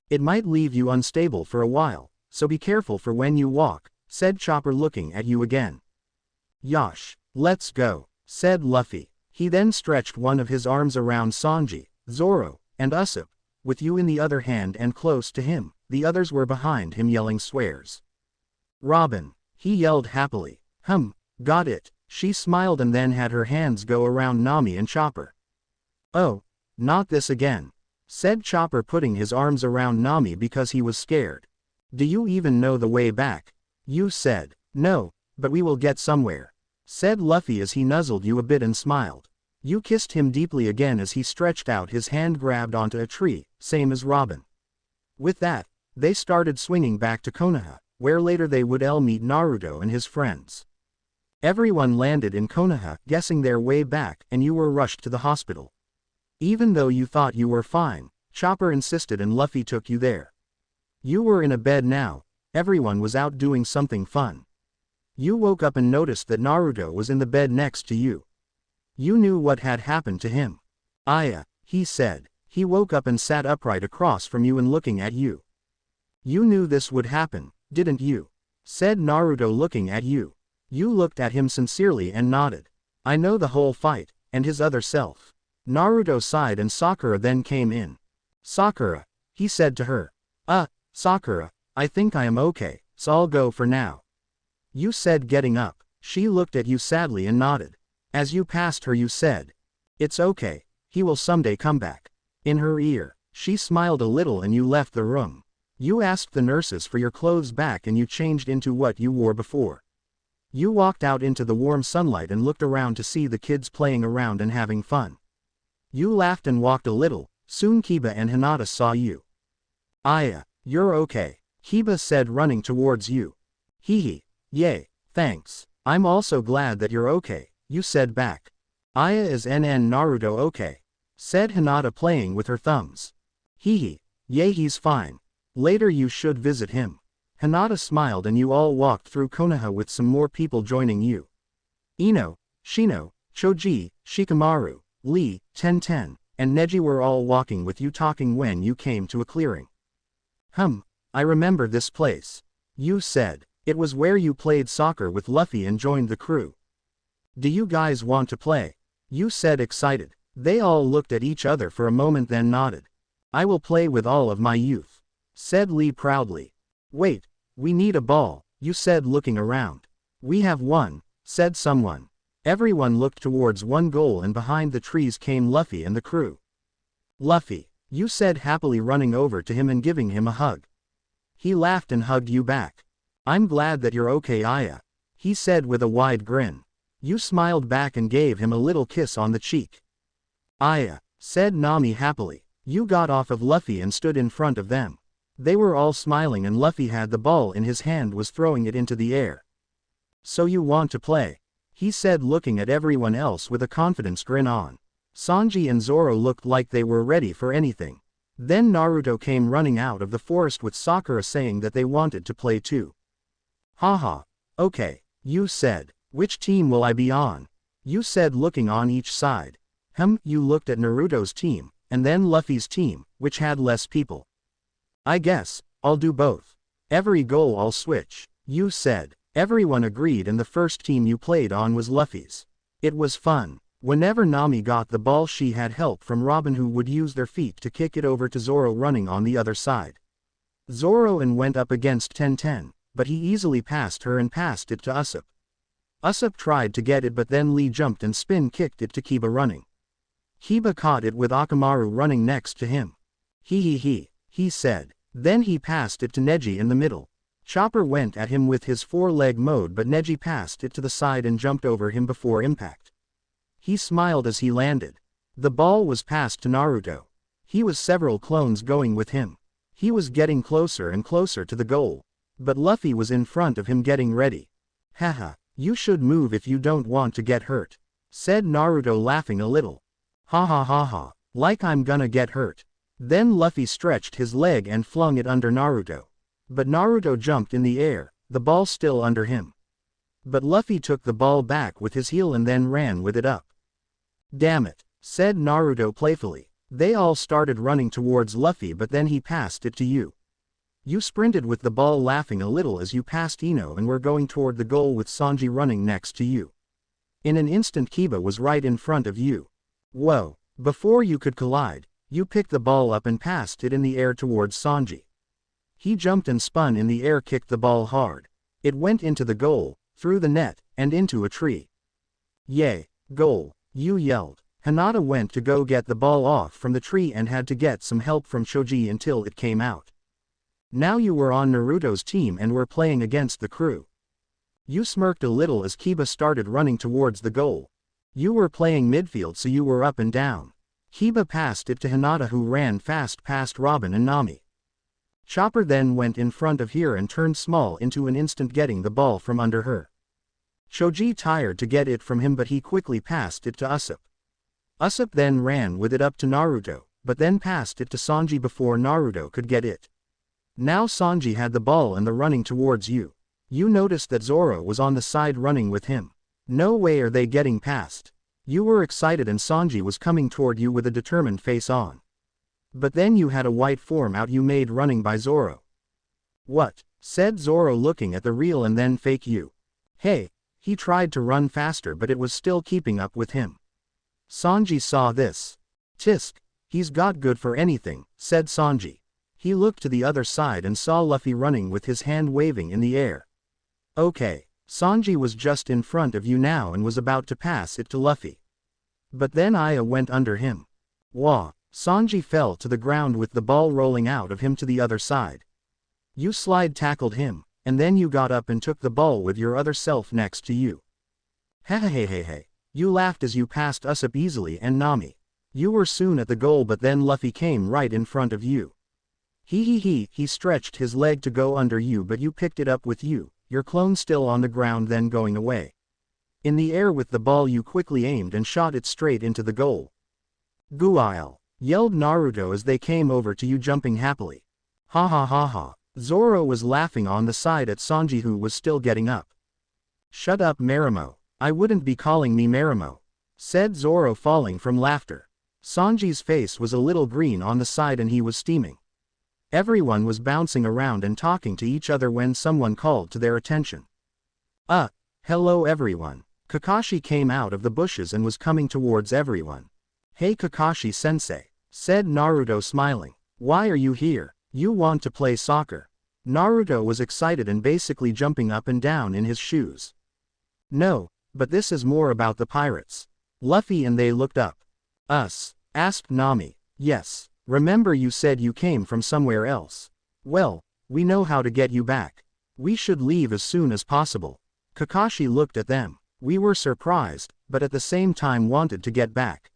It might leave you unstable for a while, so be careful for when you walk, said Chopper looking at you again. Yosh, let's go, said Luffy. He then stretched one of his arms around Sanji, Zoro, and Usopp, with you in the other hand and close to him. The others were behind him yelling swears. Robin, he yelled happily. Got it. She smiled and then had her hands go around Nami and Chopper. Oh, not this again, said Chopper putting his arms around Nami because he was scared. Do you even know the way back? You said, no, but we will get somewhere, said Luffy as he nuzzled you a bit and smiled. You kissed him deeply again as he stretched out his hand grabbed onto a tree, same as Robin. With that, they started swinging back to Konoha, where later they would meet Naruto and his friends. Everyone landed in Konoha, guessing their way back, and you were rushed to the hospital. Even though you thought you were fine, Chopper insisted and Luffy took you there. You were in a bed now, everyone was out doing something fun. You woke up and noticed that Naruto was in the bed next to you. You knew what had happened to him. Aya, he said. He woke up and sat upright across from you and looking at you. You knew this would happen, didn't you? Said Naruto looking at you. You looked at him sincerely and nodded. I know the whole fight, and his other self. Naruto sighed and Sakura then came in. Sakura, he said to her. Sakura, I think I am okay, so I'll go for now. You said getting up. She looked at you sadly and nodded. As you passed her you said, it's okay, he will someday come back. In her ear, she smiled a little and you left the room. You asked the nurses for your clothes back and you changed into what you wore before. You walked out into the warm sunlight and looked around to see the kids playing around and having fun. You laughed and walked a little. Soon Kiba and Hinata saw you. Aya, you're okay, Kiba said running towards you. Hee. Yay, thanks. I'm also glad that you're okay, you said back. Aya is NN Naruto okay? Said Hinata playing with her thumbs. Hee. Yay, he's fine. Later you should visit him. Hinata smiled and you all walked through Konoha with some more people joining you. Ino, Shino, Choji, Shikamaru, Lee, Tenten, and Neji were all walking with you talking when you came to a clearing. I remember this place. You said, it was where you played soccer with Luffy and joined the crew. Do you guys want to play? You said excited. They all looked at each other for a moment then nodded. I will play with all of my youth, said Lee proudly. Wait, we need a ball, you said looking around. We have one, said someone. Everyone looked towards one goal and behind the trees came Luffy and the crew. Luffy, you said happily running over to him and giving him a hug. He laughed and hugged you back. I'm glad that you're okay Aya, he said with a wide grin. You smiled back and gave him a little kiss on the cheek. Aya, said Nami happily. You got off of Luffy and stood in front of them. They were all smiling and Luffy had the ball in his hand was throwing it into the air. So you want to play? He said looking at everyone else with a confidence grin on. Sanji and Zoro looked like they were ready for anything. Then Naruto came running out of the forest with Sakura saying that they wanted to play too. Haha, okay, you said. Which team will I be on? You said looking on each side. You looked at Naruto's team, and then Luffy's team, which had less people. I guess, I'll do both. Every goal I'll switch, you said. Everyone agreed and the first team you played on was Luffy's. It was fun. Whenever Nami got the ball she had help from Robin who would use their feet to kick it over to Zoro running on the other side. Zoro and went up against Tenten, but he easily passed her and passed it to Usopp. Usopp tried to get it but then Lee jumped and spin kicked it to Kiba running. Kiba caught it with Akamaru running next to him. He said. Then he passed it to Neji in the middle. Chopper went at him with his four-leg mode but Neji passed it to the side and jumped over him before impact. He smiled as he landed. The ball was passed to Naruto. He was several clones going with him. He was getting closer and closer to the goal. But Luffy was in front of him getting ready. Haha, you should move if you don't want to get hurt, said Naruto laughing a little. Ha, like I'm gonna get hurt. Then Luffy stretched his leg and flung it under Naruto. But Naruto jumped in the air, the ball still under him. But Luffy took the ball back with his heel and then ran with it up. Damn it, said Naruto playfully. They all started running towards Luffy but then he passed it to you. You sprinted with the ball laughing a little as you passed Ino and were going toward the goal with Sanji running next to you. In an instant Kiba was right in front of you. Whoa, before you could collide, you picked the ball up and passed it in the air towards Sanji. He jumped and spun in the air kicked the ball hard. It went into the goal, through the net, and into a tree. Yay, goal, you yelled. Hinata went to go get the ball off from the tree and had to get some help from Choji until it came out. Now you were on Naruto's team and were playing against the crew. You smirked a little as Kiba started running towards the goal. You were playing midfield so you were up and down. Kiba passed it to Hinata who ran fast past Robin and Nami. Chopper then went in front of her and turned small into an instant getting the ball from under her. Choji tired to get it from him but he quickly passed it to Usopp. Usopp then ran with it up to Naruto, but then passed it to Sanji before Naruto could get it. Now Sanji had the ball and the running towards you. You noticed that Zoro was on the side running with him. No way are they getting past. You were excited and Sanji was coming toward you with a determined face on. But then you had a white form out you made running by Zoro. What? Said Zoro looking at the real and then fake you. Hey, he tried to run faster but it was still keeping up with him. Sanji saw this. Tisk, he's got good for anything, said Sanji. He looked to the other side and saw Luffy running with his hand waving in the air. Okay, Sanji was just in front of you now and was about to pass it to Luffy. But then Aya went under him. Wah! Sanji fell to the ground with the ball rolling out of him to the other side. You slide tackled him, and then you got up and took the ball with your other self next to you. Hehehehe. You laughed as you passed Usopp easily and Nami. You were soon at the goal but then Luffy came right in front of you. He stretched his leg to go under you but you picked it up with you, your clone still on the ground then going away. In the air with the ball you quickly aimed and shot it straight into the goal. Guile! Yelled Naruto as they came over to you jumping happily. Ha ha ha ha. Zoro was laughing on the side at Sanji who was still getting up. Shut up Marimo, I wouldn't be calling me Marimo, said Zoro falling from laughter. Sanji's face was a little green on the side and he was steaming. Everyone was bouncing around and talking to each other when someone called to their attention. Hello everyone. Kakashi came out of the bushes and was coming towards everyone. Hey Kakashi-sensei, said Naruto smiling. Why are you here? You want to play soccer? Naruto was excited and basically jumping up and down in his shoes. No, but this is more about the pirates. Luffy and they looked up. Us? Asked Nami. Yes, remember you said you came from somewhere else. Well, we know how to get you back. We should leave as soon as possible. Kakashi looked at them. We were surprised, but at the same time wanted to get back.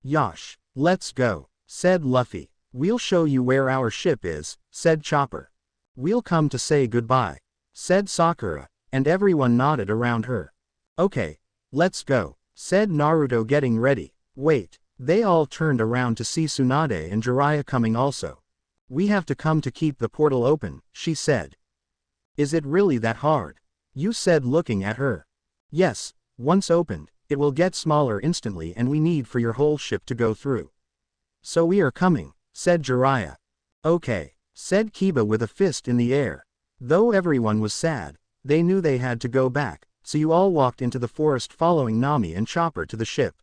Yosh, let's go, said Luffy. We'll show you where our ship is, said Chopper. We'll come to say goodbye, said Sakura, and everyone nodded around her. Okay, let's go, said Naruto getting ready. Wait, they all turned around to see Tsunade and Jiraiya coming also. We have to come to keep the portal open, she said. Is it really that hard? You said looking at her. Yes, once opened, it will get smaller instantly and we need for your whole ship to go through. So we are coming, said Jiraiya. Okay, said Kiba with a fist in the air. Though everyone was sad, they knew they had to go back, so you all walked into the forest following Nami and Chopper to the ship.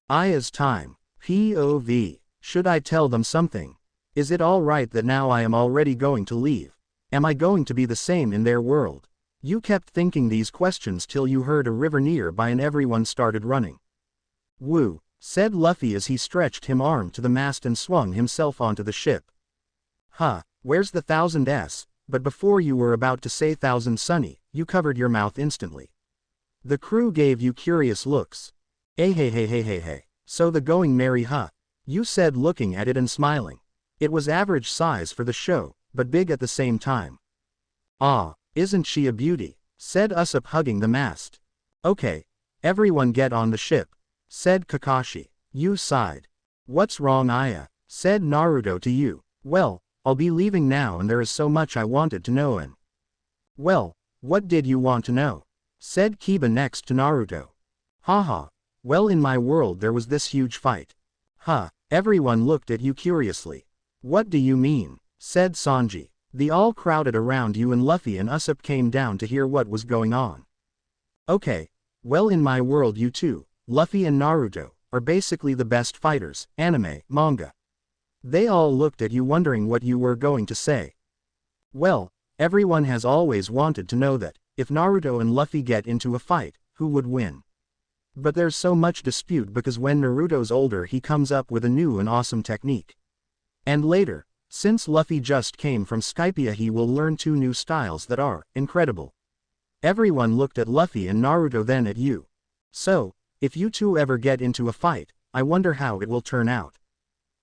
Aya's time. POV. Should I tell them something? Is it alright that now I am already going to leave? Am I going to be the same in their world? You kept thinking these questions till you heard a river nearby and everyone started running. Woo, said Luffy as he stretched his arm to the mast and swung himself onto the ship. Where's the 1000s? But before you were about to say 1000 Sunny, you covered your mouth instantly. The crew gave you curious looks. Hey. So the going merry you said looking at it and smiling. It was average size for the show, but big at the same time. Isn't she a beauty? Said Usopp hugging the mast. Okay, everyone get on the ship, said Kakashi. You sighed. What's wrong Aya? Said Naruto to you. Well, I'll be leaving now and there is so much I wanted to know and... Well, what did you want to know? Said Kiba next to Naruto. Haha. Well in my world there was this huge fight. Everyone looked at you curiously. What do you mean? Said Sanji. They all crowded around you and Luffy and Usopp came down to hear what was going on. Okay, well in my world you two, Luffy and Naruto, are basically the best fighters, anime, manga. They all looked at you wondering what you were going to say. Well, everyone has always wanted to know that, if Naruto and Luffy get into a fight, who would win? But there's so much dispute because when Naruto's older he comes up with a new and awesome technique. And later, since Luffy just came from Skypiea he will learn 2 new styles that are incredible. Everyone looked at Luffy and Naruto then at you. So, if you two ever get into a fight, I wonder how it will turn out.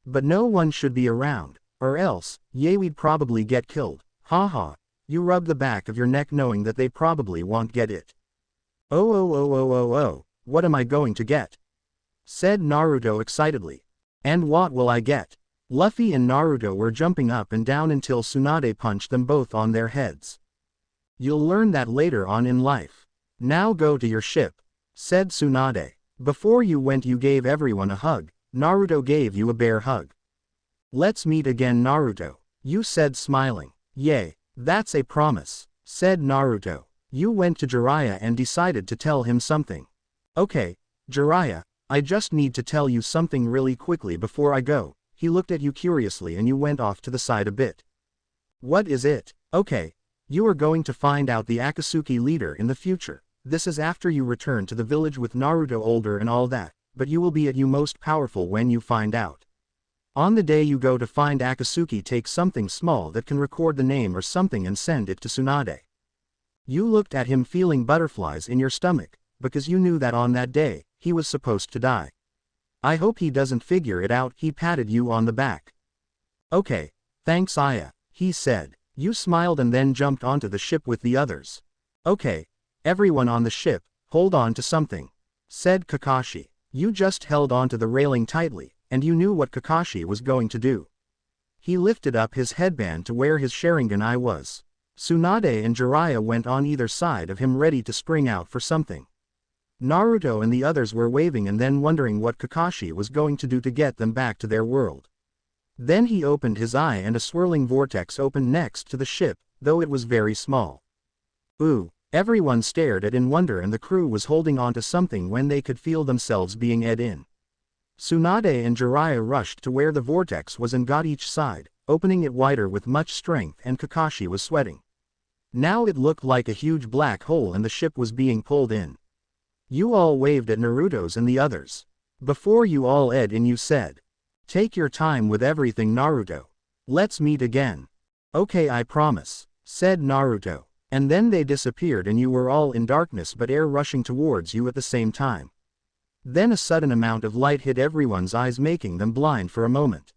But no one should be around, or else, we'd probably get killed. Haha, you rub the back of your neck knowing that they probably won't get it. Oh, what am I going to get? Said Naruto excitedly. And what will I get? Luffy and Naruto were jumping up and down until Tsunade punched them both on their heads. You'll learn that later on in life. Now go to your ship, said Tsunade. Before you went you gave everyone a hug. Naruto gave you a bear hug. Let's meet again Naruto, you said smiling. Yay, that's a promise, said Naruto. You went to Jiraiya and decided to tell him something. Okay, Jiraiya, I just need to tell you something really quickly before I go. He looked at you curiously and you went off to the side a bit. What is it? Okay. You are going to find out the Akatsuki leader in the future. This is after you return to the village with Naruto older and all that, but you will be at your most powerful when you find out. On the day you go to find Akatsuki, take something small that can record the name or something and send it to Tsunade. You looked at him feeling butterflies in your stomach, because you knew that on that day, he was supposed to die. I hope he doesn't figure it out. He patted you on the back. Okay, thanks Aya, he said. You smiled and then jumped onto the ship with the others. Okay, everyone on the ship, hold on to something, said Kakashi. You just held onto the railing tightly, and you knew what Kakashi was going to do. He lifted up his headband to where his Sharingan eye was. Tsunade and Jiraiya went on either side of him ready to spring out for something. Naruto and the others were waving and then wondering what Kakashi was going to do to get them back to their world. Then he opened his eye and a swirling vortex opened next to the ship, though it was very small. Ooh, everyone stared at in wonder and the crew was holding on to something when they could feel themselves being ed in. Tsunade and Jiraiya rushed to where the vortex was and got each side, opening it wider with much strength, and Kakashi was sweating. Now it looked like a huge black hole and the ship was being pulled in. You all waved at Naruto's and the others. Before you all ed in, you said, "Take your time with everything, Naruto. Let's meet again." "Okay, I promise," said Naruto. And then they disappeared and you were all in darkness but air rushing towards you at the same time. Then a sudden amount of light hit everyone's eyes, making them blind for a moment.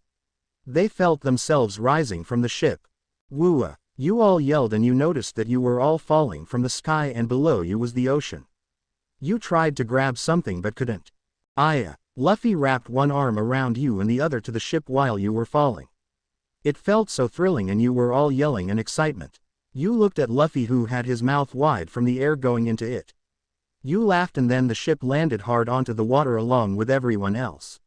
They felt themselves rising from the ship. Woo! You all yelled and you noticed that you were all falling from the sky and below you was the ocean. You tried to grab something but couldn't. Aya, Luffy wrapped one arm around you and the other to the ship while you were falling. It felt so thrilling and you were all yelling in excitement. You looked at Luffy who had his mouth wide from the air going into it. You laughed and then the ship landed hard onto the water along with everyone else.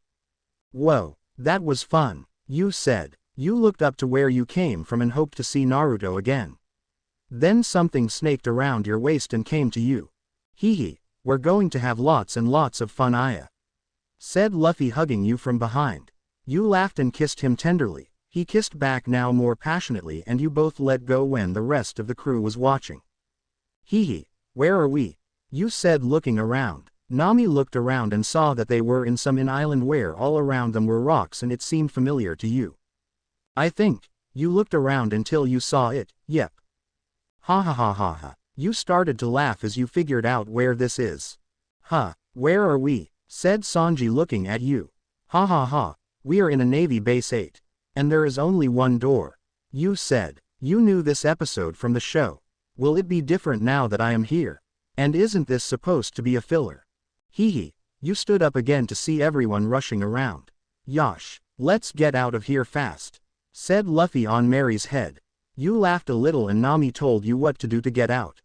Whoa, that was fun, you said. You looked up to where you came from and hoped to see Naruto again. Then something snaked around your waist and came to you. Hee hee, we're going to have lots and lots of fun, Aya, said Luffy, hugging you from behind. You laughed and kissed him tenderly. He kissed back now more passionately and you both let go when the rest of the crew was watching. Hee hee, where are we? You said, looking around. Nami looked around and saw that they were in some island where all around them were rocks and it seemed familiar to you. I think. You looked around until you saw it. Yep. Ha ha ha ha ha. You started to laugh as you figured out where this is. Huh, where are we? Said Sanji, looking at you. Ha ha ha, we are in a Navy Base 8. And there is only one door. You said. You knew this episode from the show. Will it be different now that I am here? And isn't this supposed to be a filler? Hee hee. You stood up again to see everyone rushing around. Yosh, let's get out of here fast, said Luffy on Mary's head. You laughed a little and Nami told you what to do to get out.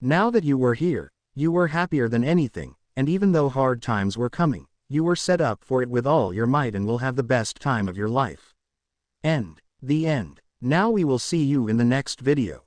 Now that you were here, you were happier than anything, and even though hard times were coming, you were set up for it with all your might and will have the best time of your life. End. The end. Now we will see you in the next video.